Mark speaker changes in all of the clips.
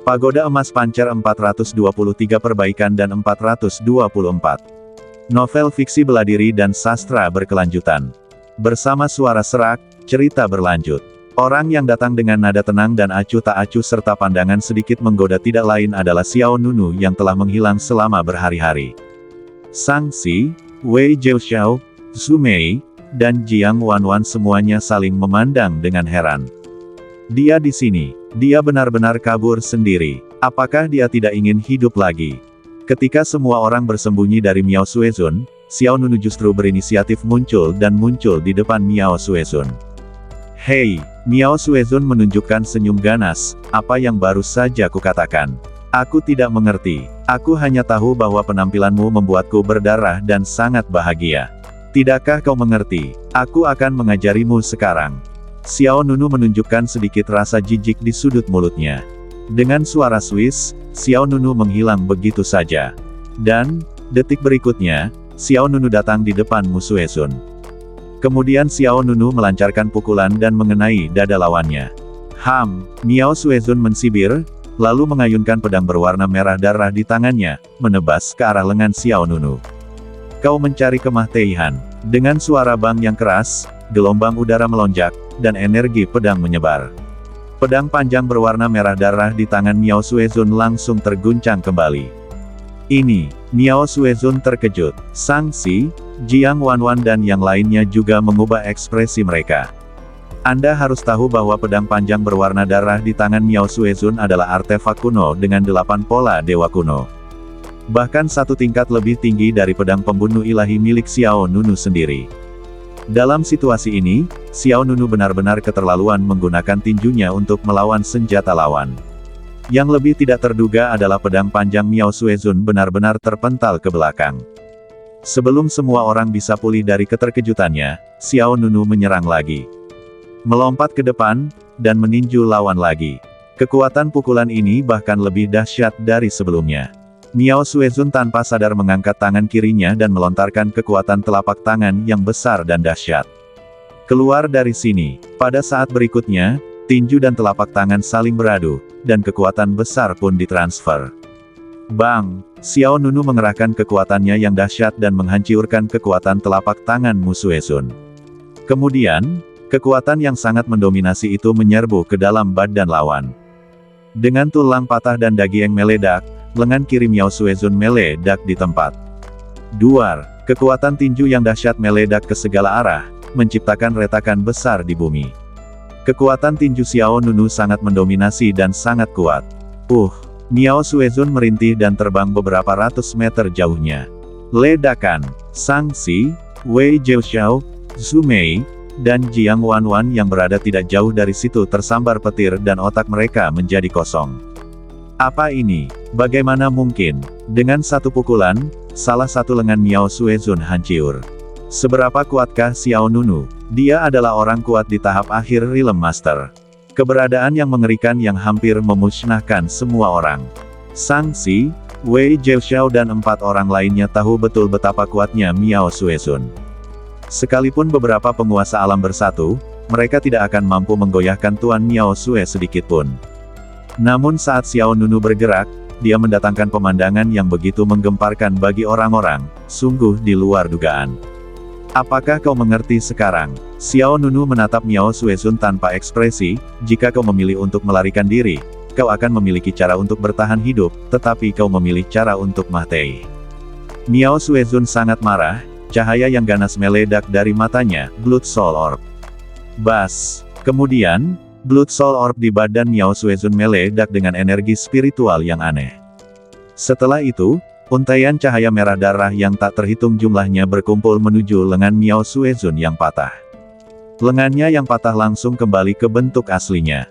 Speaker 1: Pagoda Emas Pancer 423 Perbaikan dan 424. Novel fiksi bela diri dan sastra berkelanjutan. Bersama suara serak, cerita berlanjut. Orang yang datang dengan nada tenang dan acuh tak acuh serta pandangan sedikit menggoda tidak lain adalah Xiao Nunu yang telah menghilang selama berhari-hari. Sang Si, Wei Jiaoxiao, Zhu Mei, dan Jiang Wanwan semuanya saling memandang dengan heran. Dia di sini. Dia benar-benar kabur sendiri. Apakah dia tidak ingin hidup lagi? Ketika semua orang bersembunyi dari Miao Suezun, Xiao Nunu justru berinisiatif muncul di depan Miao Suezun. Hei, Miao Suezun menunjukkan senyum ganas, apa yang baru saja kukatakan? Aku tidak mengerti. Aku hanya tahu bahwa penampilanmu membuatku berdarah dan sangat bahagia. Tidakkah kau mengerti? Aku akan mengajarimu sekarang. Xiao Nunu menunjukkan sedikit rasa jijik di sudut mulutnya. Dengan suara Swiss, Xiao Nunu menghilang begitu saja. Dan, detik berikutnya, Xiao Nunu datang di depan Mu Suezun. Kemudian Xiao Nunu melancarkan pukulan dan mengenai dada lawannya. Miao Suezun mensibir, lalu mengayunkan pedang berwarna merah darah di tangannya, menebas ke arah lengan Xiao Nunu. Kau mencari kematian. Dengan suara bang yang keras, gelombang udara melonjak, dan energi pedang menyebar. Pedang panjang berwarna merah darah di tangan Miao Suezun langsung terguncang kembali. Ini, Miao Suezun terkejut. Sang Si, Jiang Wanwan dan yang lainnya juga mengubah ekspresi mereka. Anda harus tahu bahwa pedang panjang berwarna darah di tangan Miao Suezun adalah artefak kuno dengan 8 pola dewa kuno. Bahkan satu tingkat lebih tinggi dari pedang pembunuh ilahi milik Xiao Nunu sendiri. Dalam situasi ini, Xiao Nunu benar-benar keterlaluan menggunakan tinjunya untuk melawan senjata lawan. Yang lebih tidak terduga adalah pedang panjang Miao Suezun benar-benar terpental ke belakang. Sebelum semua orang bisa pulih dari keterkejutannya, Xiao Nunu menyerang lagi. Melompat ke depan, dan meninju lawan lagi. Kekuatan pukulan ini bahkan lebih dahsyat dari sebelumnya. Miao Suezun tanpa sadar mengangkat tangan kirinya dan melontarkan kekuatan telapak tangan yang besar dan dahsyat. Keluar dari sini. Pada saat berikutnya, tinju dan telapak tangan saling beradu, dan kekuatan besar pun ditransfer. Bang! Xiao Nunu mengerahkan kekuatannya yang dahsyat dan menghancurkan kekuatan telapak tangan Mu Suezun. Kemudian, kekuatan yang sangat mendominasi itu menyerbu ke dalam badan lawan. Dengan tulang patah dan daging meledak, lengan kiri Miao Suezun meledak di tempat. Duar, kekuatan tinju yang dahsyat meledak ke segala arah, menciptakan retakan besar di bumi. Kekuatan tinju Xiao Nunu sangat mendominasi dan sangat kuat. Miao Suezun merintih dan terbang beberapa ratus meter jauhnya. Ledakan, Sang Si, Wei Jiaoxiao, Zhu Mei, dan Jiang Wanwan yang berada tidak jauh dari situ tersambar petir dan otak mereka menjadi kosong. Apa ini? Bagaimana mungkin? Dengan satu pukulan, salah satu lengan Miao Suezun hancur. Seberapa kuatkah Xiao Nunu? Dia adalah orang kuat di tahap akhir Realm Master. Keberadaan yang mengerikan yang hampir memusnahkan semua orang. Sang Si, Wei Jiaoxiao dan 4 orang lainnya tahu betul betapa kuatnya Miao Suezun. Sekalipun beberapa penguasa alam bersatu, mereka tidak akan mampu menggoyahkan Tuan Miao Sue sedikitpun. Namun saat Xiao Nunu bergerak, dia mendatangkan pemandangan yang begitu menggemparkan bagi orang-orang, sungguh di luar dugaan. Apakah kau mengerti sekarang? Xiao Nunu menatap Miao Suezun tanpa ekspresi, jika kau memilih untuk melarikan diri, kau akan memiliki cara untuk bertahan hidup, tetapi kau memilih cara untuk mati. Miao Suezun sangat marah, cahaya yang ganas meledak dari matanya, Blood Soul Orb. Bas! Kemudian, Blood Soul Orb di badan Miao Suezun meledak dengan energi spiritual yang aneh. Setelah itu, untaian cahaya merah darah yang tak terhitung jumlahnya berkumpul menuju lengan Miao Suezun yang patah. Lengannya yang patah langsung kembali ke bentuk aslinya.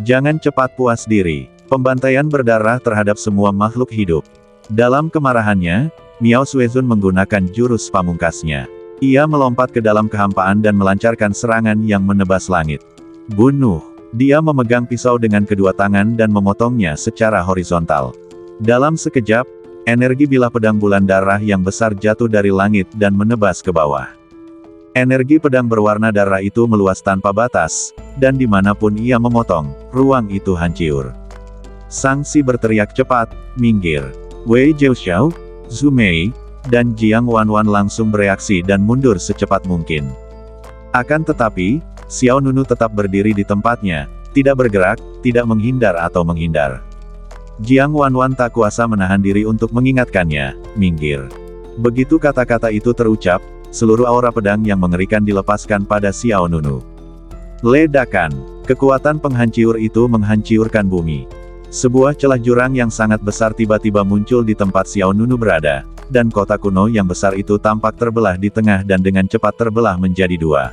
Speaker 1: Jangan cepat puas diri. Pembantaian berdarah terhadap semua makhluk hidup. Dalam kemarahannya, Miao Suezun menggunakan jurus pamungkasnya. Ia melompat ke dalam kehampaan dan melancarkan serangan yang menebas langit. Bunuh! Dia memegang pisau dengan kedua tangan dan memotongnya secara horizontal. Dalam sekejap, energi bilah pedang bulan darah yang besar jatuh dari langit dan menebas ke bawah. Energi pedang berwarna darah itu meluas tanpa batas, dan dimanapun ia memotong, ruang itu hancur. Sang Si berteriak cepat, minggir. Wei Zhouxiao, Zhu Mei, dan Jiang Wanwan langsung bereaksi dan mundur secepat mungkin. Akan tetapi, Xiao Nunu tetap berdiri di tempatnya, tidak bergerak, tidak menghindar atau menghindar. Jiang Wanwan tak kuasa menahan diri untuk mengingatkannya, minggir. Begitu kata-kata itu terucap, seluruh aura pedang yang mengerikan dilepaskan pada Xiao Nunu. Ledakan, kekuatan penghancur itu menghancurkan bumi. Sebuah celah jurang yang sangat besar tiba-tiba muncul di tempat Xiao Nunu berada, dan kota kuno yang besar itu tampak terbelah di tengah dan dengan cepat terbelah menjadi dua.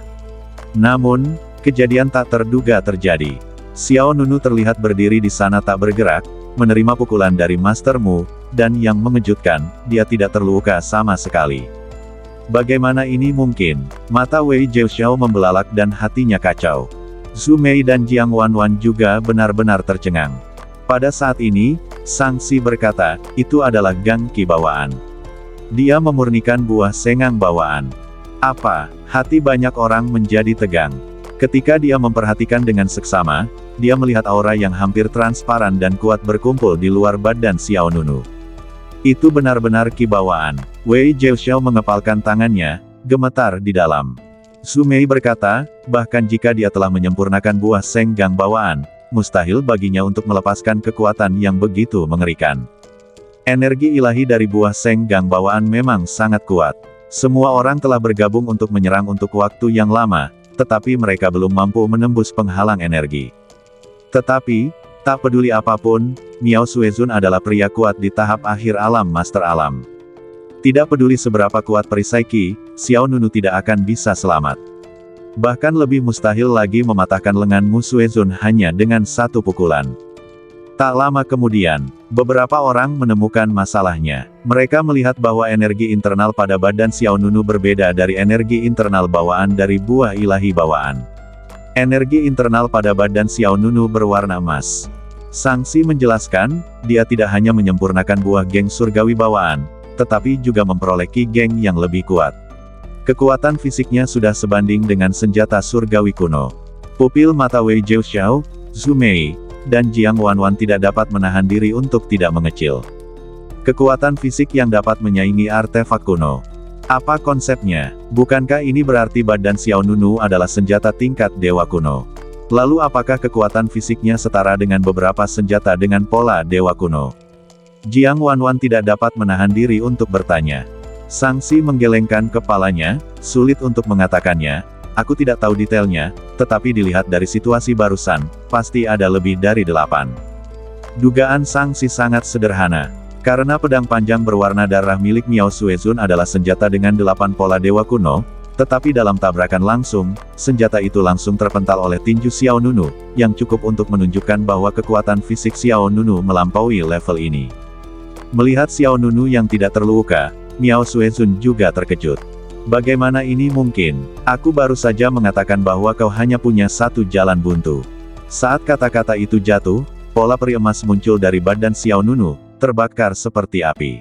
Speaker 1: Namun, kejadian tak terduga terjadi. Xiao Nunu terlihat berdiri di sana tak bergerak, menerima pukulan dari Master Mu, dan yang mengejutkan, dia tidak terluka sama sekali. Bagaimana ini mungkin? Mata Wei Zhouxiao membelalak dan hatinya kacau. Zhu Mei dan Jiang Wanwan juga benar-benar tercengang. Pada saat ini, Sang Si berkata, itu adalah Gang Qi bawaan. Dia memurnikan buah sengang bawaan. Apa? Hati banyak orang menjadi tegang. Ketika dia memperhatikan dengan seksama, dia melihat aura yang hampir transparan dan kuat berkumpul di luar badan Xiao Nunu. Itu benar-benar Qi bawaan. Wei Zhouxiao mengepalkan tangannya, gemetar di dalam. Zhu Mei berkata, bahkan jika dia telah menyempurnakan buah senggang bawaan, mustahil baginya untuk melepaskan kekuatan yang begitu mengerikan. Energi ilahi dari buah senggang bawaan memang sangat kuat. Semua orang telah bergabung untuk menyerang untuk waktu yang lama, tetapi mereka belum mampu menembus penghalang energi. Tetapi, tak peduli apapun, Miao Suezun adalah pria kuat di tahap akhir alam Master Alam. Tidak peduli seberapa kuat perisai Qi, Xiao Nunu tidak akan bisa selamat. Bahkan lebih mustahil lagi mematahkan lengan Mu Suezun hanya dengan satu pukulan. Tak lama kemudian, beberapa orang menemukan masalahnya. Mereka melihat bahwa energi internal pada badan Xiao Nunu berbeda dari energi internal bawaan dari buah ilahi bawaan. Energi internal pada badan Xiao Nunu berwarna emas. Sang Si menjelaskan, dia tidak hanya menyempurnakan buah geng surgawi bawaan, tetapi juga memperoleh Qi geng yang lebih kuat. Kekuatan fisiknya sudah sebanding dengan senjata surgawi kuno. Pupil mata Wei Zhouxiao, Zhu Mei, dan Jiang Wanwan tidak dapat menahan diri untuk tidak mengecil. Kekuatan fisik yang dapat menyaingi artefak kuno. Apa konsepnya? Bukankah ini berarti badan Xiao Nunu adalah senjata tingkat dewa kuno? Lalu apakah kekuatan fisiknya setara dengan beberapa senjata dengan pola dewa kuno? Jiang Wanwan tidak dapat menahan diri untuk bertanya. Sang Si menggelengkan kepalanya, sulit untuk mengatakannya, aku tidak tahu detailnya, tetapi dilihat dari situasi barusan, pasti ada lebih dari 8. Dugaan Sang Si sangat sederhana. Karena pedang panjang berwarna darah milik Miao Suezun adalah senjata dengan 8 pola dewa kuno, tetapi dalam tabrakan langsung, senjata itu langsung terpental oleh tinju Xiao Nunu, yang cukup untuk menunjukkan bahwa kekuatan fisik Xiao Nunu melampaui level ini. Melihat Xiao Nunu yang tidak terluka, Miao Suezun juga terkejut. Bagaimana ini mungkin? Aku baru saja mengatakan bahwa kau hanya punya satu jalan buntu. Saat kata-kata itu jatuh, pola peri emas muncul dari badan Xiao Nunu, terbakar seperti api.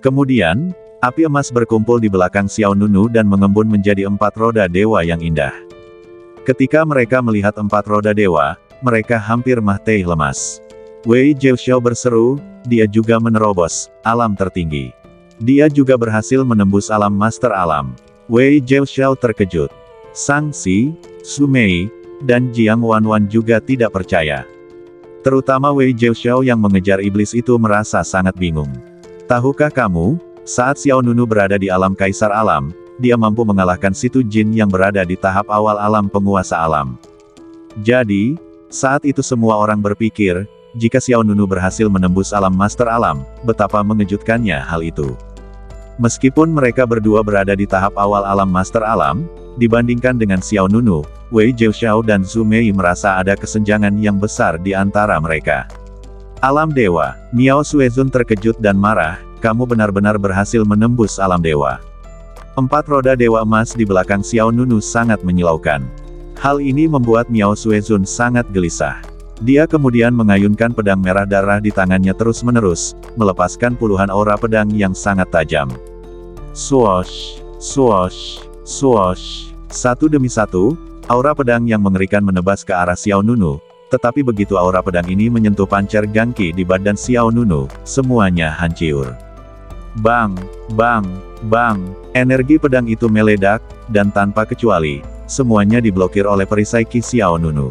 Speaker 1: Kemudian, api emas berkumpul di belakang Xiao Nunu dan mengembun menjadi 4 roda dewa yang indah. Ketika mereka melihat 4 roda dewa, mereka hampir mati lemas. Wei Zhouxiao berseru, dia juga menerobos alam tertinggi. Dia juga berhasil menembus alam Master Alam. Wei Zhouxiao terkejut. Sang Si, Zhu Mei, dan Jiang Wanwan juga tidak percaya. Terutama Wei Zhouxiao yang mengejar iblis itu merasa sangat bingung. Tahukah kamu, saat Xiao Nunu berada di alam Kaisar Alam, dia mampu mengalahkan Situ Jin yang berada di tahap awal alam penguasa alam. Jadi, saat itu semua orang berpikir, jika Xiao Nunu berhasil menembus alam Master Alam, betapa mengejutkannya hal itu. Meskipun mereka berdua berada di tahap awal alam Master Alam, dibandingkan dengan Xiao Nunu, Wei Zhouxiao dan Zhu Mei merasa ada kesenjangan yang besar di antara mereka. Alam Dewa, Miao Suezun terkejut dan marah, kamu benar-benar berhasil menembus alam dewa. 4 roda dewa emas di belakang Xiao Nunu sangat menyilaukan. Hal ini membuat Miao Suezun sangat gelisah. Dia kemudian mengayunkan pedang merah darah di tangannya terus-menerus, melepaskan puluhan aura pedang yang sangat tajam. Swoosh, swoosh, swoosh. Satu demi satu, aura pedang yang mengerikan menebas ke arah Xiao Nunu, Tetapi begitu aura pedang ini menyentuh pancer gangki di badan Xiao Nunu, semuanya hancur. Bang, bang, bang, energi pedang itu meledak, dan tanpa kecuali, semuanya diblokir oleh perisai Qi Xiao Nunu.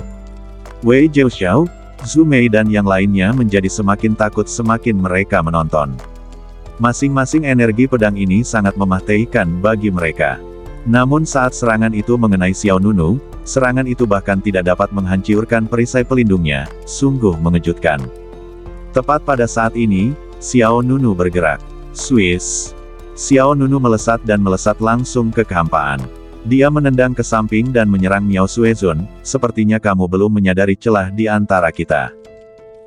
Speaker 1: Wei Zhouxiao, Zhu Mei dan yang lainnya menjadi semakin takut semakin mereka menonton. Masing-masing energi pedang ini sangat mematikan bagi mereka. Namun saat serangan itu mengenai Xiao Nunu, serangan itu bahkan tidak dapat menghancurkan perisai pelindungnya, sungguh mengejutkan. Tepat pada saat ini, Xiao Nunu bergerak. Swiss. Xiao Nunu melesat dan melesat langsung ke kehampaan. Dia menendang ke samping dan menyerang Miao Suezun, sepertinya kamu belum menyadari celah di antara kita.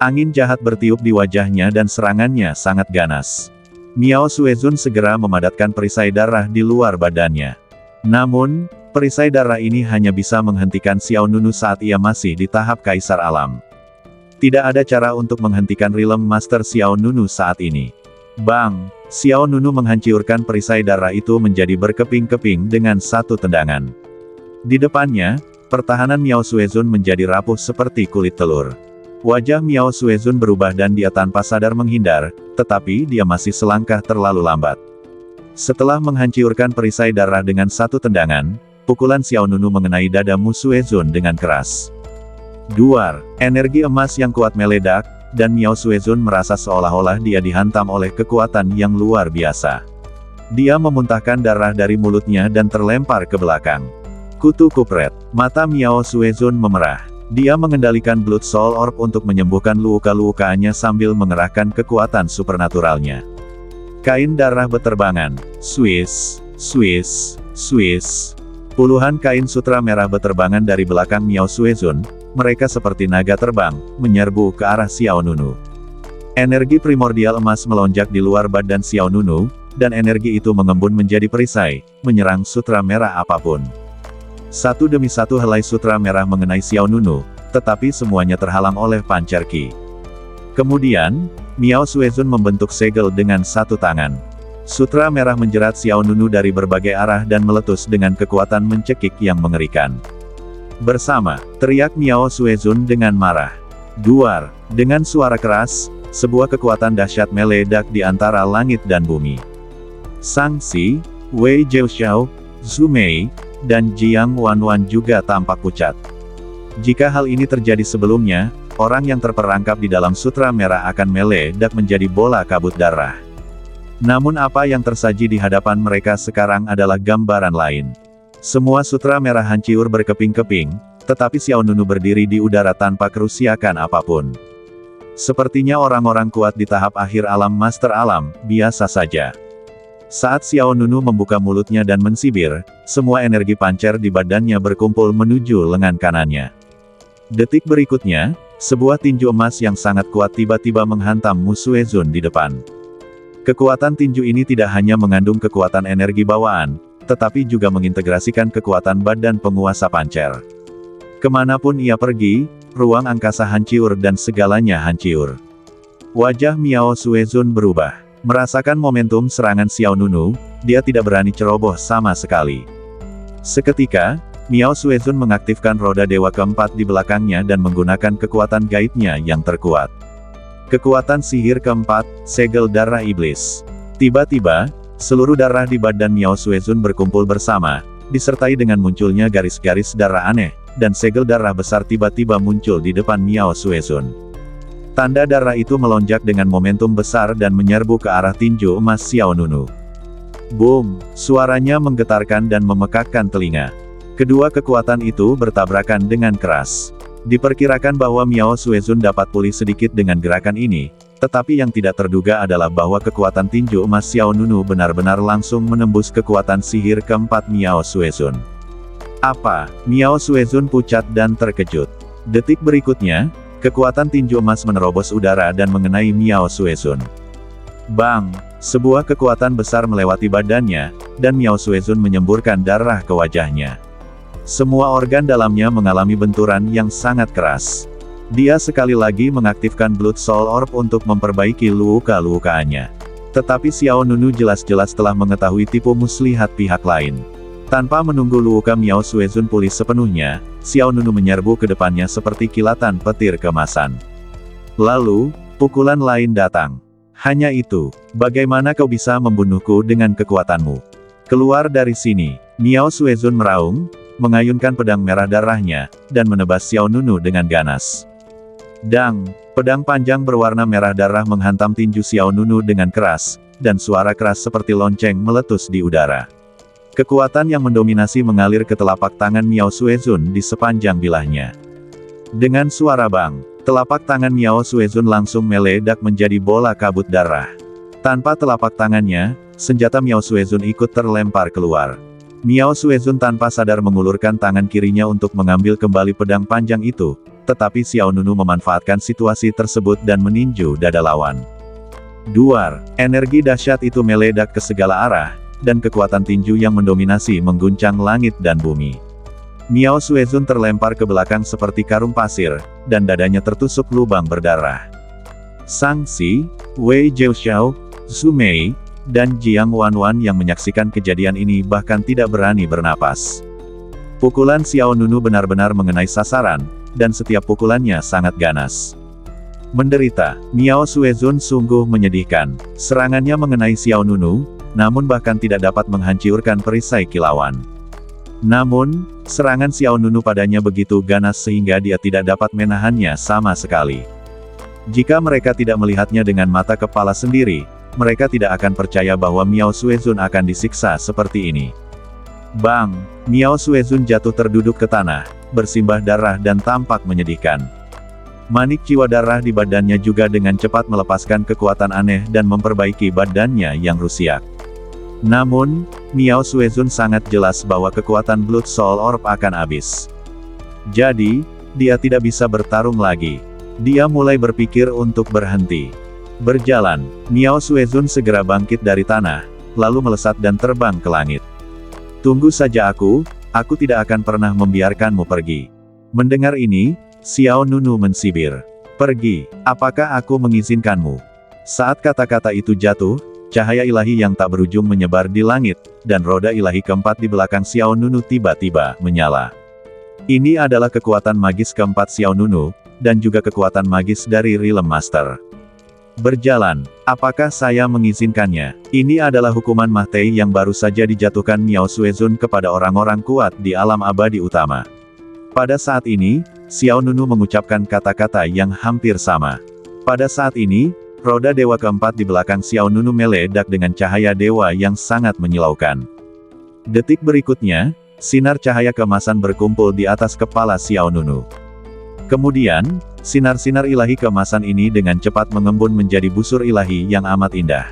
Speaker 1: Angin jahat bertiup di wajahnya dan serangannya sangat ganas. Miao Suezun segera memadatkan perisai darah di luar badannya. Namun, perisai darah ini hanya bisa menghentikan Xiao Nunu saat ia masih di tahap Kaisar Alam. Tidak ada cara untuk menghentikan Realm Master Xiao Nunu saat ini. Bang! Xiao Nunu menghancurkan perisai darah itu menjadi berkeping-keping dengan satu tendangan. Di depannya, pertahanan Miao Suezun menjadi rapuh seperti kulit telur. Wajah Miao Suezun berubah dan dia tanpa sadar menghindar, tetapi dia masih selangkah terlalu lambat. Setelah menghancurkan perisai darah dengan satu tendangan, pukulan Xiao Nunu mengenai dada Mu Suezun dengan keras. Duar, energi emas yang kuat meledak, dan Miao Suezun merasa seolah-olah dia dihantam oleh kekuatan yang luar biasa. Dia memuntahkan darah dari mulutnya dan terlempar ke belakang. Kutu kupret, mata Miao Suezun memerah. Dia mengendalikan Blood Soul Orb untuk menyembuhkan luka-lukanya sambil mengerahkan kekuatan supernaturalnya. Kain darah beterbangan. Swiss, Swiss, Swiss. Puluhan kain sutra merah beterbangan dari belakang Miao Suezun, mereka seperti naga terbang, menyerbu ke arah Xiao Nunu. Energi primordial emas melonjak di luar badan Xiao Nunu, dan energi itu mengembun menjadi perisai, menyerang sutra merah apapun. Satu demi satu helai sutra merah mengenai Xiao Nunu, tetapi semuanya terhalang oleh pancar Qi. Kemudian, Miao Suezun membentuk segel dengan satu tangan. Sutra merah menjerat Xiao Nunu dari berbagai arah dan meletus dengan kekuatan mencekik yang mengerikan. Bersama, teriak Miao Suezun dengan marah. Duar, dengan suara keras, sebuah kekuatan dahsyat meledak di antara langit dan bumi. Sang Si, Wei Zhouxiao, Zhu Mei, dan Jiang Wanwan juga tampak pucat. Jika hal ini terjadi sebelumnya, orang yang terperangkap di dalam sutra merah akan meledak menjadi bola kabut darah. Namun apa yang tersaji di hadapan mereka sekarang adalah gambaran lain. Semua sutra merah hancur berkeping-keping, tetapi Xiao Nunu berdiri di udara tanpa kerusakan apapun. Sepertinya orang-orang kuat di tahap akhir alam Master Alam, biasa saja. Saat Xiao Nunu membuka mulutnya dan mensibir, semua energi pancer di badannya berkumpul menuju lengan kanannya. Detik berikutnya, sebuah tinju emas yang sangat kuat tiba-tiba menghantam Mu Suezun di depan. Kekuatan tinju ini tidak hanya mengandung kekuatan energi bawaan, tetapi juga mengintegrasikan kekuatan badan penguasa pancer. Kemanapun ia pergi, ruang angkasa hancur dan segalanya hancur. Wajah Miao Suezun berubah. Merasakan momentum serangan Xiao Nunu, dia tidak berani ceroboh sama sekali. Seketika, Miao Suezun mengaktifkan roda dewa keempat di belakangnya dan menggunakan kekuatan gaibnya yang terkuat. Kekuatan sihir keempat, segel darah iblis. Tiba-tiba, seluruh darah di badan Miao Suezun berkumpul bersama, disertai dengan munculnya garis-garis darah aneh, dan segel darah besar tiba-tiba muncul di depan Miao Suezun. Tanda darah itu melonjak dengan momentum besar dan menyerbu ke arah tinju emas Xiao Nunu. Boom! Suaranya menggetarkan dan memekakkan telinga. Kedua kekuatan itu bertabrakan dengan keras. Diperkirakan bahwa Miao Suezun dapat pulih sedikit dengan gerakan ini, tetapi yang tidak terduga adalah bahwa kekuatan tinju emas Xiao Nunu benar-benar langsung menembus kekuatan sihir keempat Miao Suezun. Apa? Miao Suezun pucat dan terkejut. Detik berikutnya, kekuatan tinju emas menerobos udara dan mengenai Miao Suezun. Bang! Sebuah kekuatan besar melewati badannya, dan Miao Suezun menyemburkan darah ke wajahnya. Semua organ dalamnya mengalami benturan yang sangat keras. Dia sekali lagi mengaktifkan Blood Soul Orb untuk memperbaiki luka-lukanya. Tetapi Xiao Nunu jelas-jelas telah mengetahui tipu muslihat pihak lain. Tanpa menunggu luka Miao Suezun pulih sepenuhnya, Xiao Nunu menyerbu ke depannya seperti kilatan petir kemasan. Lalu, pukulan lain datang. Hanya itu, bagaimana kau bisa membunuhku dengan kekuatanmu? Keluar dari sini, Miao Suezun meraung, mengayunkan pedang merah darahnya, dan menebas Xiao Nunu dengan ganas. Dang! Pedang panjang berwarna merah darah menghantam tinju Xiao Nunu dengan keras, dan suara keras seperti lonceng meletus di udara. Kekuatan yang mendominasi mengalir ke telapak tangan Miao Suezun di sepanjang bilahnya. Dengan suara bang, telapak tangan Miao Suezun langsung meledak menjadi bola kabut darah. Tanpa telapak tangannya, senjata Miao Suezun ikut terlempar keluar. Miao Suezun tanpa sadar mengulurkan tangan kirinya untuk mengambil kembali pedang panjang itu, tetapi Xiao Nunu memanfaatkan situasi tersebut dan meninju dada lawan. Duar, energi dahsyat itu meledak ke segala arah, dan kekuatan tinju yang mendominasi mengguncang langit dan bumi. Miao Suezun terlempar ke belakang seperti karung pasir, dan dadanya tertusuk lubang berdarah. Sang Si, Wei Jiaoxiao, Zhu Mei, dan Jiang Wanwan yang menyaksikan kejadian ini bahkan tidak berani bernapas. Pukulan Xiao Nunu benar-benar mengenai sasaran, dan setiap pukulannya sangat ganas. Menderita, Miao Suezun sungguh menyedihkan. Serangannya mengenai Xiao Nunu, namun bahkan tidak dapat menghancurkan perisai kilauan. Namun, serangan Xiao Nunu padanya begitu ganas sehingga dia tidak dapat menahannya sama sekali. Jika mereka tidak melihatnya dengan mata kepala sendiri, mereka tidak akan percaya bahwa Miao Suezun akan disiksa seperti ini. Bang! Miao Suezun jatuh terduduk ke tanah, bersimbah darah dan tampak menyedihkan. Manik jiwa darah di badannya juga dengan cepat melepaskan kekuatan aneh dan memperbaiki badannya yang rusak. Namun, Miao Suezun sangat jelas bahwa kekuatan Blood Soul Orb akan habis. Jadi, dia tidak bisa bertarung lagi. Dia mulai berpikir untuk berhenti. Berjalan, Miao Suezun segera bangkit dari tanah, lalu melesat dan terbang ke langit. Tunggu saja aku tidak akan pernah membiarkanmu pergi. Mendengar ini, Xiao Nunu mensibir. Pergi, apakah aku mengizinkanmu? Saat kata-kata itu jatuh, cahaya ilahi yang tak berujung menyebar di langit, dan roda ilahi keempat di belakang Xiao Nunu tiba-tiba menyala. Ini adalah kekuatan magis keempat Xiao Nunu, dan juga kekuatan magis dari Realm Master. Berjalan, apakah saya mengizinkannya? Ini adalah hukuman Mahtei yang baru saja dijatuhkan Miao Suezun kepada orang-orang kuat di alam abadi utama. Pada saat ini, Xiao Nunu mengucapkan kata-kata yang hampir sama. Pada saat ini, roda dewa keempat di belakang Xiao Nunu meledak dengan cahaya dewa yang sangat menyilaukan. Detik berikutnya, sinar cahaya keemasan berkumpul di atas kepala Xiao Nunu. Kemudian, sinar-sinar ilahi keemasan ini dengan cepat mengembun menjadi busur ilahi yang amat indah.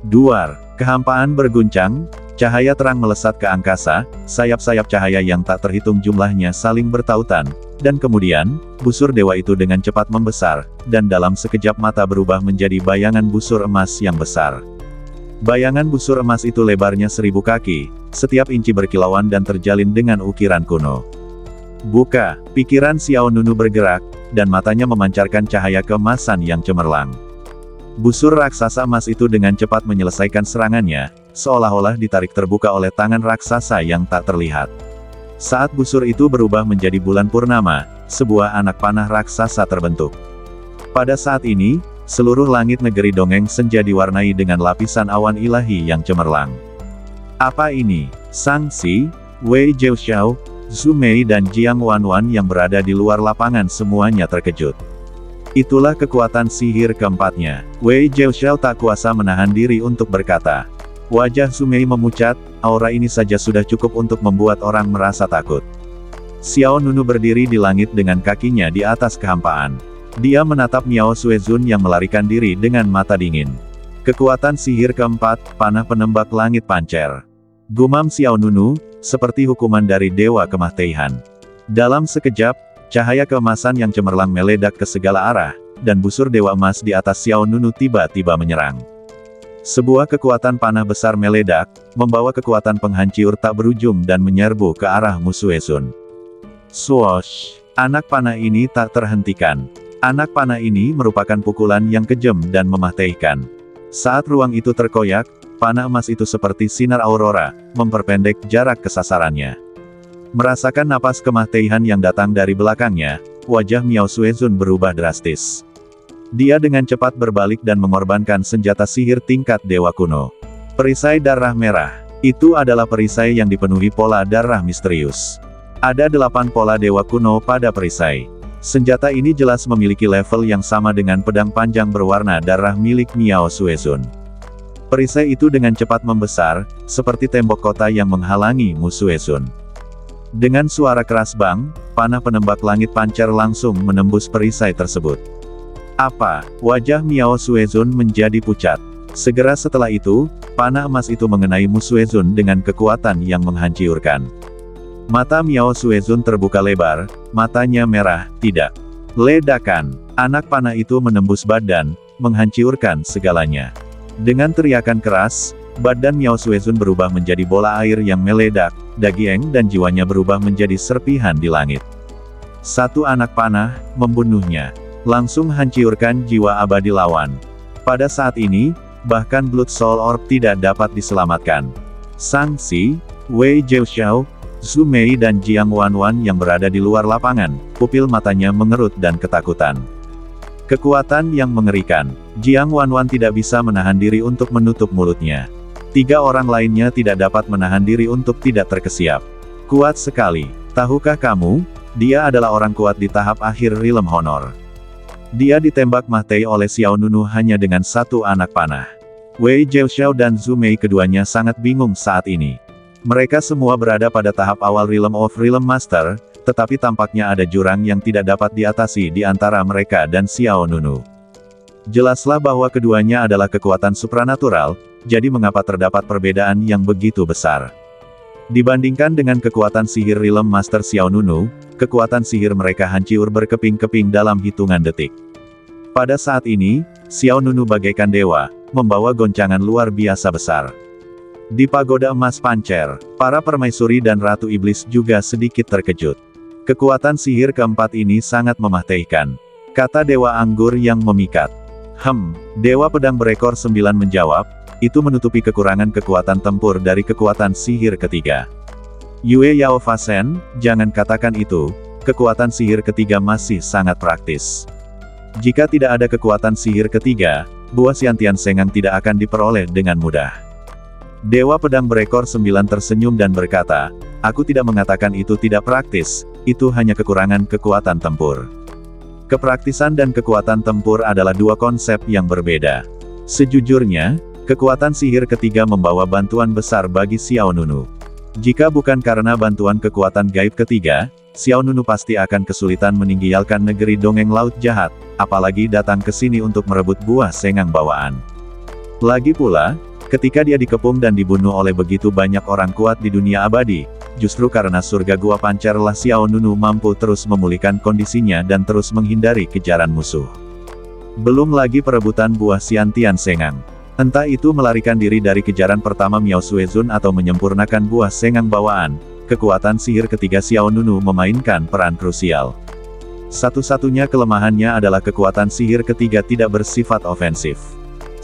Speaker 1: Duar, kehampaan berguncang, cahaya terang melesat ke angkasa, sayap-sayap cahaya yang tak terhitung jumlahnya saling bertautan, dan kemudian, busur dewa itu dengan cepat membesar, dan dalam sekejap mata berubah menjadi bayangan busur emas yang besar. Bayangan busur emas itu lebarnya 1000 kaki, setiap inci berkilauan dan terjalin dengan ukiran kuno. Buka, pikiran Xiao Nunu bergerak, dan matanya memancarkan cahaya keemasan yang cemerlang. Busur raksasa emas itu dengan cepat menyelesaikan serangannya, seolah-olah ditarik terbuka oleh tangan raksasa yang tak terlihat. Saat busur itu berubah menjadi bulan purnama, sebuah anak panah raksasa terbentuk. Pada saat ini, seluruh langit negeri dongeng senja diwarnai dengan lapisan awan ilahi yang cemerlang. Apa ini? Sang Si, Wei Jiaoxiao, Zhu Mei dan Jiang Wanwan yang berada di luar lapangan semuanya terkejut. Itulah kekuatan sihir keempatnya. Wei Jiaoxiao tak kuasa menahan diri untuk berkata. Wajah Zhu Mei memucat, aura ini saja sudah cukup untuk membuat orang merasa takut. Xiao Nunu berdiri di langit dengan kakinya di atas kehampaan. Dia menatap Miao Suezun yang melarikan diri dengan mata dingin. Kekuatan sihir keempat, panah penembak langit pancer. Gumam Xiao Nunu, seperti hukuman dari Dewa Kemahteihan. Dalam sekejap, cahaya keemasan yang cemerlang meledak ke segala arah, dan busur dewa emas di atas Xiao Nunu tiba-tiba menyerang. Sebuah kekuatan panah besar meledak, membawa kekuatan penghancur tak berujung dan menyerbu ke arah Suezun. Swoosh! Anak panah ini tak terhentikan. Anak panah ini merupakan pukulan yang kejam dan memahteikan. Saat ruang itu terkoyak, panah emas itu seperti sinar aurora, memperpendek jarak kesasarannya. Merasakan napas kematian yang datang dari belakangnya, wajah Miao Suezun berubah drastis. Dia dengan cepat berbalik dan mengorbankan senjata sihir tingkat dewa kuno. Perisai darah merah. Itu adalah perisai yang dipenuhi pola darah misterius. Ada 8 pola dewa kuno pada perisai. Senjata ini jelas memiliki level yang sama dengan pedang panjang berwarna darah milik Miao Suezun. Perisai itu dengan cepat membesar, seperti tembok kota yang menghalangi Mu Suezun. Dengan suara keras bang, panah penembak langit pancar langsung menembus perisai tersebut. Apa? Wajah Miao Suezun menjadi pucat. Segera setelah itu, panah emas itu mengenai Mu Suezun dengan kekuatan yang menghancurkan. Mata Miao Suezun terbuka lebar, matanya merah, tidak. Ledakan. Anak panah itu menembus badan, menghancurkan segalanya. Dengan teriakan keras, badan Miao Suezun berubah menjadi bola air yang meledak, daging dan jiwanya berubah menjadi serpihan di langit. Satu anak panah, membunuhnya. Langsung hancurkan jiwa abadi lawan. Pada saat ini, bahkan Blood Soul Orb tidak dapat diselamatkan. Sang Si, Wei Jiaoxiao, Zhu Mei dan Jiang Wanwan yang berada di luar lapangan, pupil matanya mengerut dan ketakutan. Kekuatan yang mengerikan. Jiang Wanwan tidak bisa menahan diri untuk menutup mulutnya. 3 orang lainnya tidak dapat menahan diri untuk tidak terkesiap. Kuat sekali. Tahukah kamu, dia adalah orang kuat di tahap akhir Realm Honor. Dia ditembak mati oleh Xiao Nunu hanya dengan 1 anak panah. Wei Jiaoxiao dan Zhu Mei keduanya sangat bingung saat ini. Mereka semua berada pada tahap awal Realm of Realm Master, tetapi tampaknya ada jurang yang tidak dapat diatasi di antara mereka dan Xiao Nunu. Jelaslah bahwa keduanya adalah kekuatan supranatural, jadi mengapa terdapat perbedaan yang begitu besar? Dibandingkan dengan kekuatan sihir Realm Master Xiao Nunu, kekuatan sihir mereka hancur berkeping-keping dalam hitungan detik. Pada saat ini, Xiao Nunu bagaikan dewa, membawa goncangan luar biasa besar. Di pagoda emas pancer, para permaisuri dan Ratu Iblis juga sedikit terkejut. Kekuatan sihir keempat ini sangat mematikan, kata Dewa Anggur yang memikat. Dewa Pedang Berekor 9 menjawab, itu menutupi kekurangan kekuatan tempur dari kekuatan sihir ketiga. Yue Yao Fasen, jangan katakan itu, kekuatan sihir ketiga masih sangat praktis. Jika tidak ada kekuatan sihir ketiga, buah Xiantian Sengang tidak akan diperoleh dengan mudah. Dewa Pedang Berekor 9 tersenyum dan berkata, aku tidak mengatakan itu tidak praktis, itu hanya kekurangan kekuatan tempur. Kepraktisan dan kekuatan tempur adalah 2 konsep yang berbeda. Sejujurnya, kekuatan sihir ketiga membawa bantuan besar bagi Xiao Nunu. Jika bukan karena bantuan kekuatan gaib ketiga, Xiao Nunu pasti akan kesulitan meninggalkan negeri dongeng laut jahat, apalagi datang ke sini untuk merebut buah sengang bawaan. Lagi pula, ketika dia dikepung dan dibunuh oleh begitu banyak orang kuat di dunia abadi, justru karena surga gua pancarlah Xiao Nunu mampu terus memulihkan kondisinya dan terus menghindari kejaran musuh. Belum lagi perebutan buah Xiantian Sengang. Entah itu melarikan diri dari kejaran pertama Miao Suezun atau menyempurnakan buah sengang bawaan, kekuatan sihir ketiga Xiao Nunu memainkan peran krusial. Satu-satunya kelemahannya adalah kekuatan sihir ketiga tidak bersifat ofensif.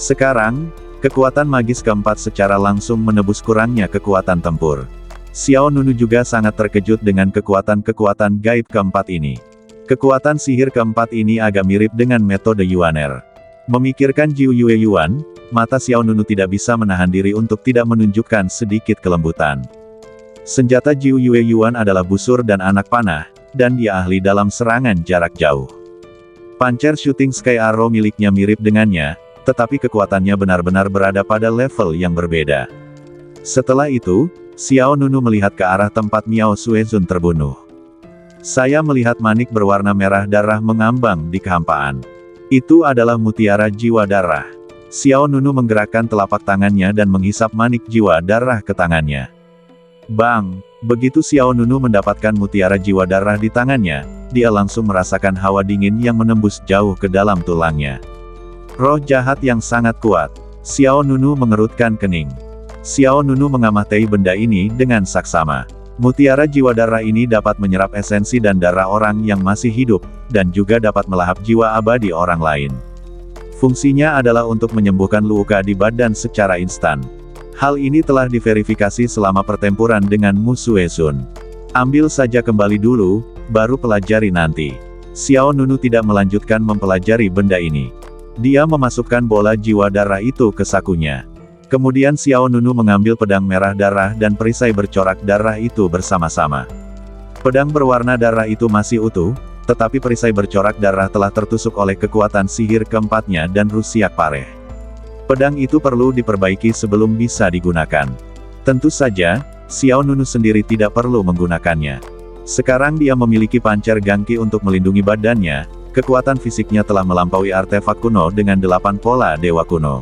Speaker 1: Sekarang, kekuatan magis keempat secara langsung menebus kurangnya kekuatan tempur. Xiao Nunu juga sangat terkejut dengan kekuatan-kekuatan gaib keempat ini. Kekuatan sihir keempat ini agak mirip dengan metode Yuaner. Memikirkan Jiu Yue Yuan, mata Xiao Nunu tidak bisa menahan diri untuk tidak menunjukkan sedikit kelembutan. Senjata Jiu Yue Yuan adalah busur dan anak panah, dan dia ahli dalam serangan jarak jauh. Pancer Shooting Sky Arrow miliknya mirip dengannya, tetapi kekuatannya benar-benar berada pada level yang berbeda. Setelah itu, Xiao Nunu melihat ke arah tempat Miao Suezun terbunuh. Saya melihat manik berwarna merah darah mengambang di kehampaan. Itu adalah mutiara jiwa darah. Xiao Nunu menggerakkan telapak tangannya dan menghisap manik jiwa darah ke tangannya. Bang! Begitu Xiao Nunu mendapatkan mutiara jiwa darah di tangannya, dia langsung merasakan hawa dingin yang menembus jauh ke dalam tulangnya. Roh jahat yang sangat kuat. Xiao Nunu mengerutkan kening. Xiao Nunu mengamati benda ini dengan saksama. Mutiara jiwa darah ini dapat menyerap esensi dan darah orang yang masih hidup, dan juga dapat melahap jiwa abadi orang lain. Fungsinya adalah untuk menyembuhkan luka di badan secara instan. Hal ini telah diverifikasi selama pertempuran dengan Mu Suezun. Ambil saja kembali dulu, baru pelajari nanti. Xiao Nunu tidak melanjutkan mempelajari benda ini. Dia memasukkan bola jiwa darah itu ke sakunya. Kemudian Xiao Nunu mengambil pedang merah darah dan perisai bercorak darah itu bersama-sama. Pedang berwarna darah itu masih utuh, tetapi perisai bercorak darah telah tertusuk oleh kekuatan sihir keempatnya dan rusiak pareh. Pedang itu perlu diperbaiki sebelum bisa digunakan. Tentu saja, Xiao Nunu sendiri tidak perlu menggunakannya. Sekarang dia memiliki pancar gangki untuk melindungi badannya, kekuatan fisiknya telah melampaui artefak kuno dengan 8 pola dewa kuno.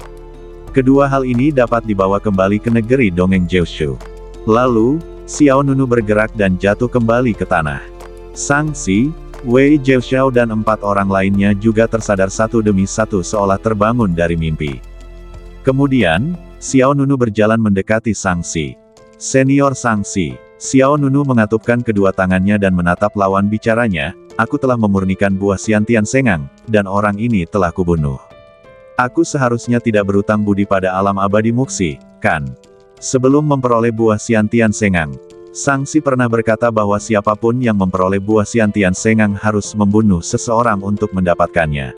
Speaker 1: Kedua hal ini dapat dibawa kembali ke negeri dongeng Jiushu. Lalu, Xiao Nunu bergerak dan jatuh kembali ke tanah. Shang-Chi, Wei Jiuxiao dan 4 orang lainnya juga tersadar satu demi satu seolah terbangun dari mimpi. Kemudian, Xiao Nunu berjalan mendekati Shang-Chi. Senior Shang-Chi, Xiao Nunu mengatupkan kedua tangannya dan menatap lawan bicaranya, aku telah memurnikan buah Xiantian Sengang, dan orang ini telah kubunuh. Aku seharusnya tidak berutang budi pada alam abadi Muxi, kan? Sebelum memperoleh buah Xiantian Sengang, Shang-Chi pernah berkata bahwa siapapun yang memperoleh buah Xiantian Sengang harus membunuh seseorang untuk mendapatkannya.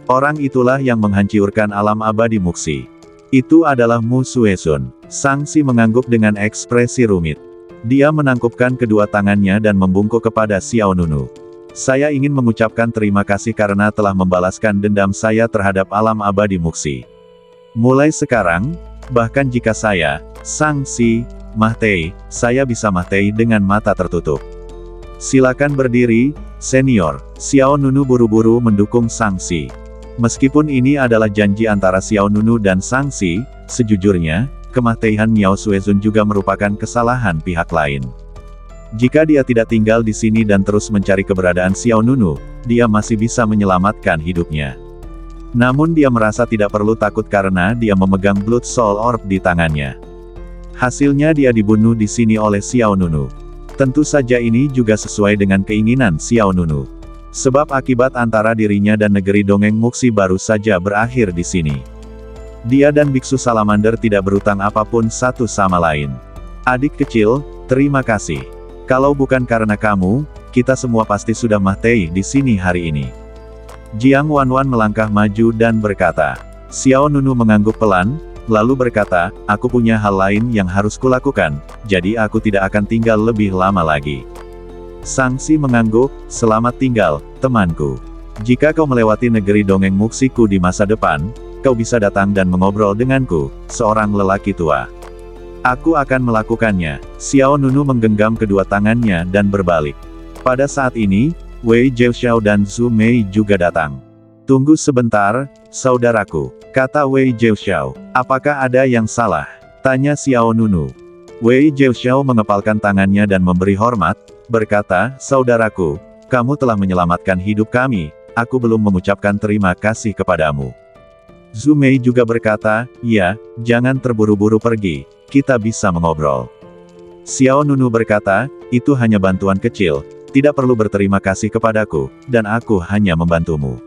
Speaker 1: Orang itulah yang menghancurkan alam abadi Muxi. Itu adalah Mu Suezun. Shang-Chi mengangguk dengan ekspresi rumit. Dia menangkupkan kedua tangannya dan membungkuk kepada Xiao Nunu. Saya ingin mengucapkan terima kasih karena telah membalaskan dendam saya terhadap alam abadi Muxi. Mulai sekarang, bahkan jika saya, Shang-Chi, Mahtei, saya bisa Mahtei dengan mata tertutup. Silakan berdiri, senior. Xiao Nunu buru-buru mendukung Shang-Chi. Meskipun ini adalah janji antara Xiao Nunu dan Shang-Chi, sejujurnya, kemahteian Miao Suezun juga merupakan kesalahan pihak lain. Jika dia tidak tinggal di sini dan terus mencari keberadaan Xiao Nunu, dia masih bisa menyelamatkan hidupnya. Namun dia merasa tidak perlu takut karena dia memegang Blood Soul Orb di tangannya. Hasilnya dia dibunuh di sini oleh Xiao Nunu. Tentu saja ini juga sesuai dengan keinginan Xiao Nunu. Sebab akibat antara dirinya dan negeri dongeng Muxi baru saja berakhir di sini. Dia dan Biksu Salamander tidak berutang apapun satu sama lain. Adik kecil, terima kasih. Kalau bukan karena kamu, kita semua pasti sudah Mahtei di sini hari ini. Jiang Wanwan melangkah maju dan berkata. Xiao Nunu mengangguk pelan, lalu berkata, aku punya hal lain yang harus kulakukan, jadi aku tidak akan tinggal lebih lama lagi. Shang-Chi mengangguk, selamat tinggal, temanku. Jika kau melewati negeri dongeng Muxiku di masa depan, kau bisa datang dan mengobrol denganku, seorang lelaki tua. Aku akan melakukannya. Xiao Nunu menggenggam kedua tangannya dan berbalik. Pada saat ini, Wei Jiuxiao dan Zhu Mei juga datang. Tunggu sebentar, saudaraku, kata Wei Jiuxiao. Apakah ada yang salah? Tanya Xiao Nunu. Wei Jiuxiao mengepalkan tangannya dan memberi hormat, berkata, saudaraku, kamu telah menyelamatkan hidup kami, aku belum mengucapkan terima kasih kepadamu. Zhu Mei juga berkata, ya, jangan terburu-buru pergi, kita bisa mengobrol. Xiao Nunu berkata, itu hanya bantuan kecil, tidak perlu berterima kasih kepadaku, dan aku hanya membantumu.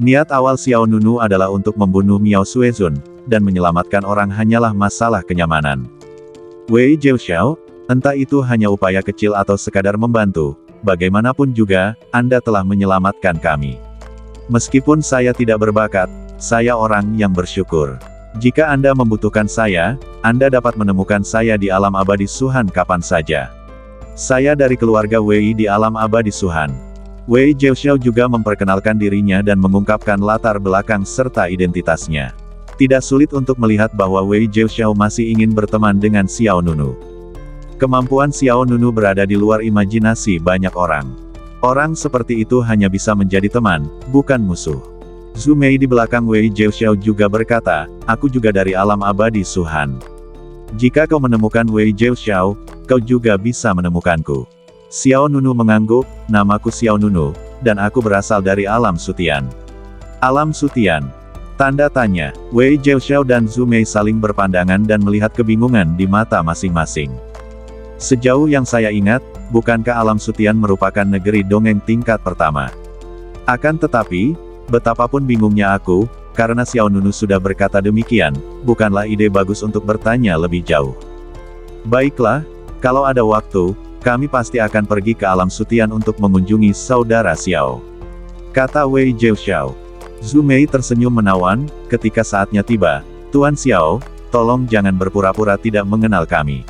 Speaker 1: Niat awal Xiao Nunu adalah untuk membunuh Miao Suezun, dan menyelamatkan orang hanyalah masalah kenyamanan. Wei Jiuxiao, entah itu hanya upaya kecil atau sekadar membantu, bagaimanapun juga, Anda telah menyelamatkan kami. Meskipun saya tidak berbakat, saya orang yang bersyukur. Jika Anda membutuhkan saya, Anda dapat menemukan saya di alam abadi Suhan kapan saja. Saya dari keluarga Wei di alam abadi Suhan. Wei Jiuxiao juga memperkenalkan dirinya dan mengungkapkan latar belakang serta identitasnya. Tidak sulit untuk melihat bahwa Wei Jiuxiao masih ingin berteman dengan Xiao Nunu. Kemampuan Xiao Nunu berada di luar imajinasi banyak orang. Orang seperti itu hanya bisa menjadi teman, bukan musuh. Zhu Mei di belakang Wei Jiuxiao juga berkata, aku juga dari alam abadi Suhan. Jika kau menemukan Wei Jiuxiao, kau juga bisa menemukanku. Xiao Nunu mengangguk, namaku Xiao Nunu, dan aku berasal dari alam Sutian. Alam Sutian. Tanda tanya, Wei Jiuxiao dan Zhu Mei saling berpandangan dan melihat kebingungan di mata masing-masing. Sejauh yang saya ingat, bukankah alam Sutian merupakan negeri dongeng tingkat pertama? Akan tetapi, betapapun bingungnya aku, karena Xiao Nunu sudah berkata demikian, bukanlah ide bagus untuk bertanya lebih jauh. Baiklah, kalau ada waktu, kami pasti akan pergi ke alam Sutian untuk mengunjungi saudara Xiao, kata Wei Jiaoxiao. Zhu Mei tersenyum menawan, ketika saatnya tiba, Tuan Xiao, tolong jangan berpura-pura tidak mengenal kami.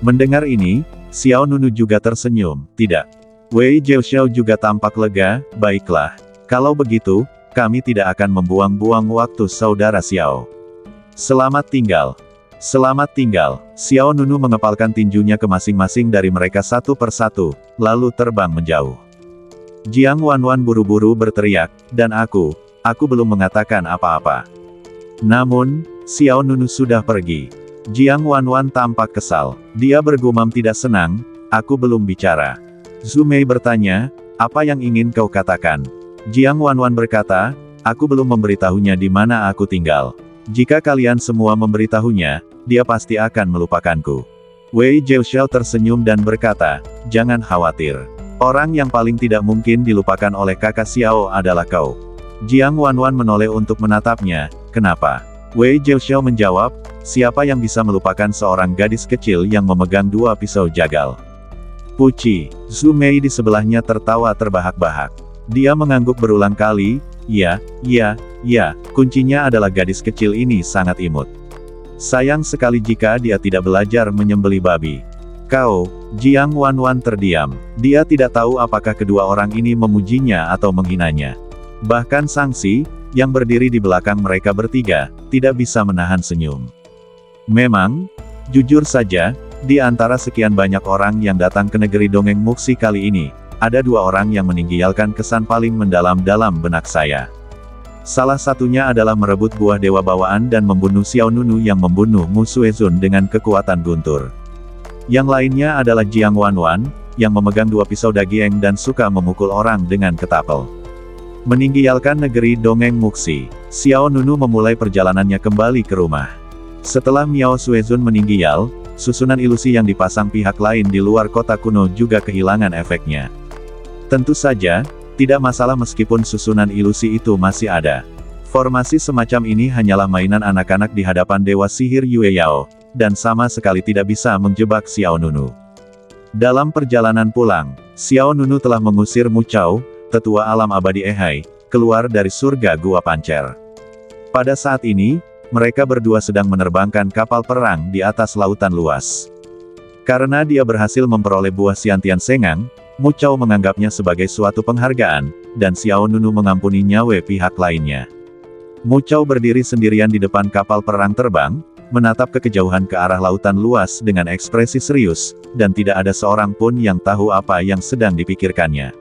Speaker 1: Mendengar ini, Xiao Nunu juga tersenyum, tidak. Wei Jiaoxiao juga tampak lega, baiklah. Kalau begitu, kami tidak akan membuang-buang waktu saudara Xiao. Selamat tinggal. Selamat tinggal. Xiao Nunu mengepalkan tinjunya ke masing-masing dari mereka satu persatu, lalu terbang menjauh. Jiang Wanwan buru-buru berteriak, dan aku belum mengatakan apa-apa. Namun, Xiao Nunu sudah pergi. Jiang Wanwan tampak kesal. Dia bergumam tidak senang, aku belum bicara. Zhu Mei bertanya, apa yang ingin kau katakan? Jiang Wanwan berkata, aku belum memberitahunya di mana aku tinggal. Jika kalian semua memberitahunya, dia pasti akan melupakanku. Wei Jiaoxiao tersenyum dan berkata, jangan khawatir. Orang yang paling tidak mungkin dilupakan oleh kakak Xiao adalah kau. Jiang Wanwan menoleh untuk menatapnya, kenapa? Wei Jiaoxiao menjawab, siapa yang bisa melupakan seorang gadis kecil yang memegang 2 pisau jagal? Puci. Zhu Mei di sebelahnya tertawa terbahak-bahak. Dia mengangguk berulang kali, ya, kuncinya adalah gadis kecil ini sangat imut. Sayang sekali jika dia tidak belajar menyembelih babi. Kau, Jiang Wanwan terdiam. Dia tidak tahu apakah kedua orang ini memujinya atau menghinanya. Bahkan Sangxi, yang berdiri di belakang mereka bertiga, tidak bisa menahan senyum. Memang, jujur saja, di antara sekian banyak orang yang datang ke negeri dongeng Muxi kali ini, ada 2 orang yang meninggalkan kesan paling mendalam dalam benak saya. Salah satunya adalah merebut buah dewa bawaan dan membunuh Xiao Nunu yang membunuh Mu Suezun dengan kekuatan guntur. Yang lainnya adalah Jiang Wanwan, yang memegang 2 pisau dagieng dan suka memukul orang dengan ketapel. Meninggalkan negeri dongeng Muxi, Xiao Nunu memulai perjalanannya kembali ke rumah. Setelah Miao Suezun meninggal, susunan ilusi yang dipasang pihak lain di luar kota kuno juga kehilangan efeknya. Tentu saja, tidak masalah meskipun susunan ilusi itu masih ada. Formasi semacam ini hanyalah mainan anak-anak di hadapan Dewa Sihir Yue Yao, dan sama sekali tidak bisa menjebak Xiao Nunu. Dalam perjalanan pulang, Xiao Nunu telah mengusir Mu Chao, tetua alam abadi Ehai, keluar dari surga Gua Pancer. Pada saat ini, mereka berdua sedang menerbangkan kapal perang di atas lautan luas. Karena dia berhasil memperoleh buah Xiantian Sengang, Mu Chao menganggapnya sebagai suatu penghargaan, dan Xiao Nunu mengampuni nyawa pihak lainnya. Mu Chao berdiri sendirian di depan kapal perang terbang, menatap ke kejauhan ke arah lautan luas dengan ekspresi serius, dan tidak ada seorang pun yang tahu apa yang sedang dipikirkannya.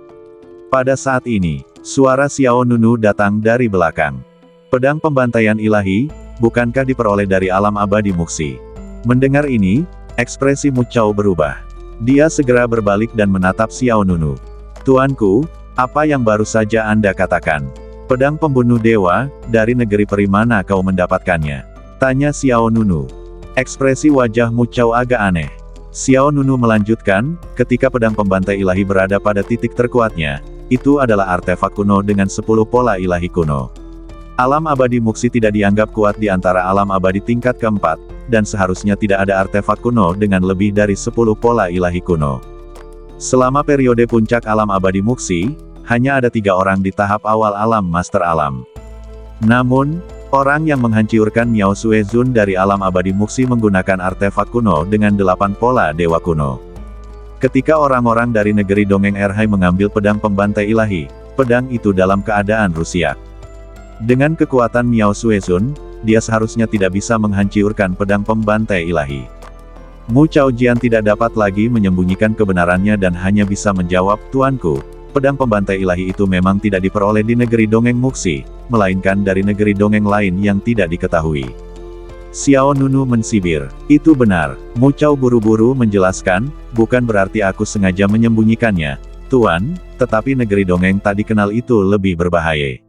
Speaker 1: Pada saat ini, suara Xiao Nunu datang dari belakang. Pedang pembantaian ilahi, bukankah diperoleh dari alam abadi Muxi? Mendengar ini, ekspresi Mu Chao berubah. Dia segera berbalik dan menatap Xiao Nunu. Tuanku, apa yang baru saja Anda katakan? Pedang pembunuh dewa, dari negeri peri mana kau mendapatkannya? Tanya Xiao Nunu. Ekspresi wajah Mu Chao agak aneh. Xiao Nunu melanjutkan, ketika pedang pembantai ilahi berada pada titik terkuatnya, itu adalah artefak kuno dengan 10 pola ilahi kuno. Alam abadi Muxi tidak dianggap kuat di antara alam abadi tingkat keempat, dan seharusnya tidak ada artefak kuno dengan lebih dari 10 pola ilahi kuno. Selama periode puncak alam abadi Muxi, hanya ada 3 orang di tahap awal alam master alam. Namun, orang yang menghancurkan Miao Suezun dari alam abadi Muxi menggunakan artefak kuno dengan 8 pola dewa kuno. Ketika orang-orang dari negeri dongeng Erhai mengambil pedang pembantai ilahi, pedang itu dalam keadaan rusak. Dengan kekuatan Miao Suezun, dia seharusnya tidak bisa menghancurkan pedang pembantai ilahi. Mu Chaojian tidak dapat lagi menyembunyikan kebenarannya dan hanya bisa menjawab, Tuanku, pedang pembantai ilahi itu memang tidak diperoleh di negeri dongeng Muxi, melainkan dari negeri dongeng lain yang tidak diketahui. Xiao Nunu mensibir, itu benar. Mu Chao buru-buru menjelaskan, bukan berarti aku sengaja menyembunyikannya, Tuan, tetapi negeri dongeng tak dikenal itu lebih berbahaya.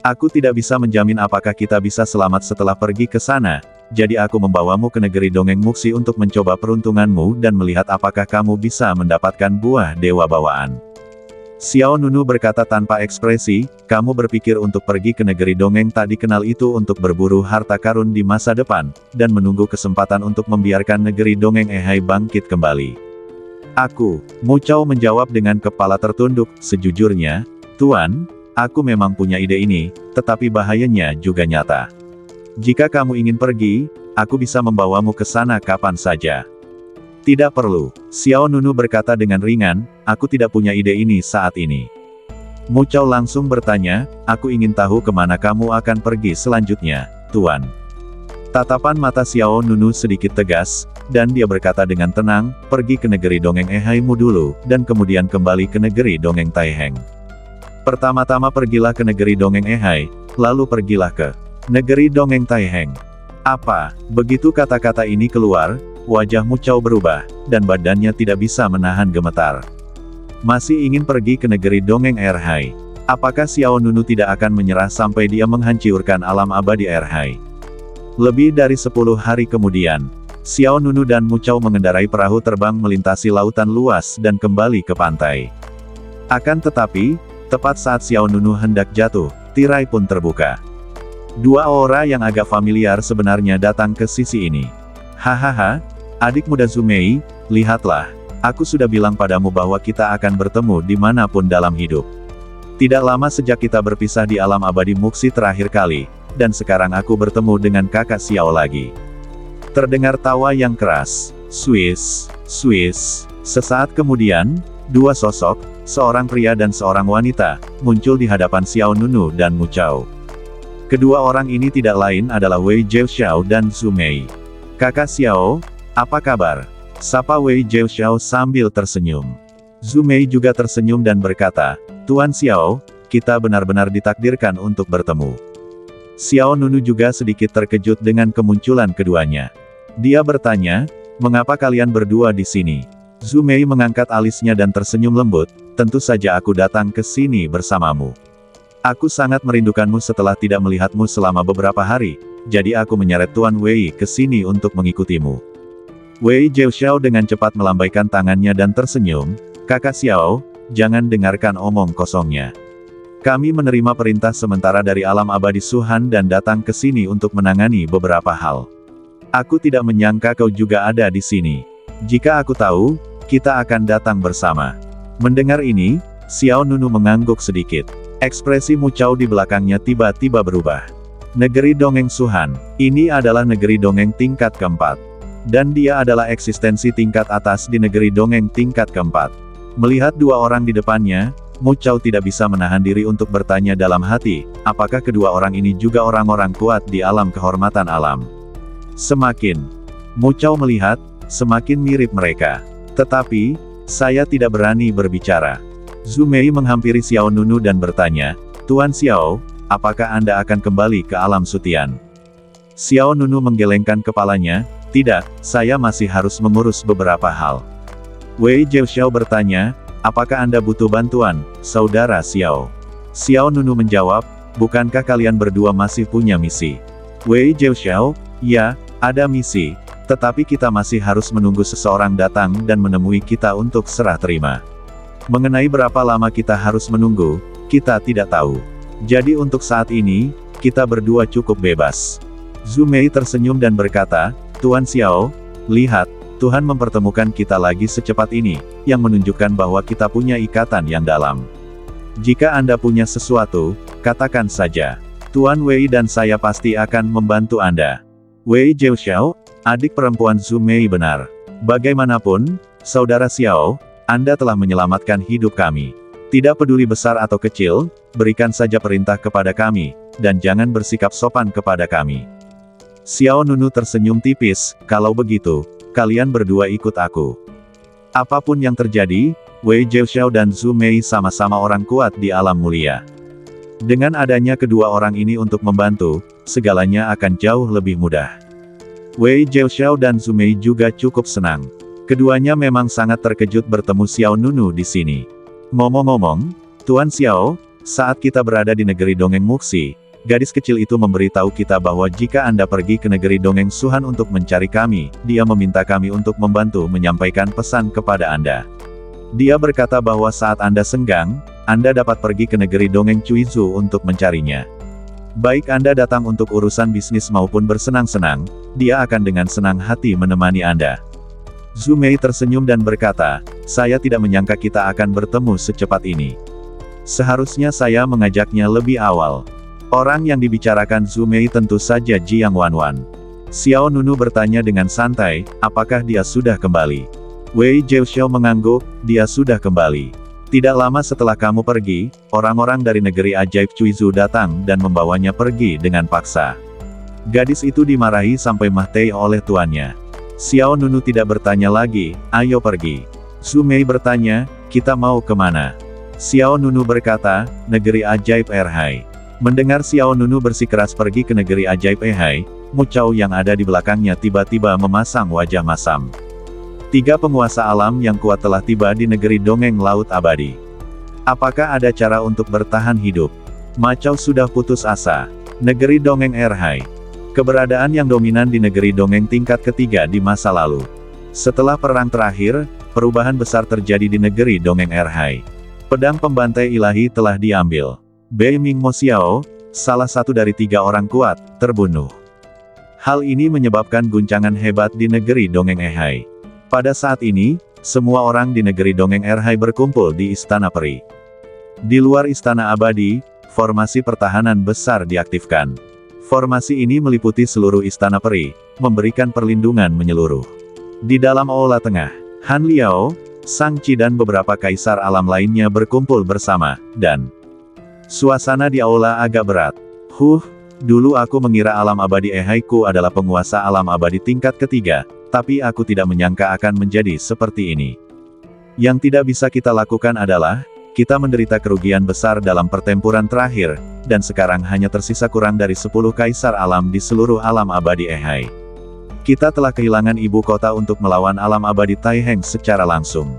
Speaker 1: Aku tidak bisa menjamin apakah kita bisa selamat setelah pergi ke sana, jadi aku membawamu ke negeri dongeng Muxi untuk mencoba peruntunganmu dan melihat apakah kamu bisa mendapatkan buah dewa bawaan. Xiao Nunu berkata tanpa ekspresi, kamu berpikir untuk pergi ke negeri dongeng tak dikenal itu untuk berburu harta karun di masa depan, dan menunggu kesempatan untuk membiarkan negeri dongeng Ehai bangkit kembali. Aku, Mu Chao menjawab dengan kepala tertunduk, sejujurnya, Tuan, aku memang punya ide ini, tetapi bahayanya juga nyata. Jika kamu ingin pergi, aku bisa membawamu ke sana kapan saja. Tidak perlu, Xiao Nunu berkata dengan ringan, aku tidak punya ide ini saat ini. Mu Chao langsung bertanya, aku ingin tahu kemana kamu akan pergi selanjutnya, Tuan. Tatapan mata Xiao Nunu sedikit tegas, dan dia berkata dengan tenang, pergi ke negeri dongeng Ehaimu dulu, dan kemudian kembali ke negeri dongeng Taiheng. Pertama-tama pergilah ke negeri dongeng Ehai, lalu pergilah ke negeri dongeng Taiheng. Apa? Begitu kata-kata ini keluar, wajah Mu Chao berubah, dan badannya tidak bisa menahan gemetar. Masih ingin pergi ke negeri dongeng Erhai. Apakah Xiao Nunu tidak akan menyerah sampai dia menghancurkan alam abadi Erhai? Lebih dari 10 hari kemudian, Xiao Nunu dan Mu Chao mengendarai perahu terbang melintasi lautan luas dan kembali ke pantai. Akan tetapi, tepat saat Xiao Nunu hendak jatuh, tirai pun terbuka. Dua aura yang agak familiar sebenarnya datang ke sisi ini. Hahaha, adik muda Zumei, lihatlah, aku sudah bilang padamu bahwa kita akan bertemu dimanapun dalam hidup. Tidak lama sejak kita berpisah di alam abadi Muxi terakhir kali, dan sekarang aku bertemu dengan kakak Xiao lagi. Terdengar tawa yang keras. Swiss. Sesaat kemudian, dua sosok, seorang pria dan seorang wanita, muncul di hadapan Xiao Nunu dan Mu Chao. Kedua orang ini tidak lain adalah Wei Jiaoxiao dan Zumei. Kakak Xiao, apa kabar? Sapa Wei Jiaoxiao sambil tersenyum. Zumei juga tersenyum dan berkata, Tuan Xiao, kita benar-benar ditakdirkan untuk bertemu. Xiao Nunu juga sedikit terkejut dengan kemunculan keduanya. Dia bertanya, mengapa kalian berdua di sini? Zumei mengangkat alisnya dan tersenyum lembut, tentu saja aku datang ke sini bersamamu. Aku sangat merindukanmu setelah tidak melihatmu selama beberapa hari, jadi aku menyeret Tuan Wei ke sini untuk mengikutimu. Wei Jiaoxiao dengan cepat melambaikan tangannya dan tersenyum, kakak Xiao, jangan dengarkan omong kosongnya. Kami menerima perintah sementara dari alam abadi Suhan dan datang ke sini untuk menangani beberapa hal. Aku tidak menyangka kau juga ada di sini. Jika aku tahu, kita akan datang bersama. Mendengar ini, Xiao Nunu mengangguk sedikit. Ekspresi Mu Chao di belakangnya tiba-tiba berubah. Negeri dongeng Suhan, ini adalah negeri dongeng tingkat keempat. Dan dia adalah eksistensi tingkat atas di negeri dongeng tingkat keempat. Melihat dua orang di depannya, Mu Chao tidak bisa menahan diri untuk bertanya dalam hati, apakah kedua orang ini juga orang-orang kuat di alam kehormatan alam. Semakin Mu Chao melihat, semakin mirip mereka. Tetapi, saya tidak berani berbicara. Zumei menghampiri Xiao Nunu dan bertanya, Tuan Xiao, apakah Anda akan kembali ke alam Sutian? Xiao Nunu menggelengkan kepalanya, tidak, saya masih harus mengurus beberapa hal. Wei Jiaoxiao bertanya, apakah Anda butuh bantuan, saudara Xiao? Xiao Nunu menjawab, bukankah kalian berdua masih punya misi? Wei Jiaoxiao, ya, ada misi, tetapi kita masih harus menunggu seseorang datang dan menemui kita untuk serah terima. Mengenai berapa lama kita harus menunggu, kita tidak tahu. Jadi untuk saat ini, kita berdua cukup bebas. Zumei tersenyum dan berkata, Tuan Xiao, lihat, Tuhan mempertemukan kita lagi secepat ini, yang menunjukkan bahwa kita punya ikatan yang dalam. Jika Anda punya sesuatu, katakan saja. Tuan Wei dan saya pasti akan membantu Anda. Wei Jiaoxiao, adik perempuan Zumei benar. Bagaimanapun, saudara Xiao, Anda telah menyelamatkan hidup kami. Tidak peduli besar atau kecil, berikan saja perintah kepada kami, dan jangan bersikap sopan kepada kami. Xiao Nunu tersenyum tipis, kalau begitu, kalian berdua ikut aku. Apapun yang terjadi, Wei Jiaoxiao dan Zumei sama-sama orang kuat di alam mulia. Dengan adanya kedua orang ini untuk membantu, segalanya akan jauh lebih mudah. Wei Jiaoxiao dan Zumei juga cukup senang. Keduanya memang sangat terkejut bertemu Xiao Nunu di sini. Ngomong-ngomong, Tuan Xiao, saat kita berada di negeri dongeng Muxi, gadis kecil itu memberitahu kita bahwa jika Anda pergi ke negeri dongeng Suhan untuk mencari kami, dia meminta kami untuk membantu menyampaikan pesan kepada Anda. Dia berkata bahwa saat Anda senggang, Anda dapat pergi ke negeri dongeng Cuizu untuk mencarinya. Baik Anda datang untuk urusan bisnis maupun bersenang-senang, dia akan dengan senang hati menemani Anda. Zhu Mei tersenyum dan berkata, saya tidak menyangka kita akan bertemu secepat ini. Seharusnya saya mengajaknya lebih awal. Orang yang dibicarakan Zhu Mei tentu saja Jiang Wanwan. Xiao Nunu bertanya dengan santai, apakah dia sudah kembali? Wei Zhouxiao mengangguk, dia sudah kembali. Tidak lama setelah kamu pergi, orang-orang dari negeri ajaib Cuizu datang dan membawanya pergi dengan paksa. Gadis itu dimarahi sampai mati oleh tuannya. Xiao Nunu tidak bertanya lagi, ayo pergi. Zhu Mei bertanya, kita mau kemana? Xiao Nunu berkata, negeri ajaib Erhai. Mendengar Xiao Nunu bersikeras pergi ke negeri ajaib Erhai, Mu Chao yang ada di belakangnya tiba-tiba memasang wajah masam. 3 penguasa alam yang kuat telah tiba di negeri dongeng laut abadi. Apakah ada cara untuk bertahan hidup? Ma Chao sudah putus asa. Negeri dongeng Erhai. Keberadaan yang dominan di negeri dongeng tingkat ketiga di masa lalu. Setelah perang terakhir, perubahan besar terjadi di negeri dongeng Erhai. Pedang pembantai ilahi telah diambil. Bei Ming Mo Xiao, salah satu dari 3 orang kuat, terbunuh. Hal ini menyebabkan guncangan hebat di negeri dongeng Erhai. Pada saat ini, semua orang di negeri dongeng Erhai berkumpul di Istana Peri. Di luar Istana Abadi, formasi pertahanan besar diaktifkan. Formasi ini meliputi seluruh Istana Peri, memberikan perlindungan menyeluruh. Di dalam aula tengah, Han Liao, Sang Qi dan beberapa kaisar alam lainnya berkumpul bersama, dan suasana di aula agak berat. Dulu aku mengira alam abadi Erhai-ku adalah penguasa alam abadi tingkat ketiga, tapi aku tidak menyangka akan menjadi seperti ini. Yang tidak bisa kita lakukan adalah, kita menderita kerugian besar dalam pertempuran terakhir, dan sekarang hanya tersisa kurang dari 10 kaisar alam di seluruh alam abadi Erhai. Kita telah kehilangan ibu kota untuk melawan alam abadi Taiheng secara langsung.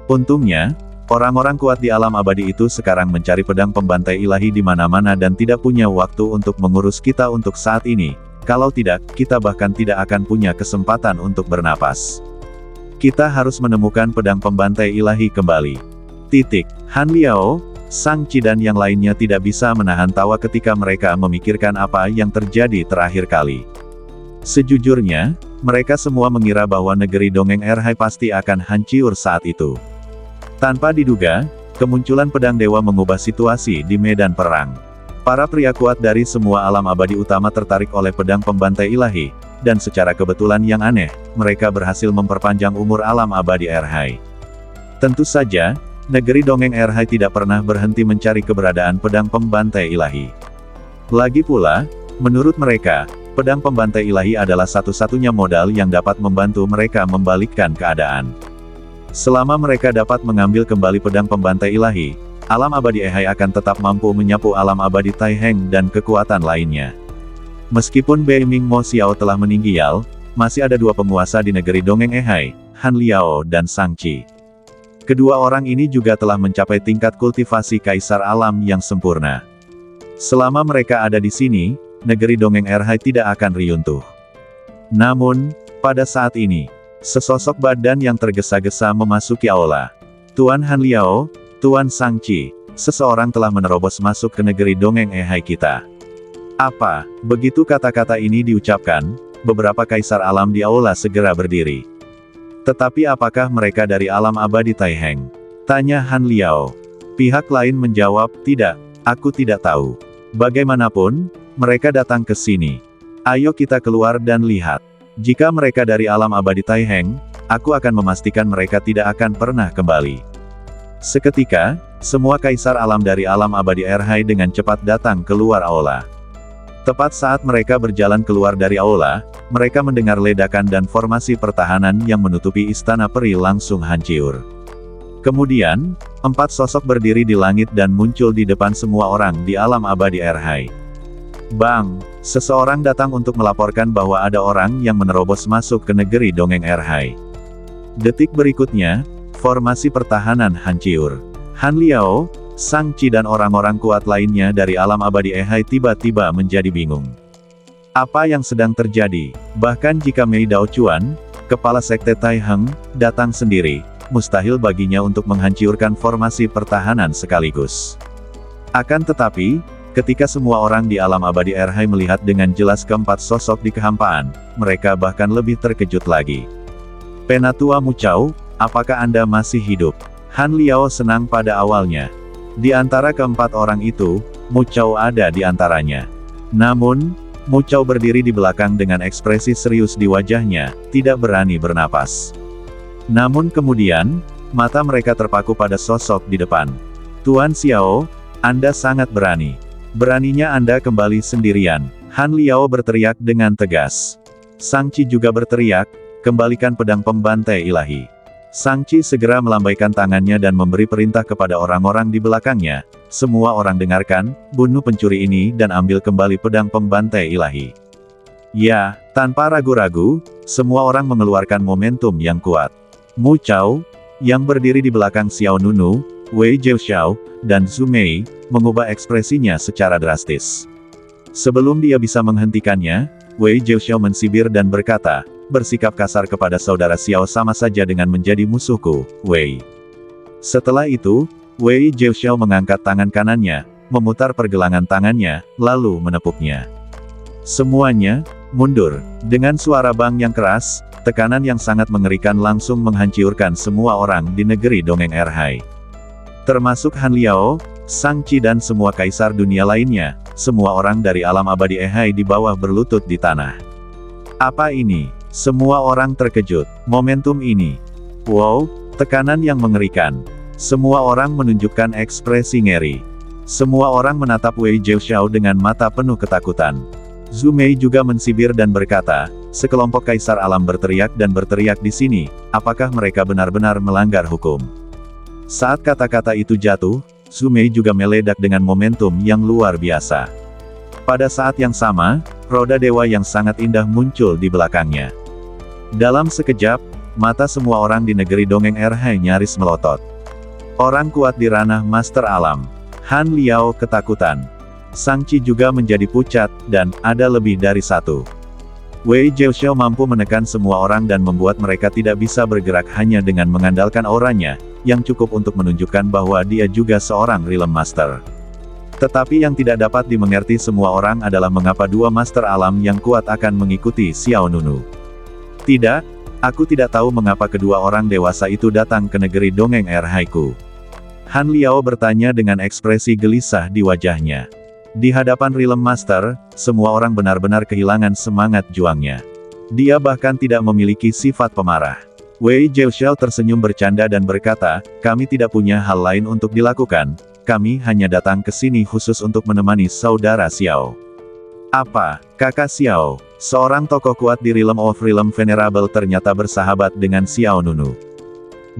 Speaker 1: Untungnya, orang-orang kuat di alam abadi itu sekarang mencari pedang pembantai ilahi di mana-mana dan tidak punya waktu untuk mengurus kita untuk saat ini. Kalau tidak, kita bahkan tidak akan punya kesempatan untuk bernapas. Kita harus menemukan pedang pembantai ilahi kembali. Han Liao, Sang Qi dan yang lainnya tidak bisa menahan tawa ketika mereka memikirkan apa yang terjadi terakhir kali. Sejujurnya, mereka semua mengira bahwa negeri dongeng Erhai pasti akan hancur saat itu. Tanpa diduga, kemunculan pedang dewa mengubah situasi di medan perang. Para pria kuat dari semua alam abadi utama tertarik oleh pedang pembantai ilahi, dan secara kebetulan yang aneh, mereka berhasil memperpanjang umur alam abadi Erhai. Tentu saja, negeri dongeng Erhai tidak pernah berhenti mencari keberadaan pedang pembantai ilahi. Lagi pula, menurut mereka, pedang pembantai ilahi adalah satu-satunya modal yang dapat membantu mereka membalikkan keadaan. Selama mereka dapat mengambil kembali pedang pembantai ilahi, alam abadi Erhai akan tetap mampu menyapu alam abadi Taiheng dan kekuatan lainnya. Meskipun Bei Ming Mo Xiao telah meninggal, masih ada 2 penguasa di negeri dongeng Erhai, Han Liao dan Sang Qi. Kedua orang ini juga telah mencapai tingkat kultivasi kaisar alam yang sempurna. Selama mereka ada di sini, negeri dongeng Erhai tidak akan runtuh. Namun, pada saat ini, sesosok badan yang tergesa-gesa memasuki aula. Tuan Han Liao, Tuan Sang Qi, seseorang telah menerobos masuk ke negeri dongeng Erhai kita. Apa? Begitu kata-kata ini diucapkan, beberapa kaisar alam di aula segera berdiri. Tetapi apakah mereka dari alam abadi Taiheng? Tanya Han Liao. Pihak lain menjawab, tidak, aku tidak tahu. Bagaimanapun, mereka datang ke sini. Ayo kita keluar dan lihat. Jika mereka dari alam abadi Taiheng, aku akan memastikan mereka tidak akan pernah kembali. Seketika, semua kaisar alam dari alam abadi Erhai dengan cepat datang keluar aula. Tepat saat mereka berjalan keluar dari aula, mereka mendengar ledakan dan formasi pertahanan yang menutupi istana peri langsung hancur. Kemudian, 4 sosok berdiri di langit dan muncul di depan semua orang di alam abadi Erhai. Bang! Seseorang datang untuk melaporkan bahwa ada orang yang menerobos masuk ke negeri dongeng Erhai. Detik berikutnya, formasi pertahanan hancur. Han Liao, Sang Qi dan orang-orang kuat lainnya dari alam abadi Erhai tiba-tiba menjadi bingung. Apa yang sedang terjadi? Bahkan jika Mei Daochuan, kepala sekte Taiheng, datang sendiri, mustahil baginya untuk menghancurkan formasi pertahanan sekaligus. Akan tetapi, ketika semua orang di alam abadi Erhai melihat dengan jelas keempat sosok di kehampaan, mereka bahkan lebih terkejut lagi. Penatua Mu Chao, apakah Anda masih hidup? Han Liao senang pada awalnya. Di antara keempat orang itu, Mu Chao ada di antaranya. Namun, Mu Chao berdiri di belakang dengan ekspresi serius di wajahnya, tidak berani bernapas. Namun kemudian, mata mereka terpaku pada sosok di depan. Tuan Xiao, Anda sangat berani. Beraninya Anda kembali sendirian. Han Liao berteriak dengan tegas. Sang Qi juga berteriak, kembalikan pedang pembantai ilahi. Sang Qi segera melambaikan tangannya dan memberi perintah kepada orang-orang di belakangnya. Semua orang dengarkan, bunuh pencuri ini dan ambil kembali pedang pembantai ilahi. Ya, tanpa ragu-ragu, semua orang mengeluarkan momentum yang kuat. Mu Chao, yang berdiri di belakang Xiao Nunu, Wei Zhao, dan Zhu Mei, mengubah ekspresinya secara drastis. Sebelum dia bisa menghentikannya, Wei Zhao mensibir dan berkata, bersikap kasar kepada saudara Xiao sama saja dengan menjadi musuhku, Wei. Setelah itu, Wei Zhao mengangkat tangan kanannya, memutar pergelangan tangannya, lalu menepuknya. Semuanya, mundur. Dengan suara bang yang keras, tekanan yang sangat mengerikan langsung menghancurkan semua orang di negeri dongeng Erhai. Termasuk Han Liao, Sang Qi dan semua kaisar dunia lainnya, semua orang dari alam abadi Erhai di bawah berlutut di tanah. Apa ini? Semua orang terkejut. Momentum ini. Wow, tekanan yang mengerikan. Semua orang menunjukkan ekspresi ngeri. Semua orang menatap Wei Zhao dengan mata penuh ketakutan. Zhu Mei juga mensibir dan berkata, sekelompok kaisar alam berteriak dan berteriak di sini, apakah mereka benar-benar melanggar hukum? Saat kata-kata itu jatuh, Zhu Mei juga meledak dengan momentum yang luar biasa. Pada saat yang sama, roda dewa yang sangat indah muncul di belakangnya. Dalam sekejap, mata semua orang di negeri dongeng Erhai nyaris melotot. Orang kuat di ranah Master Alam. Han Liao ketakutan. Sang Qi juga menjadi pucat, dan ada lebih dari satu. Wei Zhao mampu menekan semua orang dan membuat mereka tidak bisa bergerak hanya dengan mengandalkan auranya, yang cukup untuk menunjukkan bahwa dia juga seorang Realm Master. Tetapi yang tidak dapat dimengerti semua orang adalah mengapa dua Master Alam yang kuat akan mengikuti Xiao Nunu. Tidak, aku tidak tahu mengapa kedua orang dewasa itu datang ke negeri dongeng Erhaiku. Han Liao bertanya dengan ekspresi gelisah di wajahnya. Di hadapan Realm Master, semua orang benar-benar kehilangan semangat juangnya. Dia bahkan tidak memiliki sifat pemarah. Wei Zhao tersenyum bercanda dan berkata, kami tidak punya hal lain untuk dilakukan, kami hanya datang ke sini khusus untuk menemani saudara Xiao. Apa, kakak Xiao, seorang tokoh kuat di Realm of Realm Venerable ternyata bersahabat dengan Xiao Nunu.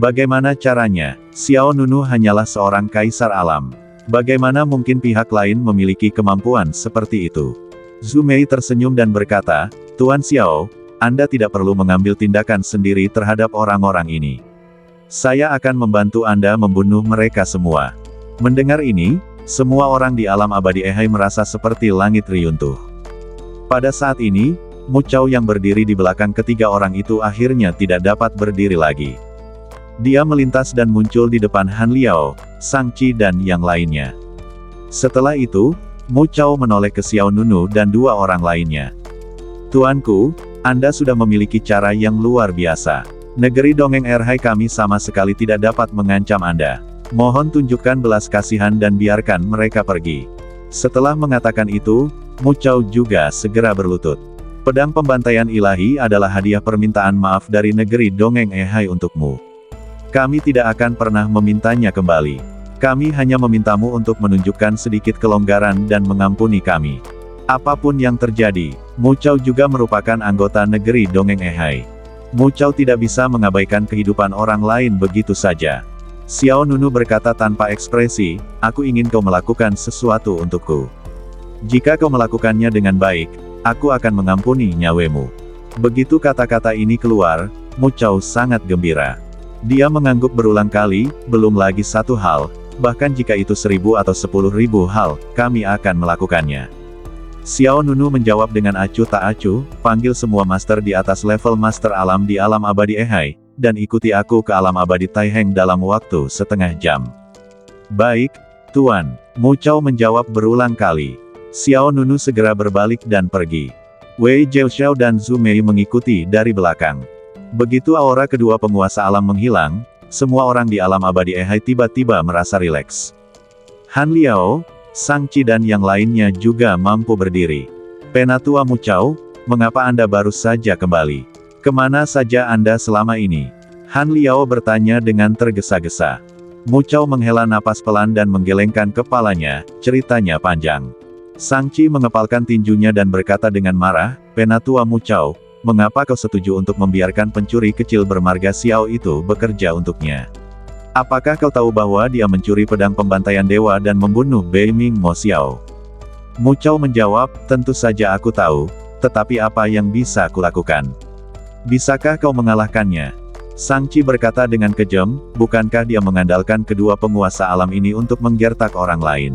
Speaker 1: Bagaimana caranya? Xiao Nunu hanyalah seorang kaisar alam. Bagaimana mungkin pihak lain memiliki kemampuan seperti itu? Zhu Mei tersenyum dan berkata, Tuan Xiao, Anda tidak perlu mengambil tindakan sendiri terhadap orang-orang ini. Saya akan membantu Anda membunuh mereka semua. Mendengar ini, semua orang di alam abadi Erhai merasa seperti langit riyuntuh. Pada saat ini, Mu Chao yang berdiri di belakang ketiga orang itu akhirnya tidak dapat berdiri lagi. Dia melintas dan muncul di depan Han Liao, Sang Qi dan yang lainnya. Setelah itu, Mu Chao menoleh ke Xiao Nunu dan dua orang lainnya. Tuanku, Anda sudah memiliki cara yang luar biasa. Negeri dongeng Erhai kami sama sekali tidak dapat mengancam Anda. Mohon tunjukkan belas kasihan dan biarkan mereka pergi. Setelah mengatakan itu, Mu Chao juga segera berlutut. Pedang pembantaian ilahi adalah hadiah permintaan maaf dari negeri dongeng Erhai untukmu. Kami tidak akan pernah memintanya kembali. Kami hanya memintamu untuk menunjukkan sedikit kelonggaran dan mengampuni kami. Apapun yang terjadi, Mu Chao juga merupakan anggota negeri dongeng Erhai. Mu Chao tidak bisa mengabaikan kehidupan orang lain begitu saja. Xiao Nunu berkata tanpa ekspresi, aku ingin kau melakukan sesuatu untukku. Jika kau melakukannya dengan baik, aku akan mengampuni nyawemu. Begitu kata-kata ini keluar, Mu Chao sangat gembira. Dia mengangguk berulang kali, belum lagi satu hal, bahkan jika itu 1000 atau 10.000 hal, kami akan melakukannya. Xiao Nunu menjawab dengan acuh tak acuh, panggil semua master di atas level master alam di alam abadi Erhai, dan ikuti aku ke alam abadi Taiheng dalam waktu setengah jam. Baik, Tuan. Mu Chao menjawab berulang kali. Xiao Nunu segera berbalik dan pergi. Wei Jiaoxiao dan Zhu Mei mengikuti dari belakang. Begitu aura kedua penguasa alam menghilang, semua orang di alam abadi Ehai tiba-tiba merasa rileks. Han Liao, Sang Qi dan yang lainnya juga mampu berdiri. Penatua Mu Chao, mengapa Anda baru saja kembali? Kemana saja Anda selama ini? Han Liao bertanya dengan tergesa-gesa. Mu Chao menghela napas pelan dan menggelengkan kepalanya, ceritanya panjang. Sang Qi mengepalkan tinjunya dan berkata dengan marah, Penatua Mu Chao, mengapa kau setuju untuk membiarkan pencuri kecil bermarga Xiao itu bekerja untuknya? Apakah kau tahu bahwa dia mencuri pedang pembantaian dewa dan membunuh Bei Ming Mo Xiao? Mu Chao menjawab, tentu saja aku tahu, tetapi apa yang bisa kulakukan? Bisakah kau mengalahkannya? Sang Qi berkata dengan kejam, bukankah dia mengandalkan kedua penguasa alam ini untuk menggertak orang lain?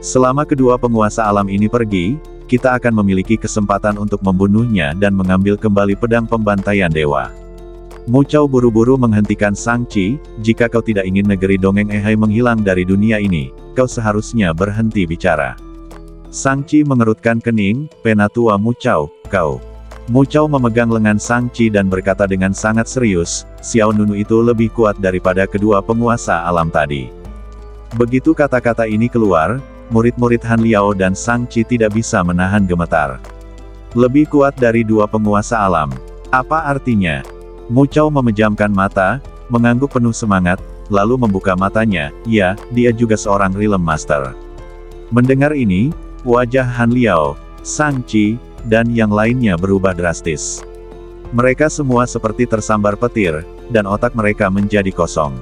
Speaker 1: Selama kedua penguasa alam ini pergi, kita akan memiliki kesempatan untuk membunuhnya dan mengambil kembali pedang pembantaian dewa. Mu Chao buru-buru menghentikan Sang Qi, jika kau tidak ingin negeri dongeng Ehai menghilang dari dunia ini, kau seharusnya berhenti bicara. Sang Qi mengerutkan kening, Penatua Mu Chao, kau. Mu Chao memegang lengan Sang Qi dan berkata dengan sangat serius, Xiao Nunu itu lebih kuat daripada kedua penguasa alam tadi. Begitu kata-kata ini keluar, murid-murid Han Liao dan Sang Qi tidak bisa menahan gemetar. Lebih kuat dari dua penguasa alam. Apa artinya? Mu Chao memejamkan mata, mengangguk penuh semangat, lalu membuka matanya, ya, dia juga seorang Realm Master. Mendengar ini, wajah Han Liao, Sang Qi, dan yang lainnya berubah drastis. Mereka semua seperti tersambar petir, dan otak mereka menjadi kosong.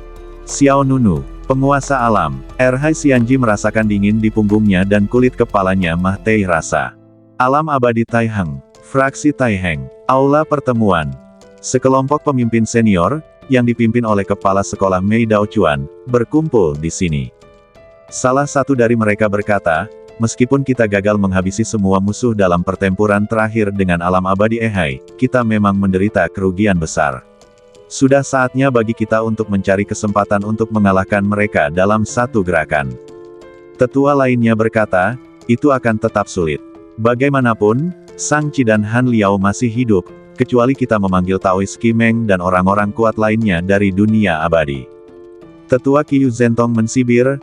Speaker 1: Xiao Nunu, penguasa alam, Erhai Xianji merasakan dingin di punggungnya dan kulit kepalanya mah-tei rasa. Alam abadi Taiheng, fraksi Taiheng, aula pertemuan. Sekelompok pemimpin senior, yang dipimpin oleh kepala sekolah Mei Daochuan, berkumpul di sini. Salah satu dari mereka berkata, meskipun kita gagal menghabisi semua musuh dalam pertempuran terakhir dengan alam abadi Ehai, kita memang menderita kerugian besar. Sudah saatnya bagi kita untuk mencari kesempatan untuk mengalahkan mereka dalam satu gerakan. Tetua lainnya berkata, itu akan tetap sulit. Bagaimanapun, Sang Qi dan Han Liao masih hidup, kecuali kita memanggil Taoist Qi Meng dan orang-orang kuat lainnya dari dunia abadi. Tetua Qiu Zentong mensibir,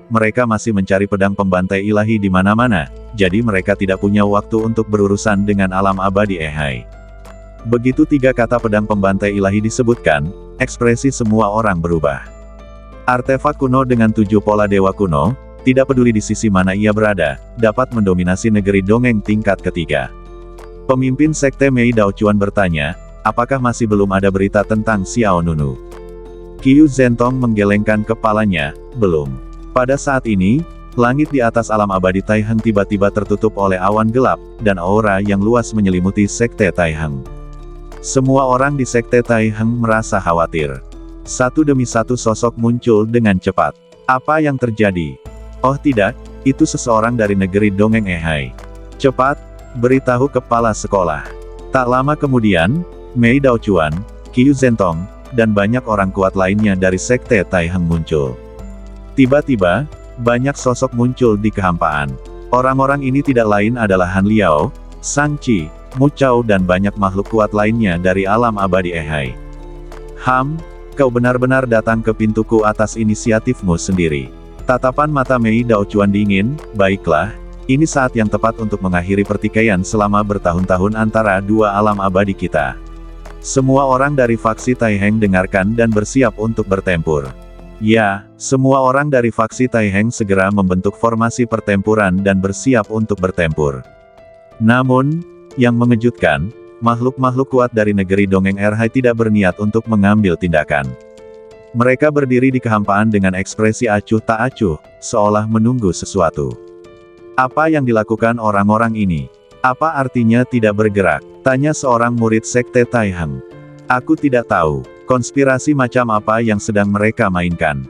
Speaker 1: mereka masih mencari pedang pembantai ilahi di mana-mana, jadi mereka tidak punya waktu untuk berurusan dengan alam abadi Ehai. Begitu tiga kata pedang pembantai ilahi disebutkan, ekspresi semua orang berubah. Artefak kuno dengan 7 pola dewa kuno, tidak peduli di sisi mana ia berada, dapat mendominasi negeri dongeng tingkat ketiga. Pemimpin Sekte Mei Daochuan bertanya, apakah masih belum ada berita tentang Xiao Nunu? Qiu Zentong menggelengkan kepalanya, belum. Pada saat ini, langit di atas alam abadi Taiheng tiba-tiba tertutup oleh awan gelap, dan aura yang luas menyelimuti Sekte Taiheng. Semua orang di Sekte Taiheng merasa khawatir. Satu demi satu sosok muncul dengan cepat. Apa yang terjadi? Oh tidak, itu seseorang dari negeri dongeng Ehai. Cepat, beritahu kepala sekolah. Tak lama kemudian, Mei Daochuan, Qiu Zentong, dan banyak orang kuat lainnya dari Sekte Taiheng muncul. Tiba-tiba, banyak sosok muncul di kehampaan. Orang-orang ini tidak lain adalah Han Liao, Sang Qi, Mu Chao dan banyak makhluk kuat lainnya dari alam abadi Ehai. Kau benar-benar datang ke pintuku atas inisiatifmu sendiri. Tatapan mata Mei Daochuan dingin, baiklah. Ini saat yang tepat untuk mengakhiri pertikaian selama bertahun-tahun antara dua alam abadi kita. Semua orang dari faksi Taiheng dengarkan dan bersiap untuk bertempur. Ya, semua orang dari faksi Taiheng segera membentuk formasi pertempuran dan bersiap untuk bertempur. Namun, yang mengejutkan, makhluk-makhluk kuat dari negeri dongeng Erhai tidak berniat untuk mengambil tindakan. Mereka berdiri di kehampaan dengan ekspresi acuh tak acuh, seolah menunggu sesuatu. Apa yang dilakukan orang-orang ini? Apa artinya tidak bergerak? Tanya seorang murid Sekte Taiheng. Aku tidak tahu, konspirasi macam apa yang sedang mereka mainkan.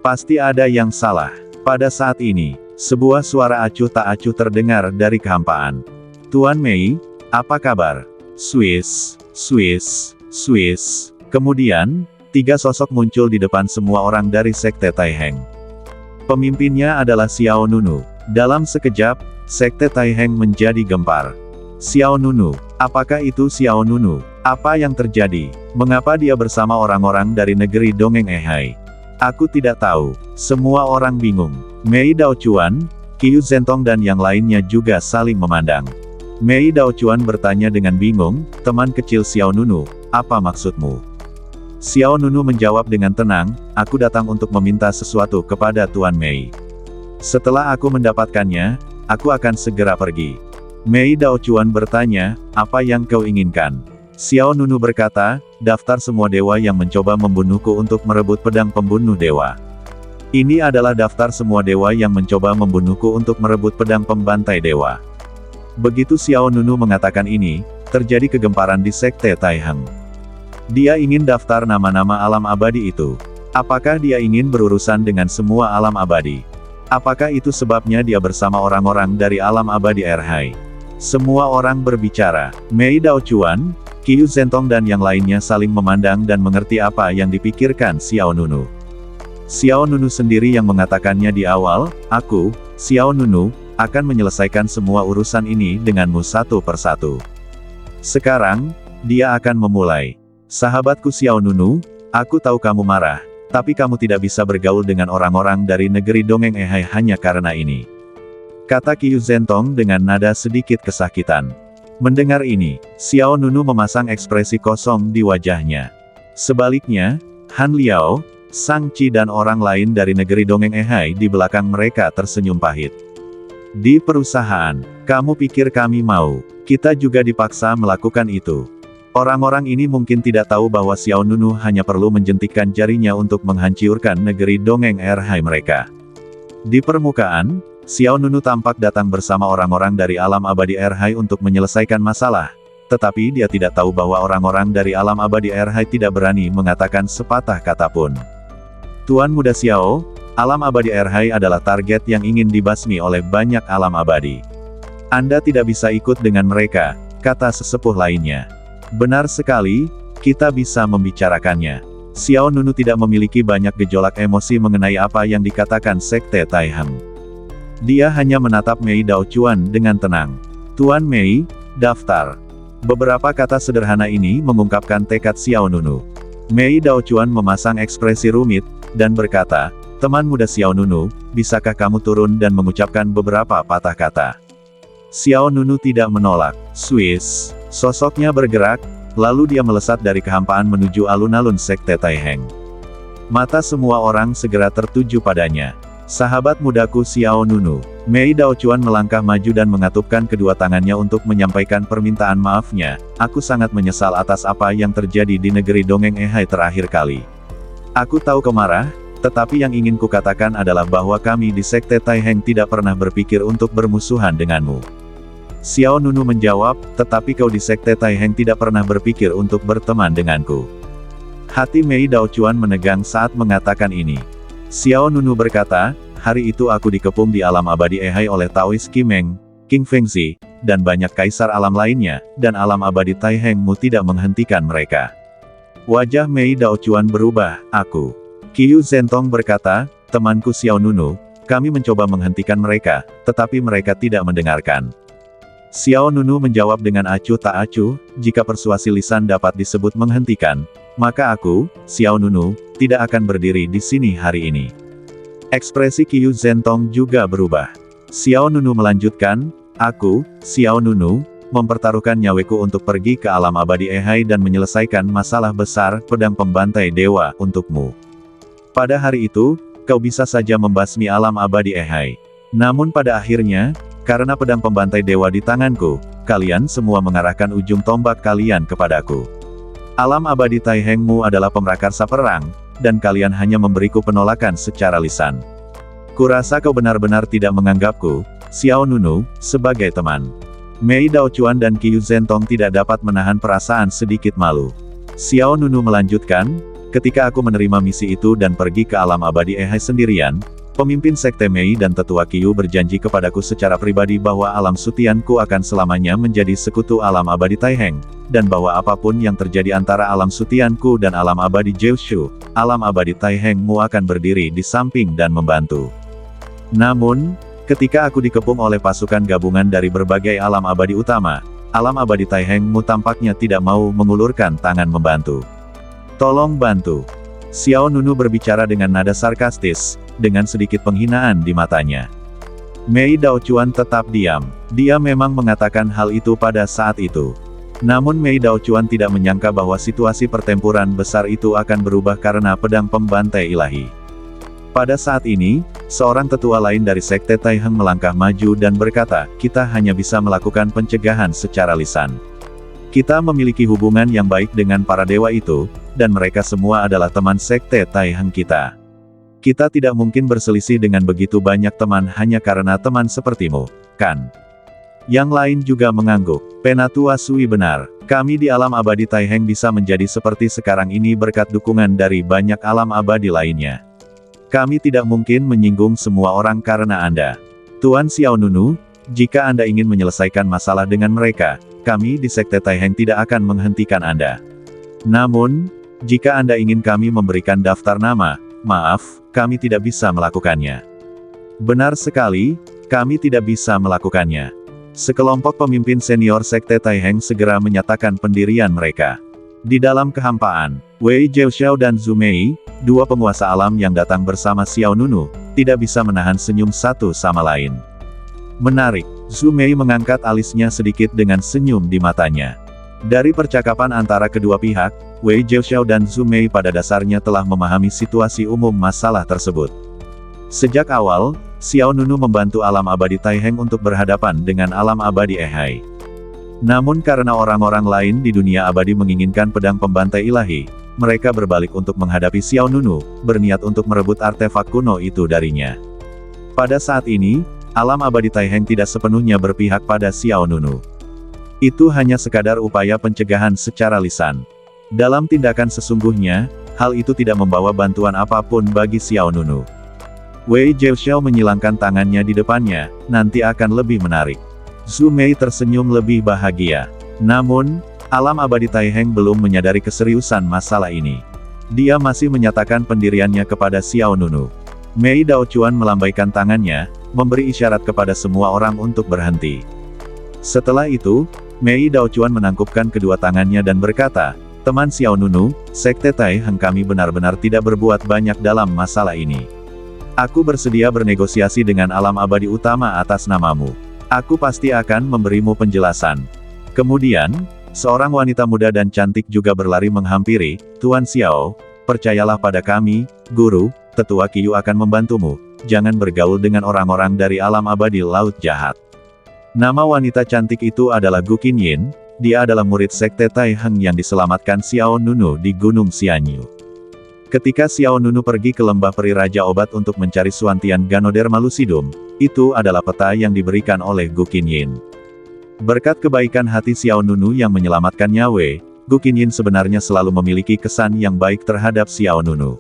Speaker 1: Pasti ada yang salah. Pada saat ini, sebuah suara acuh tak acuh terdengar dari kehampaan. Tuan Mei, apa kabar? Swiss, Swiss, Swiss. Kemudian, 3 sosok muncul di depan semua orang dari Sekte Taiheng. Pemimpinnya adalah Xiao Nunu. Dalam sekejap, Sekte Taiheng menjadi gempar. Xiao Nunu, apakah itu Xiao Nunu? Apa yang terjadi? Mengapa dia bersama orang-orang dari negeri dongeng Ehai? Aku tidak tahu. Semua orang bingung. Mei Daochuan, Qiu Zentong dan yang lainnya juga saling memandang. Mei Daochuan bertanya dengan bingung, teman kecil Xiao Nunu, apa maksudmu? Xiao Nunu menjawab dengan tenang, aku datang untuk meminta sesuatu kepada Tuan Mei. Setelah aku mendapatkannya, aku akan segera pergi. Mei Daochuan bertanya, apa yang kau inginkan? Xiao Nunu berkata, daftar semua dewa yang mencoba membunuhku untuk merebut pedang pembunuh dewa. Ini adalah daftar semua dewa yang mencoba membunuhku untuk merebut pedang pembantai dewa. Begitu Xiao Nunu mengatakan ini, terjadi kegemparan di Sekte Taiheng. Dia ingin daftar nama-nama alam abadi itu. Apakah dia ingin berurusan dengan semua alam abadi? Apakah itu sebabnya dia bersama orang-orang dari alam abadi Erhai? Semua orang berbicara. Mei Daochuan, Qiu Zentong dan yang lainnya saling memandang dan mengerti apa yang dipikirkan Xiao Nunu. Xiao Nunu sendiri yang mengatakannya di awal, aku, Xiao Nunu, akan menyelesaikan semua urusan ini denganmu satu persatu. Sekarang, dia akan memulai. Sahabatku Xiao Nunu, aku tahu kamu marah, tapi kamu tidak bisa bergaul dengan orang-orang dari negeri dongeng Ehai hanya karena ini. Kata Qiu Zentong dengan nada sedikit kesakitan. Mendengar ini, Xiao Nunu memasang ekspresi kosong di wajahnya. Sebaliknya, Han Liao, Sang Chi dan orang lain dari negeri dongeng Ehai di belakang mereka tersenyum pahit. Di perusahaan, kamu pikir kami mau? Kita juga dipaksa melakukan itu. Orang-orang ini mungkin tidak tahu bahwa Xiao Nunu hanya perlu menjentikkan jarinya untuk menghancurkan negeri dongeng Erhai mereka. Di permukaan, Xiao Nunu tampak datang bersama orang-orang dari alam abadi Erhai untuk menyelesaikan masalah, tetapi dia tidak tahu bahwa orang-orang dari alam abadi Erhai tidak berani mengatakan sepatah kata pun. Tuan Muda Xiao, alam abadi Erhai adalah target yang ingin dibasmi oleh banyak alam abadi. Anda tidak bisa ikut dengan mereka, kata sesepuh lainnya. Benar sekali, kita bisa membicarakannya. Xiao Nunu tidak memiliki banyak gejolak emosi mengenai apa yang dikatakan Sekte Taiheng. Dia hanya menatap Mei Daochuan dengan tenang. Tuan Mei, daftar. Beberapa kata sederhana ini mengungkapkan tekad Xiao Nunu. Mei Daochuan memasang ekspresi rumit, dan berkata, teman muda Xiao Nunu, bisakah kamu turun dan mengucapkan beberapa patah kata? Xiao Nunu tidak menolak. Swiss. Sosoknya bergerak, lalu dia melesat dari kehampaan menuju alun-alun Sekte Taiheng. Mata semua orang segera tertuju padanya. Sahabat mudaku Xiao Nunu. Mei Daochuan melangkah maju dan mengatupkan kedua tangannya untuk menyampaikan permintaan maafnya. Aku sangat menyesal atas apa yang terjadi di negeri dongeng Ehai terakhir kali. Aku tahu kau marah, tetapi yang ingin kukatakan adalah bahwa kami di Sekte Taiheng tidak pernah berpikir untuk bermusuhan denganmu. Xiao Nunu menjawab, tetapi kau di Sekte Taiheng tidak pernah berpikir untuk berteman denganku. Hati Mei Daochuan menegang saat mengatakan ini. Xiao Nunu berkata, hari itu aku dikepung di alam abadi Ehai oleh Taoist Qimeng, King Fengzi, dan banyak kaisar alam lainnya, dan alam abadi Taihengmu tidak menghentikan mereka. Wajah Mei Daochuan berubah, aku. Qiu Zentong berkata, temanku Xiao Nunu, kami mencoba menghentikan mereka, tetapi mereka tidak mendengarkan. Xiao Nunu menjawab dengan acuh tak acuh, jika persuasi lisan dapat disebut menghentikan, maka aku, Xiao Nunu, tidak akan berdiri di sini hari ini. Ekspresi Qiu Zentong juga berubah. Xiao Nunu melanjutkan, aku, Xiao Nunu, mempertaruhkan nyawaku untuk pergi ke alam abadi Ehai dan menyelesaikan masalah besar pedang pembantai dewa untukmu. Pada hari itu, kau bisa saja membasmi alam abadi Ehai. Namun pada akhirnya, karena pedang pembantai dewa di tanganku, kalian semua mengarahkan ujung tombak kalian kepadaku. Alam abadi Taihengmu adalah pemrakarsa perang, dan kalian hanya memberiku penolakan secara lisan. Kurasa kau benar-benar tidak menganggapku, Xiao Nunu, sebagai teman. Mei Daochuan dan Qiu Zentong tidak dapat menahan perasaan sedikit malu. Xiao Nunu melanjutkan, ketika aku menerima misi itu dan pergi ke alam abadi Ehai sendirian, Pemimpin Sekte Mei dan Tetua Qiu berjanji kepadaku secara pribadi bahwa alam Sutianku akan selamanya menjadi sekutu alam abadi Taiheng, dan bahwa apapun yang terjadi antara alam Sutianku dan alam abadi Jiushu, alam abadi Taihengmu akan berdiri di samping dan membantu. Namun, ketika aku dikepung oleh pasukan gabungan dari berbagai alam abadi utama, alam abadi Taihengmu tampaknya tidak mau mengulurkan tangan membantu. Tolong bantu. Xiao Nunu berbicara dengan nada sarkastis, dengan sedikit penghinaan di matanya. Mei Daochuan tetap diam. Dia memang mengatakan hal itu pada saat itu. Namun Mei Daochuan tidak menyangka bahwa situasi pertempuran besar itu akan berubah karena pedang pembantai ilahi. Pada saat ini, seorang tetua lain dari Sekte Taiheng melangkah maju dan berkata, kita hanya bisa melakukan pencegahan secara lisan. Kita memiliki hubungan yang baik dengan para dewa itu, dan mereka semua adalah teman Sekte Taiheng kita. Kita tidak mungkin berselisih dengan begitu banyak teman hanya karena teman sepertimu, kan? Yang lain juga mengangguk. Penatua Sui benar. Kami di alam abadi Taiheng bisa menjadi seperti sekarang ini berkat dukungan dari banyak alam abadi lainnya. Kami tidak mungkin menyinggung semua orang karena Anda. Tuan Xiao Nunu, jika Anda ingin menyelesaikan masalah dengan mereka, kami di Sekte Taiheng tidak akan menghentikan Anda. Namun, jika Anda ingin kami memberikan daftar nama, maaf, kami tidak bisa melakukannya. Benar sekali, kami tidak bisa melakukannya. Sekelompok pemimpin senior Sekte Taiheng segera menyatakan pendirian mereka. Di dalam kehampaan, Wei Jiuxiao dan Zhu Mei, dua penguasa alam yang datang bersama Xiao Nunu, tidak bisa menahan senyum satu sama lain. Menarik, Zhu Mei mengangkat alisnya sedikit dengan senyum di matanya. Dari percakapan antara kedua pihak, Wei Jiuxiao dan Zhu Mei pada dasarnya telah memahami situasi umum masalah tersebut. Sejak awal, Xiao Nunu membantu alam abadi Taiheng untuk berhadapan dengan alam abadi Ehai. Namun karena orang-orang lain di dunia abadi menginginkan pedang pembantai ilahi, mereka berbalik untuk menghadapi Xiao Nunu, berniat untuk merebut artefak kuno itu darinya. Pada saat ini, alam abadi Taiheng tidak sepenuhnya berpihak pada Xiao Nunu. Itu hanya sekadar upaya pencegahan secara lisan. Dalam tindakan sesungguhnya, hal itu tidak membawa bantuan apapun bagi Xiao Nunu. Wei Jiuxiao menyilangkan tangannya di depannya, nanti akan lebih menarik. Zhu Mei tersenyum lebih bahagia. Namun, alam abadi Taiheng belum menyadari keseriusan masalah ini. Dia masih menyatakan pendiriannya kepada Xiao Nunu. Mei Daochuan melambaikan tangannya, memberi isyarat kepada semua orang untuk berhenti. Setelah itu, Mei Daochuan menangkupkan kedua tangannya dan berkata, teman Xiao Nunu, Sekte Taiheng kami benar-benar tidak berbuat banyak dalam masalah ini. Aku bersedia bernegosiasi dengan alam abadi utama atas namamu. Aku pasti akan memberimu penjelasan. Kemudian, seorang wanita muda dan cantik juga berlari menghampiri, Tuan Xiao, percayalah pada kami, Guru, Tetua Qiu akan membantumu, jangan bergaul dengan orang-orang dari alam abadi laut jahat. Nama wanita cantik itu adalah Gu Qinyin, dia adalah murid Sekte Taiheng yang diselamatkan Xiao Nunu di Gunung Xianyu. Ketika Xiao Nunu pergi ke lembah peri Raja Obat untuk mencari Suantian Ganoderma lucidum, itu adalah peta yang diberikan oleh Gu Qinyin. Berkat kebaikan hati Xiao Nunu yang menyelamatkan nyawa, Gu Qinyin sebenarnya selalu memiliki kesan yang baik terhadap Xiao Nunu.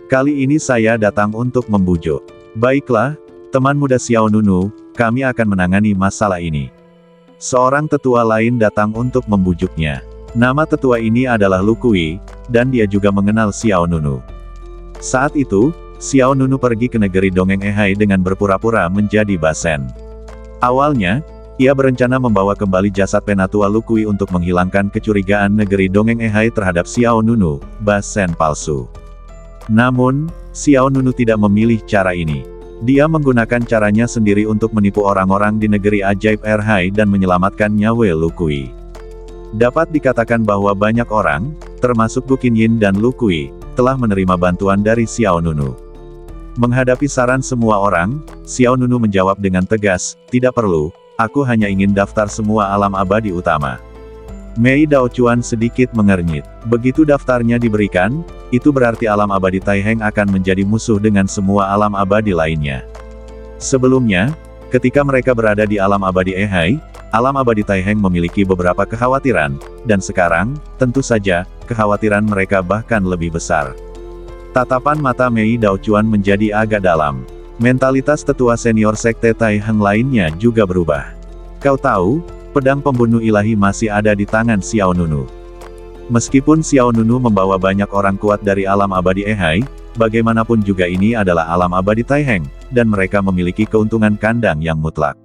Speaker 1: Kali ini saya datang untuk membujuk. Baiklah, teman muda Xiao Nunu, kami akan menangani masalah ini. Seorang tetua lain datang untuk membujuknya. Nama tetua ini adalah Lu Kui, dan dia juga mengenal Xiao Nunu. Saat itu, Xiao Nunu pergi ke negeri dongeng Ehai dengan berpura-pura menjadi Basen. Awalnya, ia berencana membawa kembali jasad Penatua Lu Kui untuk menghilangkan kecurigaan negeri dongeng Ehai terhadap Xiao Nunu, Basen palsu. Namun, Xiao Nunu tidak memilih cara ini. Dia menggunakan caranya sendiri untuk menipu orang-orang di negeri ajaib Erhai dan menyelamatkan nyawa Lu Kui. Dapat dikatakan bahwa banyak orang, termasuk Gu Qinyin dan Lu Kui, telah menerima bantuan dari Xiao Nunu. Menghadapi saran semua orang, Xiao Nunu menjawab dengan tegas, tidak perlu, aku hanya ingin daftar semua alam abadi utama. Mei Daochuan sedikit mengernyit. Begitu daftarnya diberikan, itu berarti alam abadi Taiheng akan menjadi musuh dengan semua alam abadi lainnya. Sebelumnya, ketika mereka berada di alam abadi Ehai, alam abadi Taiheng memiliki beberapa kekhawatiran, dan sekarang, tentu saja, kekhawatiran mereka bahkan lebih besar. Tatapan mata Mei Daochuan menjadi agak dalam. Mentalitas tetua senior Sekte Tai Heng lainnya juga berubah. Kau tahu, pedang pembunuh ilahi masih ada di tangan Xiao Nunu. Meskipun Xiao Nunu membawa banyak orang kuat dari alam abadi Ehai, bagaimanapun juga ini adalah alam abadi Tai Heng, dan mereka memiliki keuntungan kandang yang mutlak.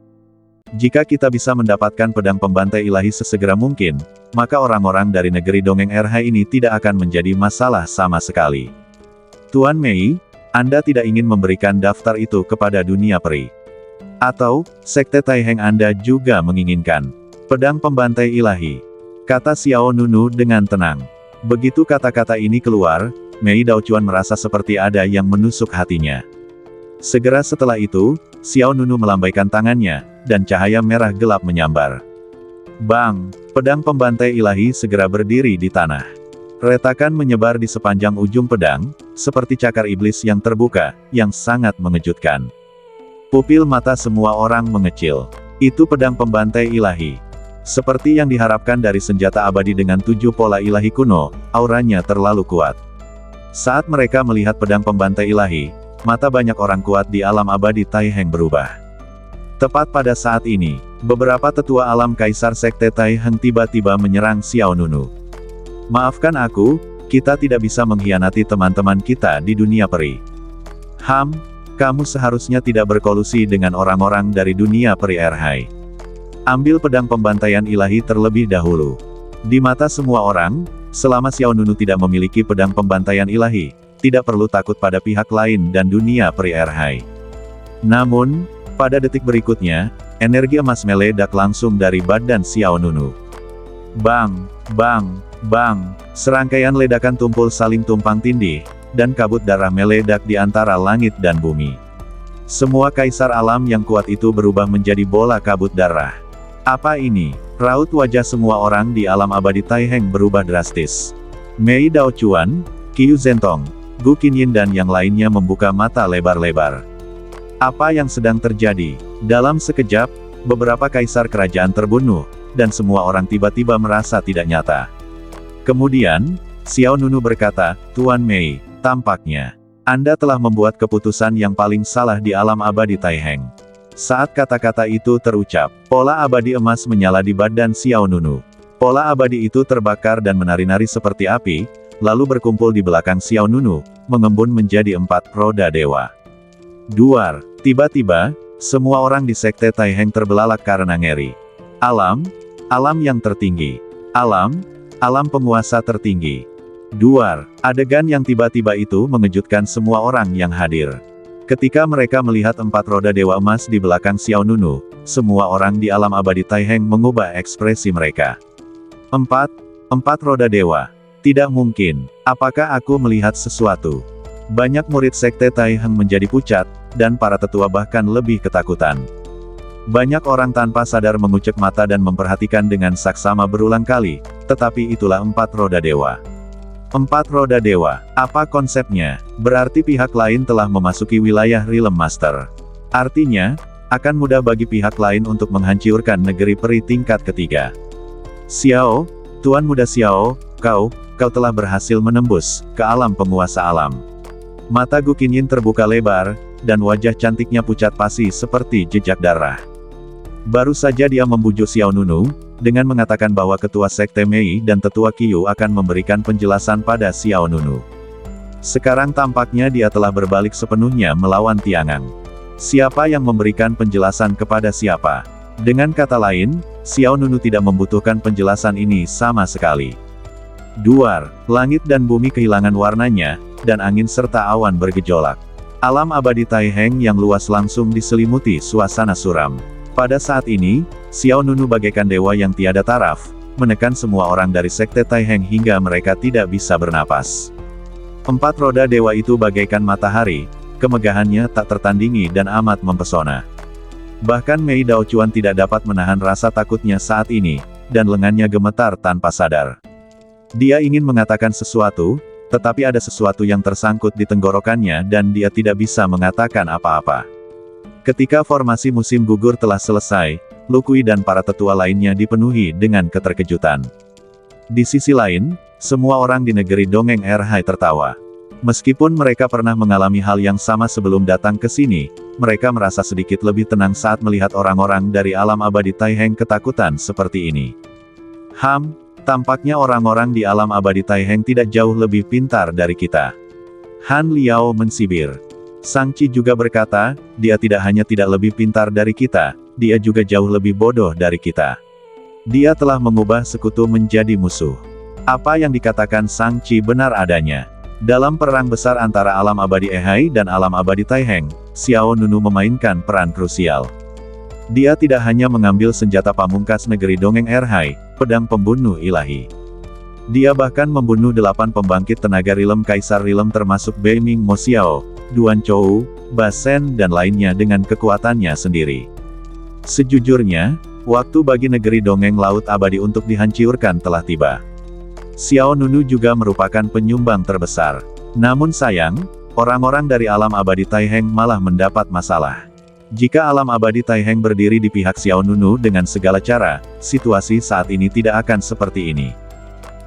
Speaker 1: Jika kita bisa mendapatkan pedang pembantai ilahi sesegera mungkin, maka orang-orang dari negeri dongeng Erhai ini tidak akan menjadi masalah sama sekali. Tuan Mei, Anda tidak ingin memberikan daftar itu kepada dunia peri. Atau, Sekte Tai Heng Anda juga menginginkan pedang pembantai ilahi, kata Xiao Nunu dengan tenang. Begitu kata-kata ini keluar, Mei Daochuan merasa seperti ada yang menusuk hatinya. Segera setelah itu, Xiao Nunu melambaikan tangannya, dan cahaya merah gelap menyambar. Bang! Pedang pembantai ilahi segera berdiri di tanah. Retakan menyebar di sepanjang ujung pedang, seperti cakar iblis yang terbuka, yang sangat mengejutkan. Pupil mata semua orang mengecil. Itu pedang pembantai ilahi. Seperti yang diharapkan dari senjata abadi dengan 7 pola ilahi kuno, auranya terlalu kuat. Saat mereka melihat pedang pembantai ilahi, mata banyak orang kuat di alam abadi Tai Heng berubah. Tepat pada saat ini, beberapa tetua alam Kaisar Sekte Tai Heng tiba-tiba menyerang Xiao Nunu. Maafkan aku, kita tidak bisa mengkhianati teman-teman kita di dunia peri. Kamu seharusnya tidak berkolusi dengan orang-orang dari dunia peri Erhai. Ambil pedang pembantaian ilahi terlebih dahulu. Di mata semua orang, selama Xiao Nunu tidak memiliki pedang pembantaian ilahi, tidak perlu takut pada pihak lain dan dunia peri Erhai. Namun, pada detik berikutnya, energi emas meledak langsung dari badan Xiao Nunu. Bang, bang, bang, serangkaian ledakan tumpul saling tumpang tindih, dan kabut darah meledak di antara langit dan bumi. Semua kaisar alam yang kuat itu berubah menjadi bola kabut darah. Apa ini? Raut wajah semua orang di alam abadi Tai Heng berubah drastis. Mei Daochuan, Qiu Zhentong, Gu Qinyin dan yang lainnya membuka mata lebar-lebar. Apa yang sedang terjadi? Dalam sekejap, beberapa kaisar kerajaan terbunuh, dan semua orang tiba-tiba merasa tidak nyata. Kemudian, Xiao Nunu berkata, Tuan Mei, tampaknya Anda telah membuat keputusan yang paling salah di alam abadi Tai Heng. Saat kata-kata itu terucap, pola abadi emas menyala di badan Xiao Nunu. Pola abadi itu terbakar dan menari-nari seperti api, lalu berkumpul di belakang Xiao Nunu, mengembun menjadi 4 roda dewa. Duar. Tiba-tiba, semua orang di Sekte Tai Heng terbelalak karena ngeri. Alam yang tertinggi. Alam penguasa tertinggi. Duar. Adegan yang tiba-tiba itu mengejutkan semua orang yang hadir. Ketika mereka melihat 4 roda dewa emas di belakang Xiao Nunu, semua orang di alam abadi Tai Heng mengubah ekspresi mereka. 4 roda dewa. Tidak mungkin. Apakah aku melihat sesuatu? Banyak murid Sekte Tai Heng menjadi pucat, dan para tetua bahkan lebih ketakutan. Banyak orang tanpa sadar mengucek mata dan memperhatikan dengan saksama berulang kali, tetapi itulah 4 roda dewa. 4 roda dewa, apa konsepnya? Berarti pihak lain telah memasuki wilayah Realm Master. Artinya, akan mudah bagi pihak lain untuk menghancurkan negeri peri tingkat ketiga. Xiao, Tuan Muda Xiao, kau telah berhasil menembus ke alam penguasa alam. Mata Gu Qinyin terbuka lebar, dan wajah cantiknya pucat pasi seperti jejak darah. Baru saja dia membujuk Xiao Nunu, dengan mengatakan bahwa ketua Sekte Mei dan tetua Qiu akan memberikan penjelasan pada Xiao Nunu. Sekarang tampaknya dia telah berbalik sepenuhnya melawan Tiangang. Siapa yang memberikan penjelasan kepada siapa? Dengan kata lain, Xiao Nunu tidak membutuhkan penjelasan ini sama sekali. Duar, langit dan bumi kehilangan warnanya, dan angin serta awan bergejolak. Alam abadi Tai Heng yang luas langsung diselimuti suasana suram. Pada saat ini, Xiao Nunu bagaikan dewa yang tiada taraf, menekan semua orang dari Sekte Tai Heng hingga mereka tidak bisa bernapas. 4 roda dewa itu bagaikan matahari, kemegahannya tak tertandingi dan amat mempesona. Bahkan Mei Daochuan tidak dapat menahan rasa takutnya saat ini, dan lengannya gemetar tanpa sadar. Dia ingin mengatakan sesuatu, tetapi ada sesuatu yang tersangkut di tenggorokannya dan dia tidak bisa mengatakan apa-apa. Ketika formasi musim gugur telah selesai, Lu Kui dan para tetua lainnya dipenuhi dengan keterkejutan. Di sisi lain, semua orang di negeri dongeng Erhai tertawa. Meskipun mereka pernah mengalami hal yang sama sebelum datang ke sini, mereka merasa sedikit lebih tenang saat melihat orang-orang dari alam abadi Taiheng ketakutan seperti ini. Tampaknya orang-orang di alam abadi Taiheng tidak jauh lebih pintar dari kita. Han Liao mensibir. Sang Qi juga berkata, dia tidak hanya tidak lebih pintar dari kita, dia juga jauh lebih bodoh dari kita. Dia telah mengubah sekutu menjadi musuh. Apa yang dikatakan Sang Qi benar adanya. Dalam perang besar antara alam abadi Ehai dan alam abadi Taiheng, Xiao Nunu memainkan peran krusial. Dia tidak hanya mengambil senjata pamungkas negeri dongeng Erhai, pedang pembunuh ilahi. Dia bahkan membunuh 8 pembangkit tenaga rilem Kaisar Rilem termasuk Beiming Mo Xiao, Duan Chou, Ba Shen dan lainnya dengan kekuatannya sendiri. Sejujurnya, waktu bagi negeri dongeng laut abadi untuk dihancurkan telah tiba. Xiao Nunu juga merupakan penyumbang terbesar. Namun sayang, orang-orang dari alam abadi Taiheng malah mendapat masalah. Jika alam abadi Taiheng berdiri di pihak Xiao Nunu dengan segala cara, situasi saat ini tidak akan seperti ini.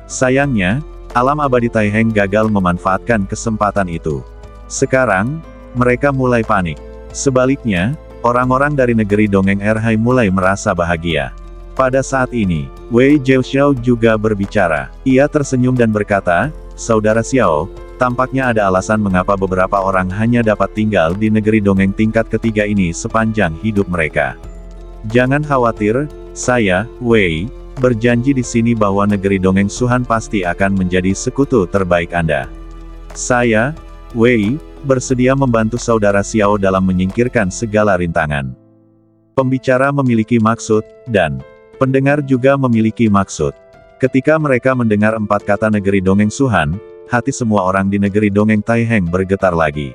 Speaker 1: Sayangnya, alam abadi Taiheng gagal memanfaatkan kesempatan itu. Sekarang, mereka mulai panik. Sebaliknya, orang-orang dari negeri dongeng Erhai mulai merasa bahagia. Pada saat ini, Wei Zhouxiao juga berbicara. Ia tersenyum dan berkata, "Saudara Xiao, tampaknya ada alasan mengapa beberapa orang hanya dapat tinggal di negeri dongeng tingkat ketiga ini sepanjang hidup mereka. Jangan khawatir, saya, Wei, berjanji di sini bahwa negeri dongeng Suhan pasti akan menjadi sekutu terbaik Anda. Saya, Wei, bersedia membantu saudara Xiao dalam menyingkirkan segala rintangan." Pembicara memiliki maksud, dan pendengar juga memiliki maksud. Ketika mereka mendengar 4 kata negeri dongeng Suhan, hati semua orang di negeri dongeng Taiheng bergetar lagi.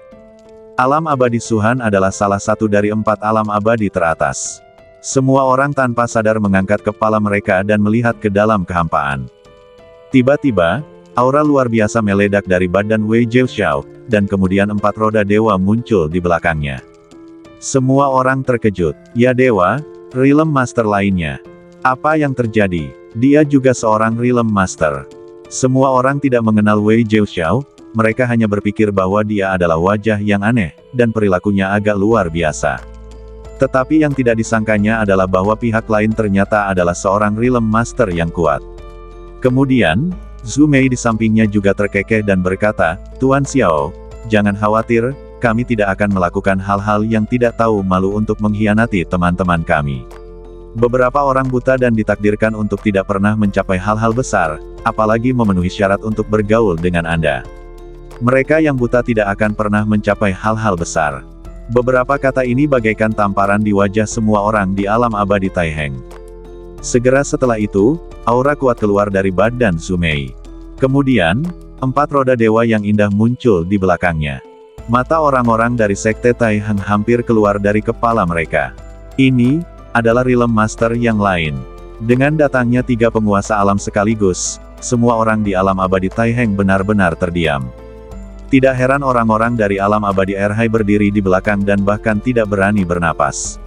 Speaker 1: Alam abadi Suhan adalah salah satu dari 4 alam abadi teratas. Semua orang tanpa sadar mengangkat kepala mereka dan melihat ke dalam kehampaan. Tiba-tiba, aura luar biasa meledak dari badan Wei Zhouxiao, dan kemudian 4 roda dewa muncul di belakangnya. Semua orang terkejut. Ya dewa, Rilem Master lainnya. Apa yang terjadi? Dia juga seorang Rilem Master. Semua orang tidak mengenal Wei Zhouxiao, mereka hanya berpikir bahwa dia adalah wajah yang aneh, dan perilakunya agak luar biasa. Tetapi yang tidak disangkanya adalah bahwa pihak lain ternyata adalah seorang Rilem Master yang kuat. Kemudian, Zhu Mei di sampingnya juga terkekeh dan berkata, "Tuan Xiao, jangan khawatir, kami tidak akan melakukan hal-hal yang tidak tahu malu untuk mengkhianati teman-teman kami. Beberapa orang buta dan ditakdirkan untuk tidak pernah mencapai hal-hal besar, apalagi memenuhi syarat untuk bergaul dengan Anda. Mereka yang buta tidak akan pernah mencapai hal-hal besar." Beberapa kata ini bagaikan tamparan di wajah semua orang di alam abadi Taiheng. Segera setelah itu, aura kuat keluar dari badan Zhu Mei. Kemudian, 4 roda dewa yang indah muncul di belakangnya. Mata orang-orang dari sekte Taiheng hampir keluar dari kepala mereka. Ini adalah Rilem Master yang lain. Dengan datangnya 3 penguasa alam sekaligus, semua orang di alam abadi Taiheng benar-benar terdiam. Tidak heran orang-orang dari alam abadi Erhai berdiri di belakang dan bahkan tidak berani bernapas.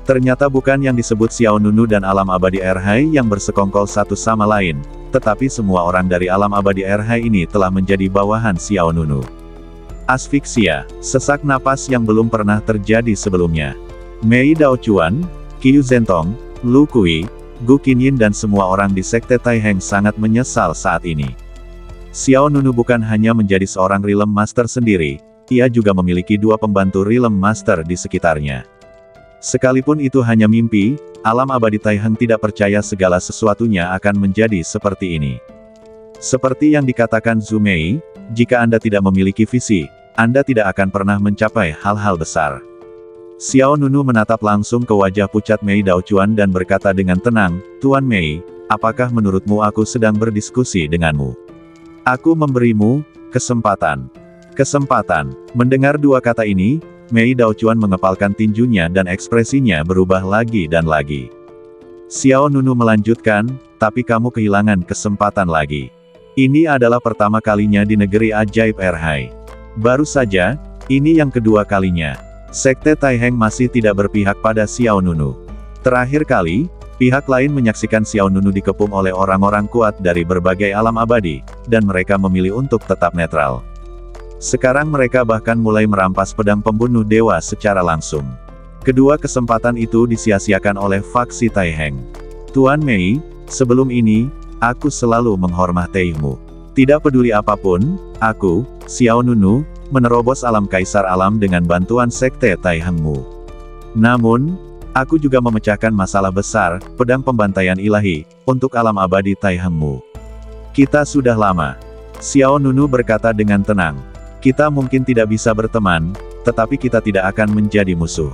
Speaker 1: Ternyata bukan yang disebut Xiao Nunu dan alam abadi Erhai yang bersekongkol satu sama lain, tetapi semua orang dari alam abadi Erhai ini telah menjadi bawahan Xiao Nunu. Asfiksia, sesak napas yang belum pernah terjadi sebelumnya. Mei Daochuan, Qiu Zhentong, Lu Kui, Gu Qinyin dan semua orang di sekte Taiheng sangat menyesal saat ini. Xiao Nunu bukan hanya menjadi seorang Rilem Master sendiri, ia juga memiliki 2 pembantu Rilem Master di sekitarnya. Sekalipun itu hanya mimpi, alam abadi Taiheng tidak percaya segala sesuatunya akan menjadi seperti ini. Seperti yang dikatakan Zhu Mei, jika Anda tidak memiliki visi, Anda tidak akan pernah mencapai hal-hal besar. Xiao Nunu menatap langsung ke wajah pucat Mei Daochuan dan berkata dengan tenang, "Tuan Mei, apakah menurutmu aku sedang berdiskusi denganmu? Aku memberimu kesempatan." Kesempatan. Mendengar 2 kata ini, Mei Daochuan mengepalkan tinjunya dan ekspresinya berubah lagi dan lagi. Xiao Nunu melanjutkan, "Tapi kamu kehilangan kesempatan lagi. Ini adalah pertama kalinya di negeri ajaib Erhai. Baru saja, ini yang kedua kalinya. Sekte Taiheng masih tidak berpihak pada Xiao Nunu. Terakhir kali, pihak lain menyaksikan Xiao Nunu dikepung oleh orang-orang kuat dari berbagai alam abadi, dan mereka memilih untuk tetap netral. Sekarang mereka bahkan mulai merampas pedang pembunuh dewa secara langsung. Kedua kesempatan itu disia-siakan oleh faksi Taiheng. Tuan Mei, sebelum ini, aku selalu menghormatimu. Tidak peduli apapun, aku, Xiao Nunu, menerobos alam kaisar alam dengan bantuan sekte Taihengmu. Namun, aku juga memecahkan masalah besar, pedang pembantaian ilahi, untuk alam abadi Taihengmu. Kita sudah lama. Xiao Nunu berkata dengan tenang. Kita mungkin tidak bisa berteman, tetapi kita tidak akan menjadi musuh.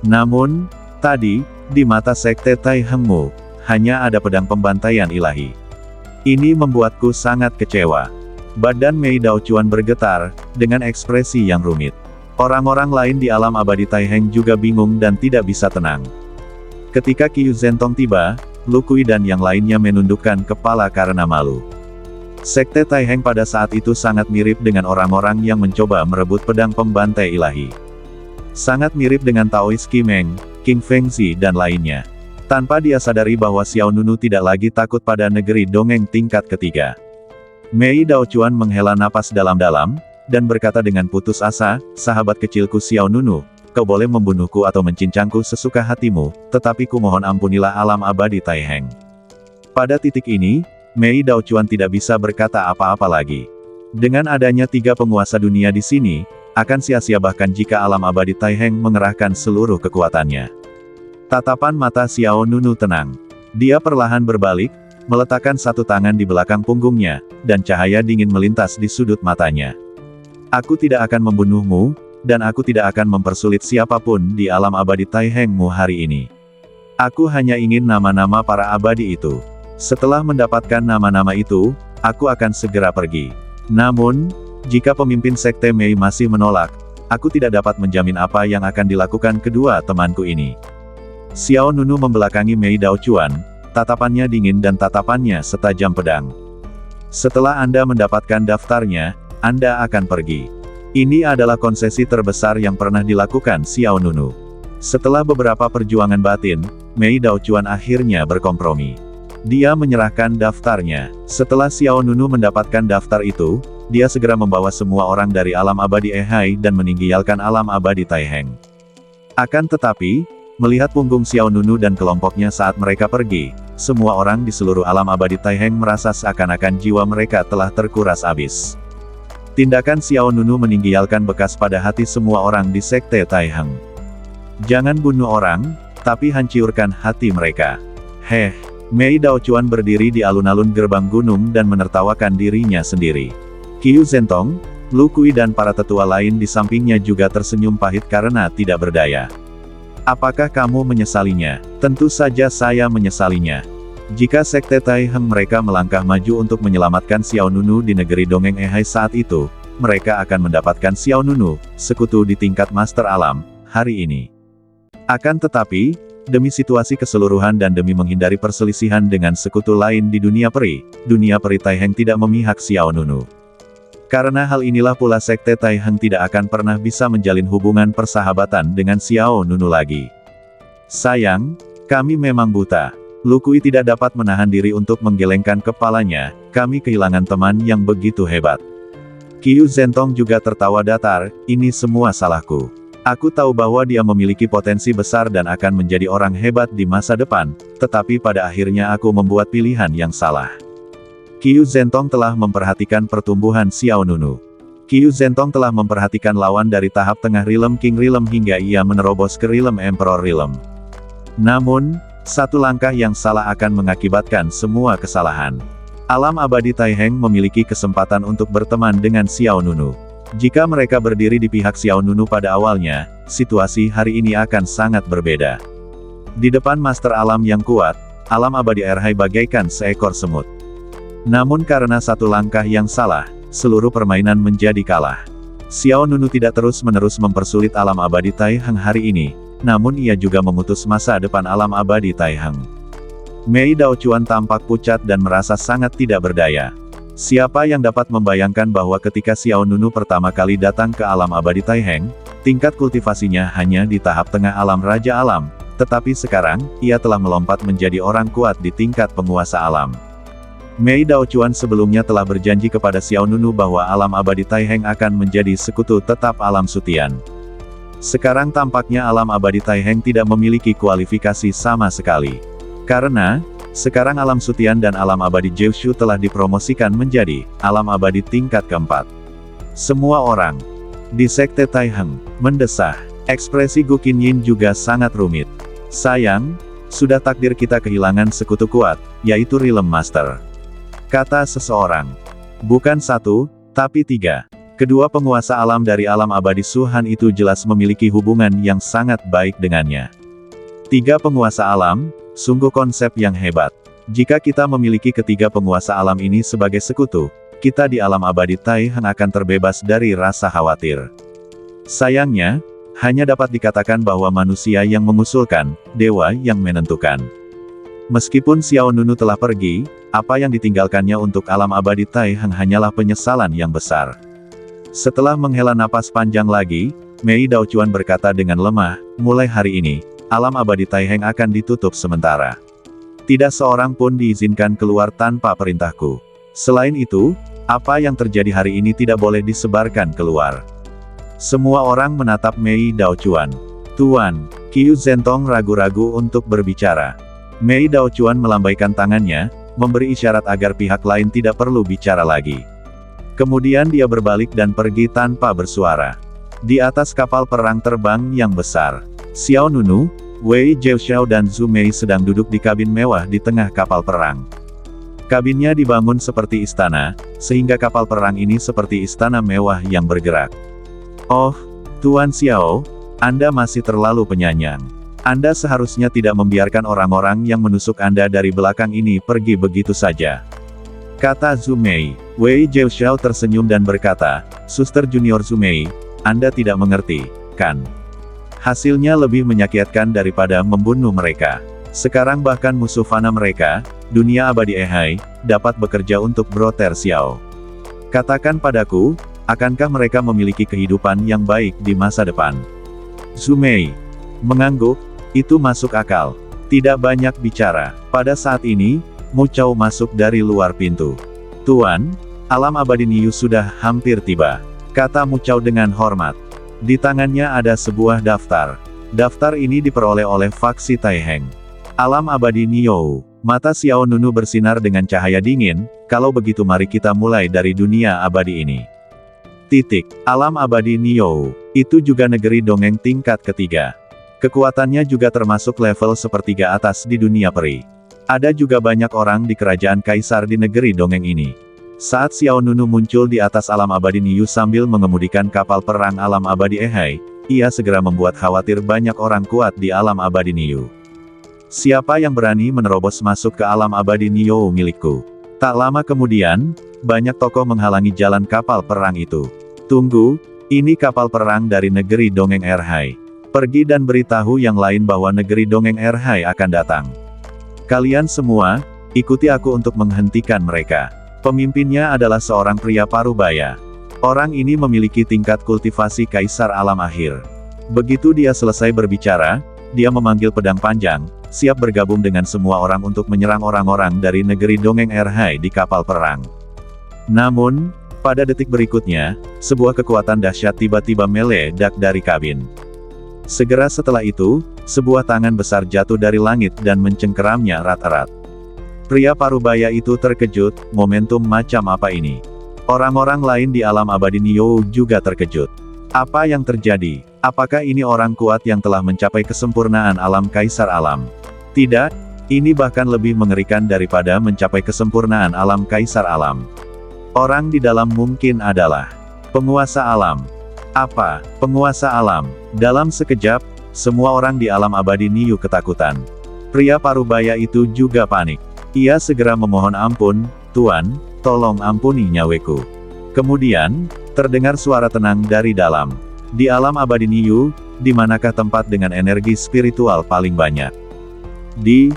Speaker 1: Namun, tadi, di mata sekte Taihengmu, hanya ada pedang pembantaian ilahi. Ini membuatku sangat kecewa. Badan Mei Daochuan bergetar, dengan ekspresi yang rumit. Orang-orang lain di alam abadi Taiheng juga bingung dan tidak bisa tenang. Ketika Qiu Zentong tiba, Lu Kui dan yang lainnya menundukkan kepala karena malu. Sekte Taiheng pada saat itu sangat mirip dengan orang-orang yang mencoba merebut pedang pembantai ilahi. Sangat mirip dengan Taoist Qi Meng, King Fengzi dan lainnya. Tanpa dia sadari bahwa Xiao Nunu tidak lagi takut pada negeri dongeng tingkat ketiga. Mei Daochuan menghela napas dalam-dalam, dan berkata dengan putus asa, sahabat kecilku Xiao Nunu, kau boleh membunuhku atau mencincangku sesuka hatimu, tetapi kumohon ampunilah alam abadi Taiheng. Pada titik ini, Mei Daochuan tidak bisa berkata apa-apa lagi. Dengan adanya 3 penguasa dunia di sini, akan sia-sia bahkan jika alam abadi Taiheng mengerahkan seluruh kekuatannya. Tatapan mata Xiao Nunu tenang. Dia perlahan berbalik, meletakkan satu tangan di belakang punggungnya, dan cahaya dingin melintas di sudut matanya. Aku tidak akan membunuhmu, dan aku tidak akan mempersulit siapapun di alam abadi Taihengmu hari ini. Aku hanya ingin nama-nama para abadi itu. Setelah mendapatkan nama-nama itu, aku akan segera pergi. Namun, jika pemimpin sekte Mei masih menolak, aku tidak dapat menjamin apa yang akan dilakukan kedua temanku ini. Xiao Nunu membelakangi Mei Daochuan, tatapannya dingin dan tatapannya setajam pedang. Setelah Anda mendapatkan daftarnya, Anda akan pergi. Ini adalah konsesi terbesar yang pernah dilakukan Xiao Nunu. Setelah beberapa perjuangan batin, Mei Daochuan akhirnya berkompromi. Dia menyerahkan daftarnya. Setelah Xiao Nunu mendapatkan daftar itu, dia segera membawa semua orang dari alam abadi Ehai dan meninggalkan alam abadi Taiheng. Akan tetapi, melihat punggung Xiao Nunu dan kelompoknya saat mereka pergi, semua orang di seluruh alam abadi Taiheng merasa seakan-akan jiwa mereka telah terkuras habis. Tindakan Xiao Nunu meninggalkan bekas pada hati semua orang di sekte Taiheng. Jangan bunuh orang, tapi hancurkan hati mereka. Heh. Mei Daochuan berdiri di alun-alun gerbang gunung dan menertawakan dirinya sendiri. Qiu Zentong, Lu Kui dan para tetua lain di sampingnya juga tersenyum pahit karena tidak berdaya. Apakah kamu menyesalinya? Tentu saja saya menyesalinya. Jika sekte Taiheng mereka melangkah maju untuk menyelamatkan Xiao Nunu di negeri dongeng Ehai saat itu, mereka akan mendapatkan Xiao Nunu, sekutu di tingkat Master Alam, hari ini. Akan tetapi, demi situasi keseluruhan dan demi menghindari perselisihan dengan sekutu lain di dunia peri Taiheng tidak memihak Xiao Nunu. Karena hal inilah pula sekte Taiheng tidak akan pernah bisa menjalin hubungan persahabatan dengan Xiao Nunu lagi. Sayang, kami memang buta. Lu Kui tidak dapat menahan diri untuk menggelengkan kepalanya, kami kehilangan teman yang begitu hebat. Qiu Zentong juga tertawa datar, ini semua salahku. Aku tahu bahwa dia memiliki potensi besar dan akan menjadi orang hebat di masa depan, tetapi pada akhirnya aku membuat pilihan yang salah. Qiu Zentong telah memperhatikan pertumbuhan Xiao Nunu. Qiu Zentong telah memperhatikan lawan dari tahap tengah Realm King Realm hingga ia menerobos ke Realm Emperor Realm. Namun, satu langkah yang salah akan mengakibatkan semua kesalahan. Alam abadi Taiheng memiliki kesempatan untuk berteman dengan Xiao Nunu. Jika mereka berdiri di pihak Xiao Nunu pada awalnya, situasi hari ini akan sangat berbeda. Di depan Master Alam yang kuat, alam abadi Erhai bagaikan seekor semut. Namun karena satu langkah yang salah, seluruh permainan menjadi kalah. Xiao Nunu tidak terus-menerus mempersulit alam abadi Taiheng hari ini, namun ia juga memutus masa depan alam abadi Taiheng. Mei Daochuan tampak pucat dan merasa sangat tidak berdaya. Siapa yang dapat membayangkan bahwa ketika Xiao Nunu pertama kali datang ke alam abadi Taiheng, tingkat kultivasinya hanya di tahap tengah alam Raja Alam, tetapi sekarang, ia telah melompat menjadi orang kuat di tingkat penguasa alam. Mei Daochuan sebelumnya telah berjanji kepada Xiao Nunu bahwa alam abadi Taiheng akan menjadi sekutu tetap alam Sutian. Sekarang tampaknya alam abadi Taiheng tidak memiliki kualifikasi sama sekali. Karena, sekarang alam Sutian dan alam abadi Jiushu telah dipromosikan menjadi alam abadi tingkat keempat. Semua orang di Sekte Taiheng mendesah. Ekspresi Gu Qinyin juga sangat rumit. Sayang, sudah takdir kita kehilangan sekutu kuat, yaitu Realm Master. Kata seseorang. Bukan satu, tapi tiga. Kedua penguasa alam dari alam abadi Suhan itu jelas memiliki hubungan yang sangat baik dengannya. Tiga penguasa alam, sungguh konsep yang hebat. Jika kita memiliki ketiga penguasa alam ini sebagai sekutu, kita di alam abadi Taiheng akan terbebas dari rasa khawatir. Sayangnya, hanya dapat dikatakan bahwa manusia yang mengusulkan, dewa yang menentukan. Meskipun Xiao Nunu telah pergi, apa yang ditinggalkannya untuk alam abadi Taiheng hanyalah penyesalan yang besar. Setelah menghela napas panjang lagi, Mei Daochuan berkata dengan lemah, mulai hari ini, alam abadi Taiheng akan ditutup sementara. Tidak seorang pun diizinkan keluar tanpa perintahku. Selain itu, apa yang terjadi hari ini tidak boleh disebarkan keluar. Semua orang menatap Mei Daochuan. Tuan, Qiu Zentong ragu-ragu untuk berbicara. Mei Daochuan melambaikan tangannya, memberi isyarat agar pihak lain tidak perlu bicara lagi. Kemudian dia berbalik dan pergi tanpa bersuara. Di atas kapal perang terbang yang besar, Xiao Nunu, Wei Jiuxiao dan Zhu Mei sedang duduk di kabin mewah di tengah kapal perang. Kabinnya dibangun seperti istana, sehingga kapal perang ini seperti istana mewah yang bergerak. Oh, Tuan Xiao, Anda masih terlalu penyayang. Anda seharusnya tidak membiarkan orang-orang yang menusuk Anda dari belakang ini pergi begitu saja. Kata Zhu Mei. Wei Jiuxiao tersenyum dan berkata, Suster Junior Zhu Mei, Anda tidak mengerti, kan? Hasilnya lebih menyakitkan daripada membunuh mereka. Sekarang bahkan musuh fana mereka, dunia abadi Ehai, dapat bekerja untuk Brother Xiao. Katakan padaku, akankah mereka memiliki kehidupan yang baik di masa depan? Zhu Mei mengangguk. Itu masuk akal. Tidak banyak bicara. Pada saat ini, Mu Chao masuk dari luar pintu. Tuan, alam abadi Niu sudah hampir tiba. Kata Mu Chao dengan hormat. Di tangannya ada sebuah daftar. Daftar ini diperoleh oleh faksi Taiheng. Alam abadi Niu. Mata Xiao Nunu bersinar dengan cahaya dingin. Kalau begitu mari kita mulai dari dunia abadi ini. Alam abadi Niu. Itu juga negeri dongeng tingkat ketiga. Kekuatannya juga termasuk level sepertiga atas di dunia peri. Ada juga banyak orang di kerajaan kaisar di negeri dongeng ini. Saat Xiao Nunu muncul di atas alam abadi Niu sambil mengemudikan kapal perang alam abadi Ehai, ia segera membuat khawatir banyak orang kuat di alam abadi Niu. Siapa yang berani menerobos masuk ke alam abadi Niu milikku? Tak lama kemudian, banyak tokoh menghalangi jalan kapal perang itu. Tunggu, ini kapal perang dari negeri dongeng Erhai. Pergi dan beritahu yang lain bahwa negeri dongeng Erhai akan datang. Kalian semua, ikuti aku untuk menghentikan mereka. Pemimpinnya adalah seorang pria parubaya. Orang ini memiliki tingkat kultivasi kaisar alam akhir. Begitu dia selesai berbicara, dia memanggil pedang panjang, siap bergabung dengan semua orang untuk menyerang orang-orang dari negeri dongeng Erhai di kapal perang. Namun, pada detik berikutnya, sebuah kekuatan dahsyat tiba-tiba meledak dari kabin. Segera setelah itu, sebuah tangan besar jatuh dari langit dan mencengkeramnya erat-erat. Pria parubaya itu terkejut, momentum macam apa ini? Orang-orang lain di alam abadi Niu juga terkejut. Apa yang terjadi? Apakah ini orang kuat yang telah mencapai kesempurnaan alam kaisar alam? Tidak, ini bahkan lebih mengerikan daripada mencapai kesempurnaan alam kaisar alam. Orang di dalam mungkin adalah penguasa alam. Apa? Penguasa alam. Dalam sekejap, semua orang di alam abadi Niu ketakutan. Pria parubaya itu juga panik. Ia segera memohon ampun, Tuan, tolong ampuni nyaweku. Kemudian, terdengar suara tenang dari dalam. Di alam abadi Niu, di manakah tempat dengan energi spiritual paling banyak? Di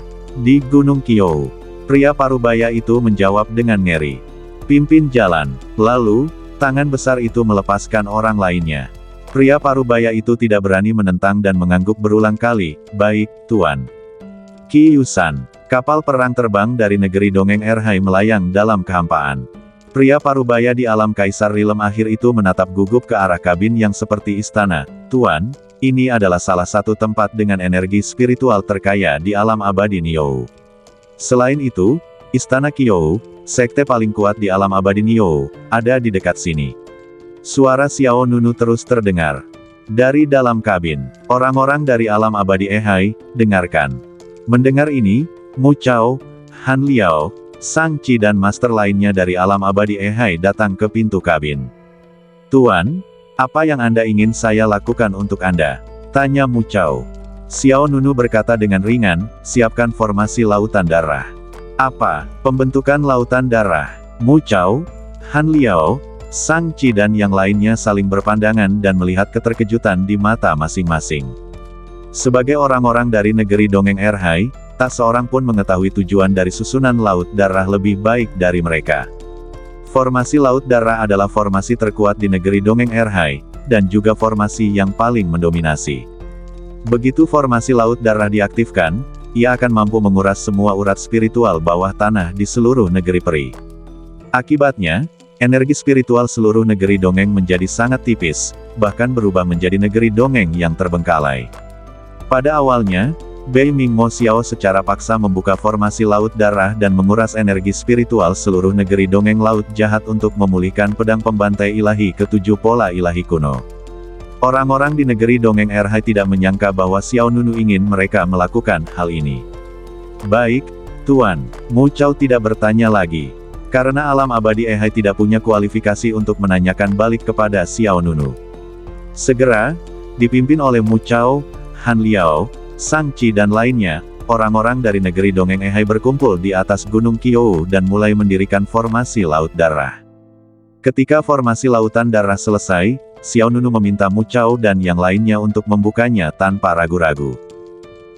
Speaker 1: Gunung Qiu. Pria parubaya itu menjawab dengan ngeri. Pimpin jalan. Lalu, tangan besar itu melepaskan orang lainnya. Pria parubaya itu tidak berani menentang dan mengangguk berulang kali, baik, Tuan. Qi Yusan. Kapal perang terbang dari negeri dongeng Erhai melayang dalam kehampaan. Pria parubaya di alam Kaisar Rilem akhir itu menatap gugup ke arah kabin yang seperti istana. Tuan, ini adalah salah satu tempat dengan energi spiritual terkaya di alam abadi Nio. Selain itu, Istana Qiyou, sekte paling kuat di alam abadi Nio, ada di dekat sini. Suara Xiao Nunu terus terdengar. Dari dalam kabin, orang-orang dari alam abadi Erhai, dengarkan. Mendengar ini, Mu Chao, Han Liao, Sang Chi dan master lainnya dari alam abadi Erhai datang ke pintu kabin. Tuan, apa yang Anda ingin saya lakukan untuk Anda? Tanya Mu Chao. Xiao Nunu berkata dengan ringan, siapkan formasi lautan darah. Apa? Pembentukan lautan darah? Mu Chao, Han Liao, Sang Chi dan yang lainnya saling berpandangan dan melihat keterkejutan di mata masing-masing. Sebagai orang-orang dari negeri dongeng Erhai, tak seorang pun mengetahui tujuan dari susunan laut darah lebih baik dari mereka. Formasi laut darah adalah formasi terkuat di negeri dongeng Erhai, dan juga formasi yang paling mendominasi. Begitu formasi laut darah diaktifkan, ia akan mampu menguras semua urat spiritual bawah tanah di seluruh negeri peri. Akibatnya, energi spiritual seluruh negeri dongeng menjadi sangat tipis, bahkan berubah menjadi negeri dongeng yang terbengkalai. Pada awalnya, Bei Ming Mo Xiao secara paksa membuka formasi laut darah dan menguras energi spiritual seluruh negeri dongeng laut jahat untuk memulihkan pedang pembantai ilahi ketujuh pola ilahi kuno. Orang-orang di negeri dongeng Erhai tidak menyangka bahwa Xiao Nunu ingin mereka melakukan hal ini. Baik, Tuan, Mu Chao tidak bertanya lagi. Karena alam abadi Erhai tidak punya kualifikasi untuk menanyakan balik kepada Xiao Nunu. Segera, dipimpin oleh Mu Chao, Han Liao, Sang Chi dan lainnya, orang-orang dari negeri dongeng Erhai berkumpul di atas Gunung Qiyou dan mulai mendirikan formasi laut darah. Ketika formasi lautan darah selesai, Xiao Nunu meminta Mu Chao dan yang lainnya untuk membukanya tanpa ragu-ragu.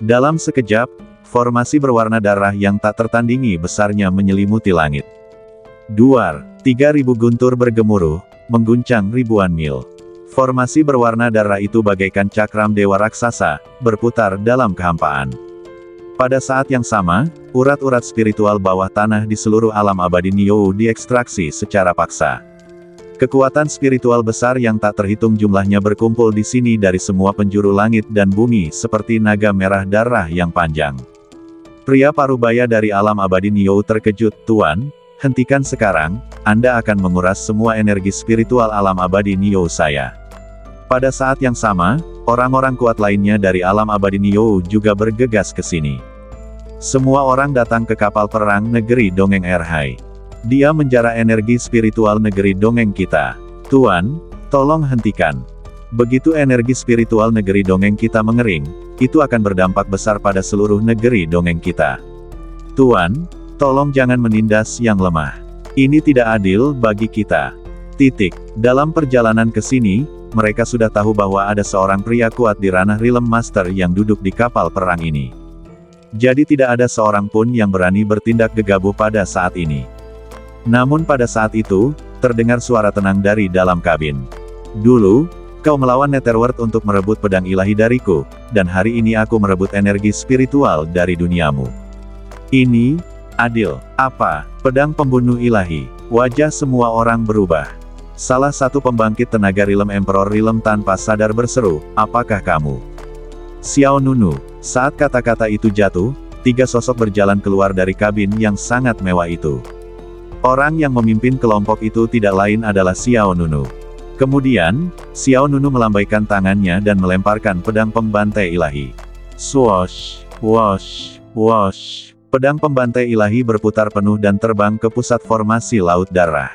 Speaker 1: Dalam sekejap, formasi berwarna darah yang tak tertandingi besarnya menyelimuti langit. Duar, 3.000 guntur bergemuruh, mengguncang ribuan mil. Formasi berwarna darah itu bagaikan cakram dewa raksasa, berputar dalam kehampaan. Pada saat yang sama, urat-urat spiritual bawah tanah di seluruh alam abadi Nio diekstraksi secara paksa. Kekuatan spiritual besar yang tak terhitung jumlahnya berkumpul di sini dari semua penjuru langit dan bumi seperti naga merah darah yang panjang. Pria parubaya dari alam abadi Nio terkejut, Tuan, hentikan sekarang, Anda akan menguras semua energi spiritual alam abadi Nio saya. Pada saat yang sama, orang-orang kuat lainnya dari alam abadi Nio juga bergegas ke sini. Semua orang datang ke kapal perang negeri dongeng Erhai. Dia menjara energi spiritual negeri dongeng kita. Tuan, tolong hentikan. Begitu energi spiritual negeri dongeng kita mengering, itu akan berdampak besar pada seluruh negeri dongeng kita. Tuan, tolong jangan menindas yang lemah. Ini tidak adil bagi kita. Titik. Dalam perjalanan ke sini, mereka sudah tahu bahwa ada seorang pria kuat di ranah Rilem Master yang duduk di kapal perang ini. Jadi tidak ada seorang pun yang berani bertindak gegabah pada saat ini. Namun pada saat itu, terdengar suara tenang dari dalam kabin. Dulu, kau melawan Netherworld untuk merebut pedang ilahi dariku, dan hari ini aku merebut energi spiritual dari duniamu. Ini adil. Apa? Pedang pembunuh ilahi. Wajah semua orang berubah. Salah satu pembangkit tenaga Rilem Emperor Rilem tanpa sadar berseru, apakah kamu? Xiao Nunu. Saat kata-kata itu jatuh, 3 sosok berjalan keluar dari kabin yang sangat mewah itu. Orang yang memimpin kelompok itu tidak lain adalah Xiao Nunu. Kemudian, Xiao Nunu melambaikan tangannya dan melemparkan pedang pembantai ilahi. Swoosh, whoosh, whoosh. Pedang pembantai ilahi berputar penuh dan terbang ke pusat formasi laut darah.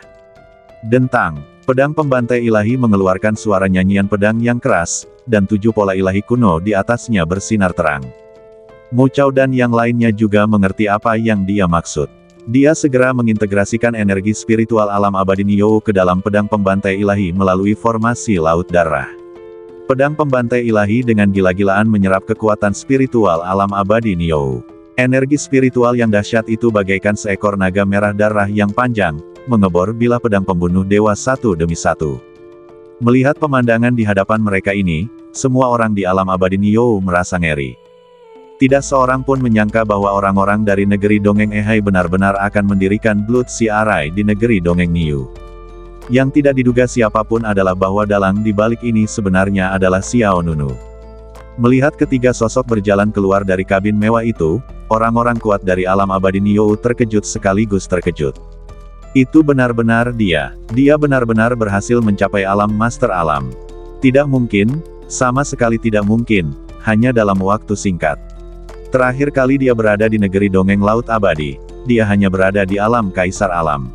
Speaker 1: Dentang, pedang pembantai ilahi mengeluarkan suara nyanyian pedang yang keras, dan 7 pola ilahi kuno di atasnya bersinar terang. Mu Chao dan yang lainnya juga mengerti apa yang dia maksud. Dia segera mengintegrasikan energi spiritual alam abadi Nio ke dalam pedang pembantai ilahi melalui formasi laut darah. Pedang pembantai ilahi dengan gila-gilaan menyerap kekuatan spiritual alam abadi Nio. Energi spiritual yang dahsyat itu bagaikan seekor naga merah darah yang panjang, mengebor bilah pedang pembunuh dewa satu demi satu. Melihat pemandangan di hadapan mereka ini, semua orang di alam abadi Nio merasa ngeri. Tidak seorang pun menyangka bahwa orang-orang dari negeri dongeng Ehai benar-benar akan mendirikan Blood Sea Array di negeri dongeng Niu. Yang tidak diduga siapapun adalah bahwa dalang di balik ini sebenarnya adalah Xiao Nunu. Melihat ketiga sosok berjalan keluar dari kabin mewah itu, orang-orang kuat dari alam abadi Niu terkejut sekaligus terkejut. Itu benar-benar dia. Dia benar-benar berhasil mencapai alam master alam. Tidak mungkin, sama sekali tidak mungkin, hanya dalam waktu singkat. Terakhir kali dia berada di negeri dongeng laut abadi, dia hanya berada di alam kaisar alam.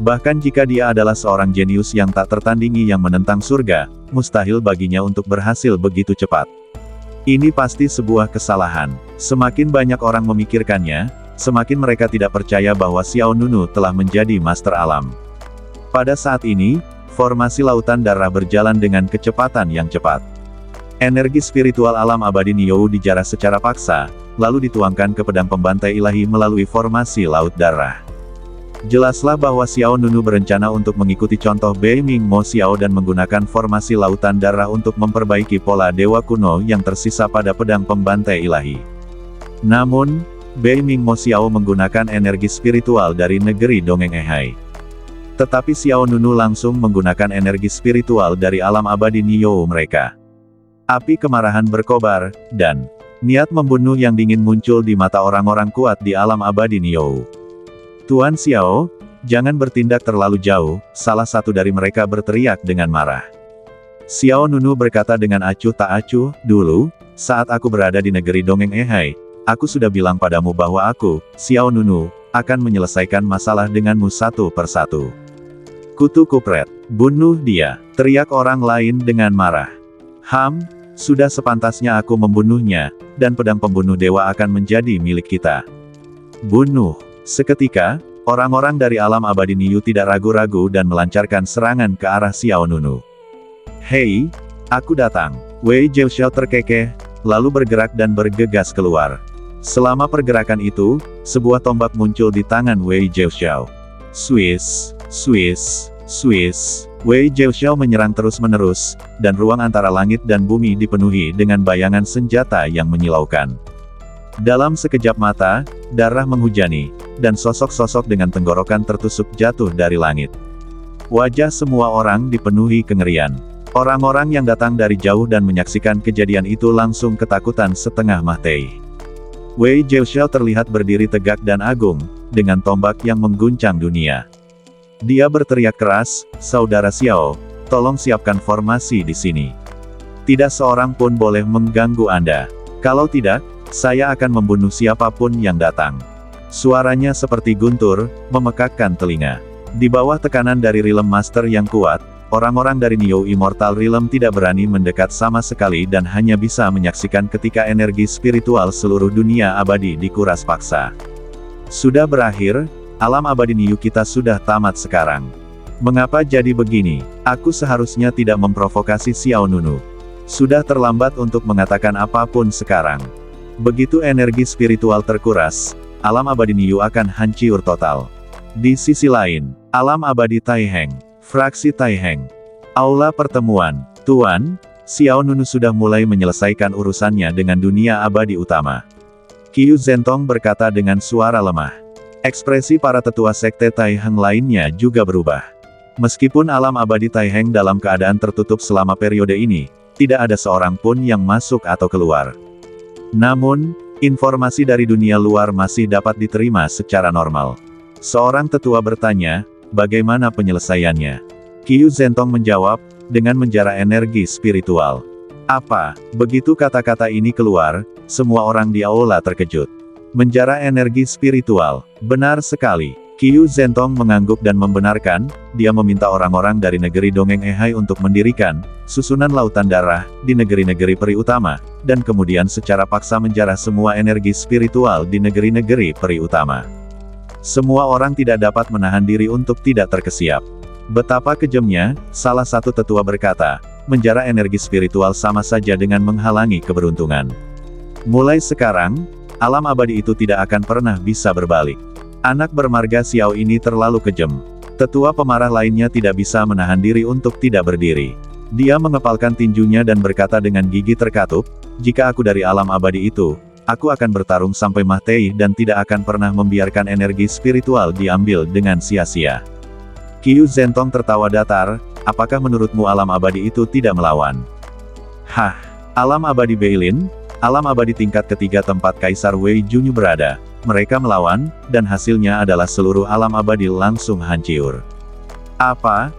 Speaker 1: Bahkan jika dia adalah seorang jenius yang tak tertandingi yang menentang surga, mustahil baginya untuk berhasil begitu cepat. Ini pasti sebuah kesalahan. Semakin banyak orang memikirkannya, semakin mereka tidak percaya bahwa Xiao Nunu telah menjadi master alam. Pada saat ini, formasi lautan darah berjalan dengan kecepatan yang cepat. Energi spiritual alam abadi Niu dijarah secara paksa, lalu dituangkan ke pedang pembantai ilahi melalui formasi laut darah. Jelaslah bahwa Xiao Nunu berencana untuk mengikuti contoh Bei Ming Mo Xiao dan menggunakan formasi lautan darah untuk memperbaiki pola dewa kuno yang tersisa pada pedang pembantai ilahi. Namun, Bei Ming Mo Xiao menggunakan energi spiritual dari negeri dongeng Ehai. Tetapi Xiao Nunu langsung menggunakan energi spiritual dari alam abadi Niu mereka. Api kemarahan berkobar, dan niat membunuh yang dingin muncul di mata orang-orang kuat di alam abadi Niu. Tuan Xiao, jangan bertindak terlalu jauh, salah satu dari mereka berteriak dengan marah. Xiao Nunu berkata dengan acuh tak acuh, dulu, saat aku berada di negeri dongeng Ehai, aku sudah bilang padamu bahwa aku, Xiao Nunu, akan menyelesaikan masalah denganmu satu persatu. Kutu kupret, bunuh dia, teriak orang lain dengan marah. Sudah sepantasnya aku membunuhnya, dan pedang pembunuh dewa akan menjadi milik kita. Bunuh. Seketika, orang-orang dari alam abadi Niu tidak ragu-ragu dan melancarkan serangan ke arah Xiao Nunu. Hei, aku datang. Wei Jiuxiao terkekeh, lalu bergerak dan bergegas keluar. Selama pergerakan itu, sebuah tombak muncul di tangan Wei Jiuxiao. Swiss, Swiss, Swiss. Wei Jiuxiao menyerang terus-menerus, dan ruang antara langit dan bumi dipenuhi dengan bayangan senjata yang menyilaukan. Dalam sekejap mata, darah menghujani, dan sosok-sosok dengan tenggorokan tertusuk jatuh dari langit. Wajah semua orang dipenuhi kengerian. Orang-orang yang datang dari jauh dan menyaksikan kejadian itu langsung ketakutan setengah mati. Wei Jiuxiao terlihat berdiri tegak dan agung, dengan tombak yang mengguncang dunia. Dia berteriak keras, "Saudara Xiao, tolong siapkan formasi di sini. Tidak seorang pun boleh mengganggu Anda. Kalau tidak, saya akan membunuh siapapun yang datang." Suaranya seperti guntur, memekakkan telinga. Di bawah tekanan dari Realm Master yang kuat, orang-orang dari Niu Immortal Realm tidak berani mendekat sama sekali dan hanya bisa menyaksikan ketika energi spiritual seluruh dunia abadi dikuras paksa. Sudah berakhir. Alam abadi Niu kita sudah tamat sekarang. Mengapa jadi begini? Aku seharusnya tidak memprovokasi Xiao Nunu. Sudah terlambat untuk mengatakan apapun sekarang. Begitu energi spiritual terkuras, alam abadi Niu akan hancur total. Di sisi lain, alam abadi Taiheng, fraksi Taiheng. Aula pertemuan, Tuan, Xiao Nunu sudah mulai menyelesaikan urusannya dengan dunia abadi utama. Qiu Zentong berkata dengan suara lemah. Ekspresi para tetua sekte Taiheng lainnya juga berubah. Meskipun alam abadi Taiheng dalam keadaan tertutup selama periode ini, tidak ada seorang pun yang masuk atau keluar. Namun, informasi dari dunia luar masih dapat diterima secara normal. Seorang tetua bertanya, bagaimana penyelesaiannya? Qiu Zentong menjawab, dengan menjara energi spiritual. Apa? Begitu kata-kata ini keluar, semua orang di aula terkejut. Menjara energi spiritual. Benar sekali. Qiu Zentong mengangguk dan membenarkan, dia meminta orang-orang dari negeri dongeng Ehai untuk mendirikan susunan lautan darah di negeri-negeri peri utama, dan kemudian secara paksa menjarah semua energi spiritual di negeri-negeri peri utama. Semua orang tidak dapat menahan diri untuk tidak terkesiap. Betapa kejamnya, salah satu tetua berkata, menjara energi spiritual sama saja dengan menghalangi keberuntungan. Mulai sekarang, alam abadi itu tidak akan pernah bisa berbalik. Anak bermarga Xiao ini terlalu kejam. Tetua pemarah lainnya tidak bisa menahan diri untuk tidak berdiri. Dia mengepalkan tinjunya dan berkata dengan gigi terkatup, jika aku dari alam abadi itu, aku akan bertarung sampai mati dan tidak akan pernah membiarkan energi spiritual diambil dengan sia-sia. Qiu Zentong tertawa datar, apakah menurutmu alam abadi itu tidak melawan? Hah, alam abadi Beilin, alam abadi tingkat ketiga tempat Kaisar Wei Junyu berada, mereka melawan, dan hasilnya adalah seluruh alam abadi langsung hancur. Apa?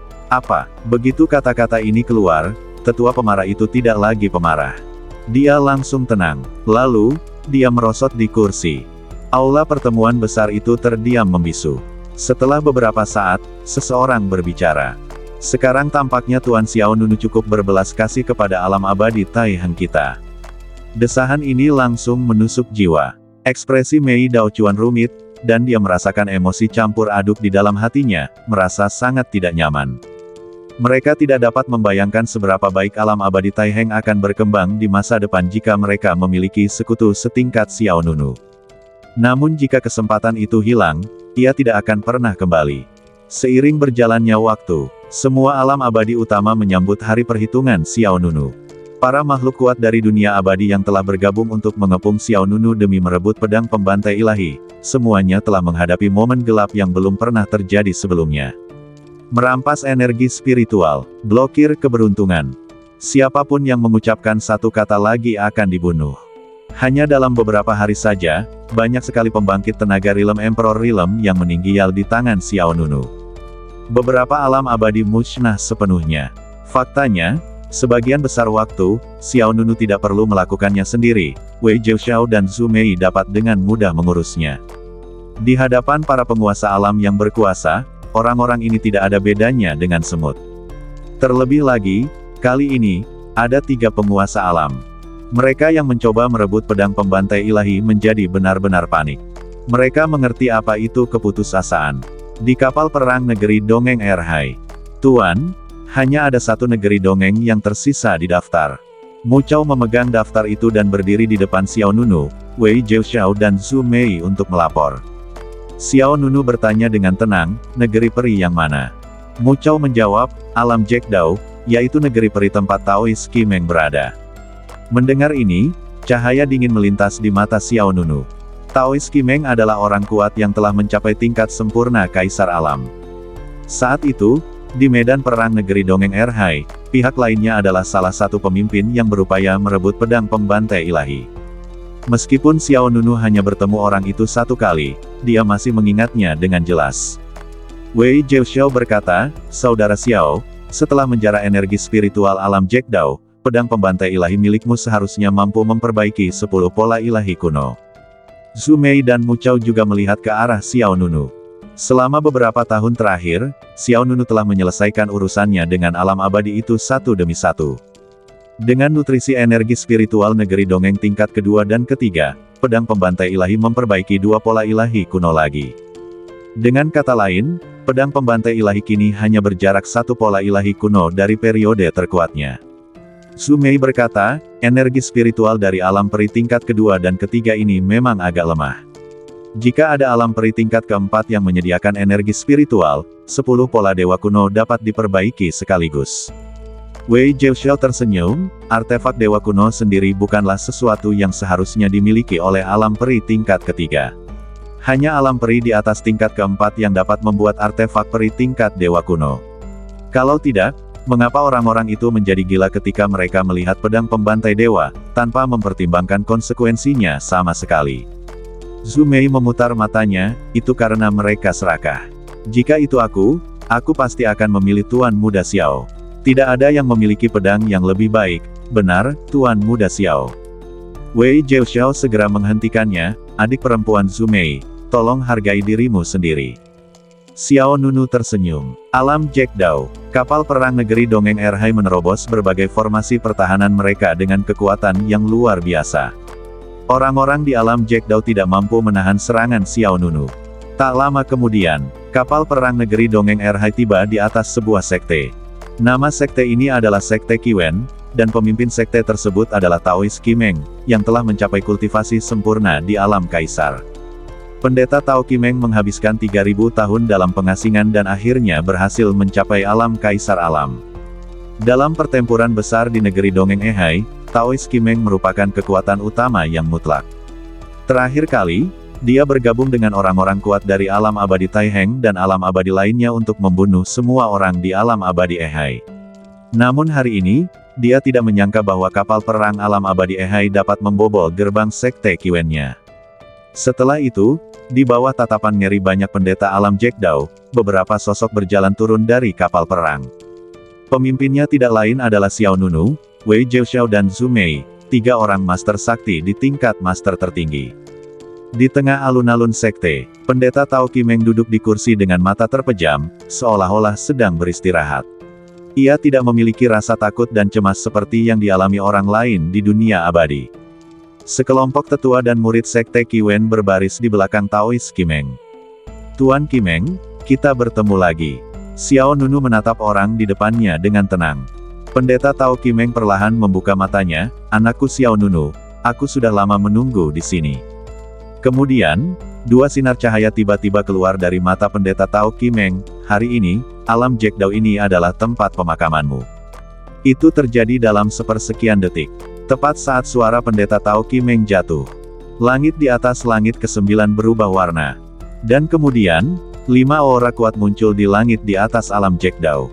Speaker 1: Begitu kata-kata ini keluar, tetua pemarah itu tidak lagi pemarah. Dia langsung tenang. Lalu, dia merosot di kursi. Aula pertemuan besar itu terdiam membisu. Setelah beberapa saat, seseorang berbicara. Sekarang tampaknya Tuan Xiao Nunu cukup berbelas kasih kepada alam abadi Tai Heng kita. Desahan ini langsung menusuk jiwa. Ekspresi Mei Daochuan rumit, dan dia merasakan emosi campur aduk di dalam hatinya, merasa sangat tidak nyaman. Mereka tidak dapat membayangkan seberapa baik alam abadi Tai Heng akan berkembang di masa depan jika mereka memiliki sekutu setingkat Xiao Nunu. Namun jika kesempatan itu hilang, ia tidak akan pernah kembali. Seiring berjalannya waktu, semua alam abadi utama menyambut hari perhitungan Xiao Nunu. Para makhluk kuat dari dunia abadi yang telah bergabung untuk mengepung Xiao Nunu demi merebut pedang pembantai ilahi, semuanya telah menghadapi momen gelap yang belum pernah terjadi sebelumnya. Merampas energi spiritual, blokir keberuntungan. Siapapun yang mengucapkan satu kata lagi akan dibunuh. Hanya dalam beberapa hari saja, banyak sekali pembangkit tenaga Rilem Emperor Rilem yang meninggal di tangan Xiao Nunu. Beberapa alam abadi musnah sepenuhnya. Faktanya, sebagian besar waktu, Xiao Nunu tidak perlu melakukannya sendiri, Wei Jiuxiao dan Zhu Mei dapat dengan mudah mengurusnya. Di hadapan para penguasa alam yang berkuasa, orang-orang ini tidak ada bedanya dengan semut. Terlebih lagi, kali ini, ada 3 penguasa alam. Mereka yang mencoba merebut pedang pembantai ilahi menjadi benar-benar panik. Mereka mengerti apa itu keputusasaan. Di kapal perang negeri Dongeng Erhai. Tuan, hanya ada satu negeri dongeng yang tersisa di daftar. Mu Chao memegang daftar itu dan berdiri di depan Xiao Nunu, Wei Jiuxiao dan Zhu Mei untuk melapor. Xiao Nunu bertanya dengan tenang, negeri peri yang mana? Mu Chao menjawab, alam Jackdaw, yaitu negeri peri tempat Taois Qi Meng berada. Mendengar ini, cahaya dingin melintas di mata Xiao Nunu. Taois Qi Meng adalah orang kuat yang telah mencapai tingkat sempurna Kaisar Alam. Saat itu, di medan perang negeri Dongeng Erhai, pihak lainnya adalah salah satu pemimpin yang berupaya merebut pedang pembantai ilahi. Meskipun Xiao Nunu hanya bertemu orang itu satu kali, dia masih mengingatnya dengan jelas. Wei Jiuxiao berkata, Saudara Xiao, setelah menjarah energi spiritual alam Jackdaw, pedang pembantai ilahi milikmu seharusnya mampu memperbaiki 10 pola ilahi kuno. Zhu Mei dan Mu Chao juga melihat ke arah Xiao Nunu. Selama beberapa tahun terakhir, Xiao Nunu telah menyelesaikan urusannya dengan alam abadi itu satu demi satu. Dengan nutrisi energi spiritual negeri dongeng tingkat kedua dan ketiga, pedang pembantai ilahi memperbaiki 2 pola ilahi kuno lagi. Dengan kata lain, pedang pembantai ilahi kini hanya berjarak 1 pola ilahi kuno dari periode terkuatnya. Zhu Mei berkata, energi spiritual dari alam peri tingkat kedua dan ketiga ini memang agak lemah. Jika ada alam peri tingkat keempat yang menyediakan energi spiritual, 10 pola dewa kuno dapat diperbaiki sekaligus. Wei Jiuxiao tersenyum, artefak dewa kuno sendiri bukanlah sesuatu yang seharusnya dimiliki oleh alam peri tingkat ketiga. Hanya alam peri di atas tingkat keempat yang dapat membuat artefak peri tingkat dewa kuno. Kalau tidak, mengapa orang-orang itu menjadi gila ketika mereka melihat pedang pembantai dewa, tanpa mempertimbangkan konsekuensinya sama sekali? Zhu Mei memutar matanya, itu karena mereka serakah. Jika itu aku pasti akan memilih Tuan Muda Xiao. Tidak ada yang memiliki pedang yang lebih baik, benar, Tuan Muda Xiao. Wei Jiuxiao segera menghentikannya, adik perempuan Zhu Mei, tolong hargai dirimu sendiri. Xiao Nunu tersenyum. Alam Jackdaw, kapal perang negeri Dongeng Erhai menerobos berbagai formasi pertahanan mereka dengan kekuatan yang luar biasa. Orang-orang di alam Jackdaw tidak mampu menahan serangan Xiao Nunu. Tak lama kemudian, kapal perang negeri Dongeng Erhai tiba di atas sebuah sekte. Nama sekte ini adalah Sekte Qiwen, dan pemimpin sekte tersebut adalah Taois Qi Meng, yang telah mencapai kultivasi sempurna di alam Kaisar. Pendeta Tao Qi Meng menghabiskan 3000 tahun dalam pengasingan dan akhirnya berhasil mencapai alam Kaisar Alam. Dalam pertempuran besar di negeri Dongeng Erhai, Taois Qi Meng merupakan kekuatan utama yang mutlak. Terakhir kali, dia bergabung dengan orang-orang kuat dari alam abadi Taiheng dan alam abadi lainnya untuk membunuh semua orang di alam abadi Ehai. Namun hari ini, dia tidak menyangka bahwa kapal perang alam abadi Ehai dapat membobol gerbang sekte Kiwen-nya. Setelah itu, di bawah tatapan ngeri banyak pendeta alam Jack Dao, beberapa sosok berjalan turun dari kapal perang. Pemimpinnya tidak lain adalah Xiao Nunu, Wei Jiaoxiao dan Zhu Mei, 3 orang master sakti di tingkat master tertinggi. Di tengah alun-alun sekte, pendeta Tao Qimeng duduk di kursi dengan mata terpejam, seolah-olah sedang beristirahat. Ia tidak memiliki rasa takut dan cemas seperti yang dialami orang lain di dunia abadi. Sekelompok tetua dan murid sekte Kiwen berbaris di belakang Taois Qimeng. "Tuan Qimeng, kita bertemu lagi." Xiao Nunu menatap orang di depannya dengan tenang. Pendeta Tao Qimeng perlahan membuka matanya, "Anakku Xiao Nunu, aku sudah lama menunggu di sini." Kemudian, 2 sinar cahaya tiba-tiba keluar dari mata pendeta Tao Qimeng. "Hari ini, alam Jack Dao ini adalah tempat pemakamanmu." Itu terjadi dalam sepersekian detik. Tepat saat suara pendeta Tao Qimeng jatuh. Langit di atas langit ke-9 berubah warna. Dan kemudian, 5 aura kuat muncul di langit di atas alam Jack Dao.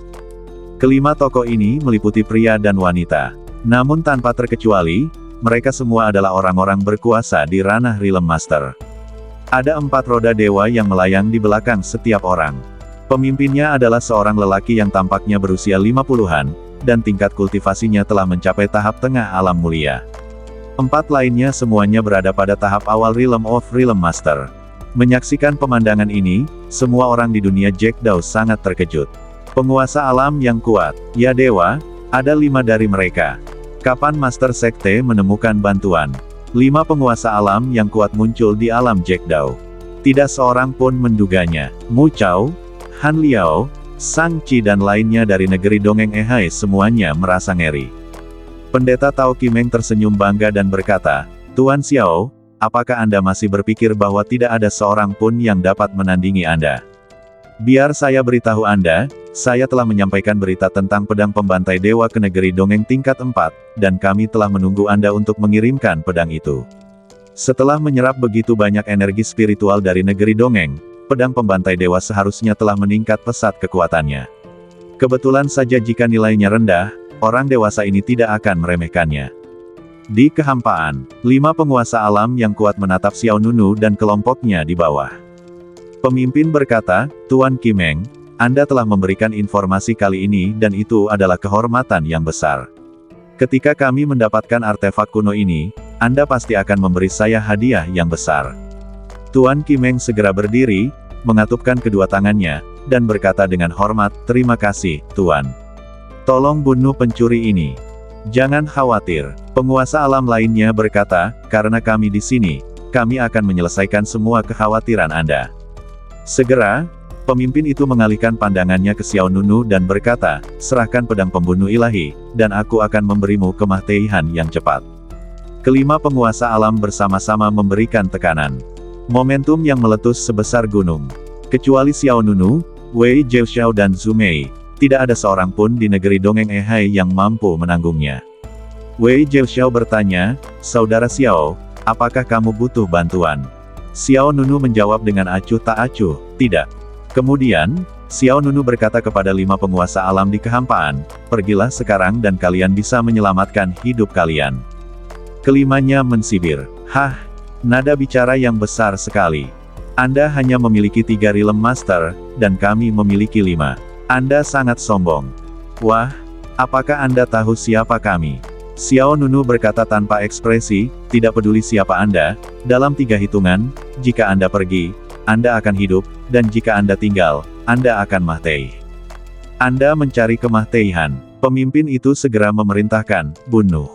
Speaker 1: Kelima tokoh ini meliputi pria dan wanita. Namun tanpa terkecuali, mereka semua adalah orang-orang berkuasa di ranah Realm Master. Ada 4 roda dewa yang melayang di belakang setiap orang. Pemimpinnya adalah seorang lelaki yang tampaknya berusia 50-an, dan tingkat kultivasinya telah mencapai tahap tengah alam mulia. 4 lainnya semuanya berada pada tahap awal Realm of Realm Master. Menyaksikan pemandangan ini, semua orang di dunia Jack Dao sangat terkejut. Penguasa alam yang kuat, ya dewa, ada 5 dari mereka. Kapan Master Sekte menemukan bantuan? 5 penguasa alam yang kuat muncul di alam Jack Dao. Tidak seorang pun menduganya. Mu Chao, Han Liao, Sang Chi dan lainnya dari negeri dongeng Ehai semuanya merasa ngeri. Pendeta Tao Qimeng tersenyum bangga dan berkata, "Tuan Xiao, apakah Anda masih berpikir bahwa tidak ada seorang pun yang dapat menandingi Anda? Biar saya beritahu Anda, saya telah menyampaikan berita tentang pedang pembantai dewa ke negeri dongeng tingkat 4, dan kami telah menunggu Anda untuk mengirimkan pedang itu." Setelah menyerap begitu banyak energi spiritual dari negeri dongeng, pedang pembantai dewa seharusnya telah meningkat pesat kekuatannya. Kebetulan saja jika nilainya rendah, orang dewasa ini tidak akan meremehkannya. Di kehampaan, 5 penguasa alam yang kuat menatap Xiao Nunu dan kelompoknya di bawah. Pemimpin berkata, "Tuan Qimeng, Anda telah memberikan informasi kali ini dan itu adalah kehormatan yang besar. Ketika kami mendapatkan artefak kuno ini, Anda pasti akan memberi saya hadiah yang besar." Tuan Qimeng segera berdiri, mengatupkan kedua tangannya, dan berkata dengan hormat, "Terima kasih, Tuan. Tolong bunuh pencuri ini." "Jangan khawatir." Penguasa alam lainnya berkata, "Karena kami di sini, kami akan menyelesaikan semua kekhawatiran Anda." Segera, pemimpin itu mengalihkan pandangannya ke Xiao Nunu dan berkata, "Serahkan pedang pembunuh ilahi, dan aku akan memberimu kemahtihan yang cepat." Kelima penguasa alam bersama-sama memberikan tekanan. Momentum yang meletus sebesar gunung. Kecuali Xiao Nunu, Wei Jiaoxiao dan Zhu Mei, tidak ada seorang pun di negeri dongeng Ehai yang mampu menanggungnya. Wei Jiaoxiao bertanya, "Saudara Xiao, apakah kamu butuh bantuan?" Xiao Nunu menjawab dengan acuh tak acuh, "Tidak." Kemudian, Xiao Nunu berkata kepada 5 penguasa alam di kehampaan, "Pergilah sekarang dan kalian bisa menyelamatkan hidup kalian." Kelimanya mensibir, "Hah, nada bicara yang besar sekali. Anda hanya memiliki 3 Realm Master, dan kami memiliki 5. Anda sangat sombong. Wah, apakah Anda tahu siapa kami?" Xiao Nunu berkata tanpa ekspresi, "Tidak peduli siapa Anda, dalam 3 hitungan, jika Anda pergi, Anda akan hidup, dan jika Anda tinggal, Anda akan mati." "Anda mencari kematian." Pemimpin itu segera memerintahkan, "Bunuh."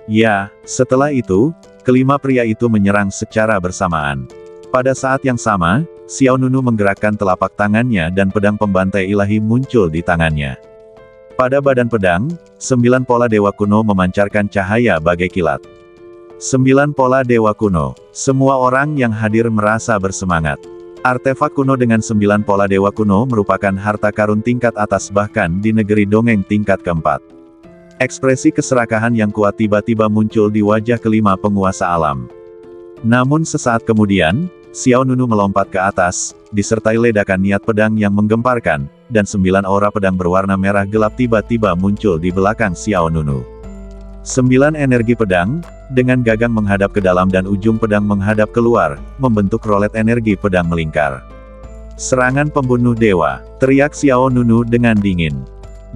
Speaker 1: Ya, setelah itu, kelima pria itu menyerang secara bersamaan. Pada saat yang sama, Xiao Nunu menggerakkan telapak tangannya dan pedang pembantai ilahi muncul di tangannya. Pada badan pedang, 9 pola dewa kuno memancarkan cahaya bagai kilat. 9 pola dewa kuno. Semua orang yang hadir merasa bersemangat. Artefak kuno dengan 9 pola dewa kuno merupakan harta karun tingkat atas bahkan di negeri dongeng tingkat keempat. Ekspresi keserakahan yang kuat tiba-tiba muncul di wajah kelima penguasa alam. Namun sesaat kemudian, Xiao Nunu melompat ke atas, disertai ledakan niat pedang yang menggemparkan, dan 9 aura pedang berwarna merah gelap tiba-tiba muncul di belakang Xiao Nunu. 9 energi pedang, dengan gagang menghadap ke dalam dan ujung pedang menghadap keluar, membentuk rolet energi pedang melingkar. Serangan pembunuh dewa, teriak Xiao Nunu dengan dingin.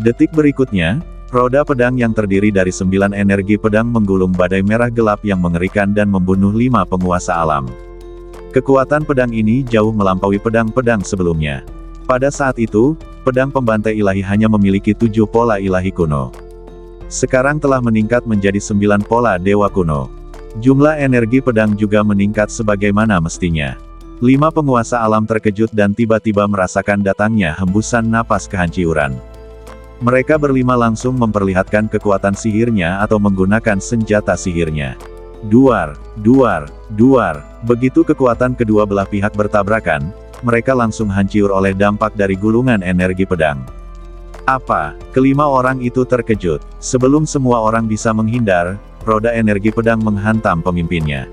Speaker 1: Detik berikutnya, roda pedang yang terdiri dari 9 energi pedang menggulung badai merah gelap yang mengerikan dan membunuh 5 penguasa alam. Kekuatan pedang ini jauh melampaui pedang-pedang sebelumnya. Pada saat itu, pedang pembantai ilahi hanya memiliki 7 pola ilahi kuno. Sekarang telah meningkat menjadi 9 pola dewa kuno. Jumlah energi pedang juga meningkat sebagaimana mestinya. 5 penguasa alam terkejut dan tiba-tiba merasakan datangnya hembusan napas kehancuran. Mereka berlima langsung memperlihatkan kekuatan sihirnya atau menggunakan senjata sihirnya. Duar, duar, duar. Begitu kekuatan kedua belah pihak bertabrakan, mereka langsung hancur oleh dampak dari gulungan energi pedang. Apa? Kelima orang itu terkejut. Sebelum semua orang bisa menghindar, roda energi pedang menghantam pemimpinnya.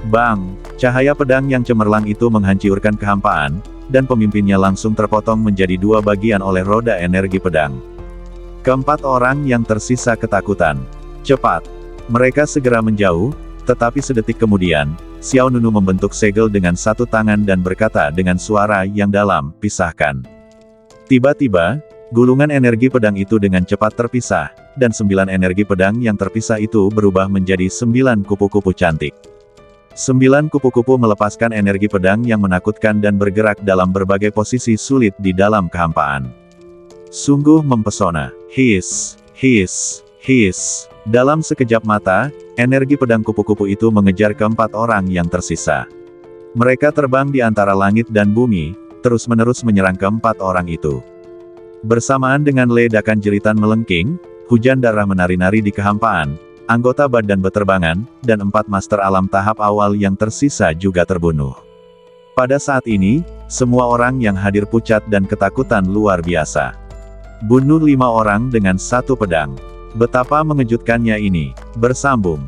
Speaker 1: Bang! Cahaya pedang yang cemerlang itu menghancurkan kehampaan, dan pemimpinnya langsung terpotong menjadi 2 bagian oleh roda energi pedang. Keempat orang yang tersisa ketakutan. Cepat! Mereka segera menjauh, tetapi sedetik kemudian, Xiao Nunu membentuk segel dengan 1 tangan dan berkata dengan suara yang dalam, "Pisahkan." Tiba-tiba, gulungan energi pedang itu dengan cepat terpisah, dan 9 energi pedang yang terpisah itu berubah menjadi 9 kupu-kupu cantik. 9 kupu-kupu melepaskan energi pedang yang menakutkan dan bergerak dalam berbagai posisi sulit di dalam kehampaan. Sungguh mempesona. Hiss, hiss, hiss. Dalam sekejap mata, energi pedang kupu-kupu itu mengejar keempat orang yang tersisa. Mereka terbang di antara langit dan bumi, terus-menerus menyerang keempat orang itu. Bersamaan dengan ledakan jeritan melengking, hujan darah menari-nari di kehampaan, anggota badan beterbangan, dan 4 master alam tahap awal yang tersisa juga terbunuh. Pada saat ini, semua orang yang hadir pucat dan ketakutan luar biasa. Bunuh 5 orang dengan 1 pedang. Betapa mengejutkannya ini. Bersambung.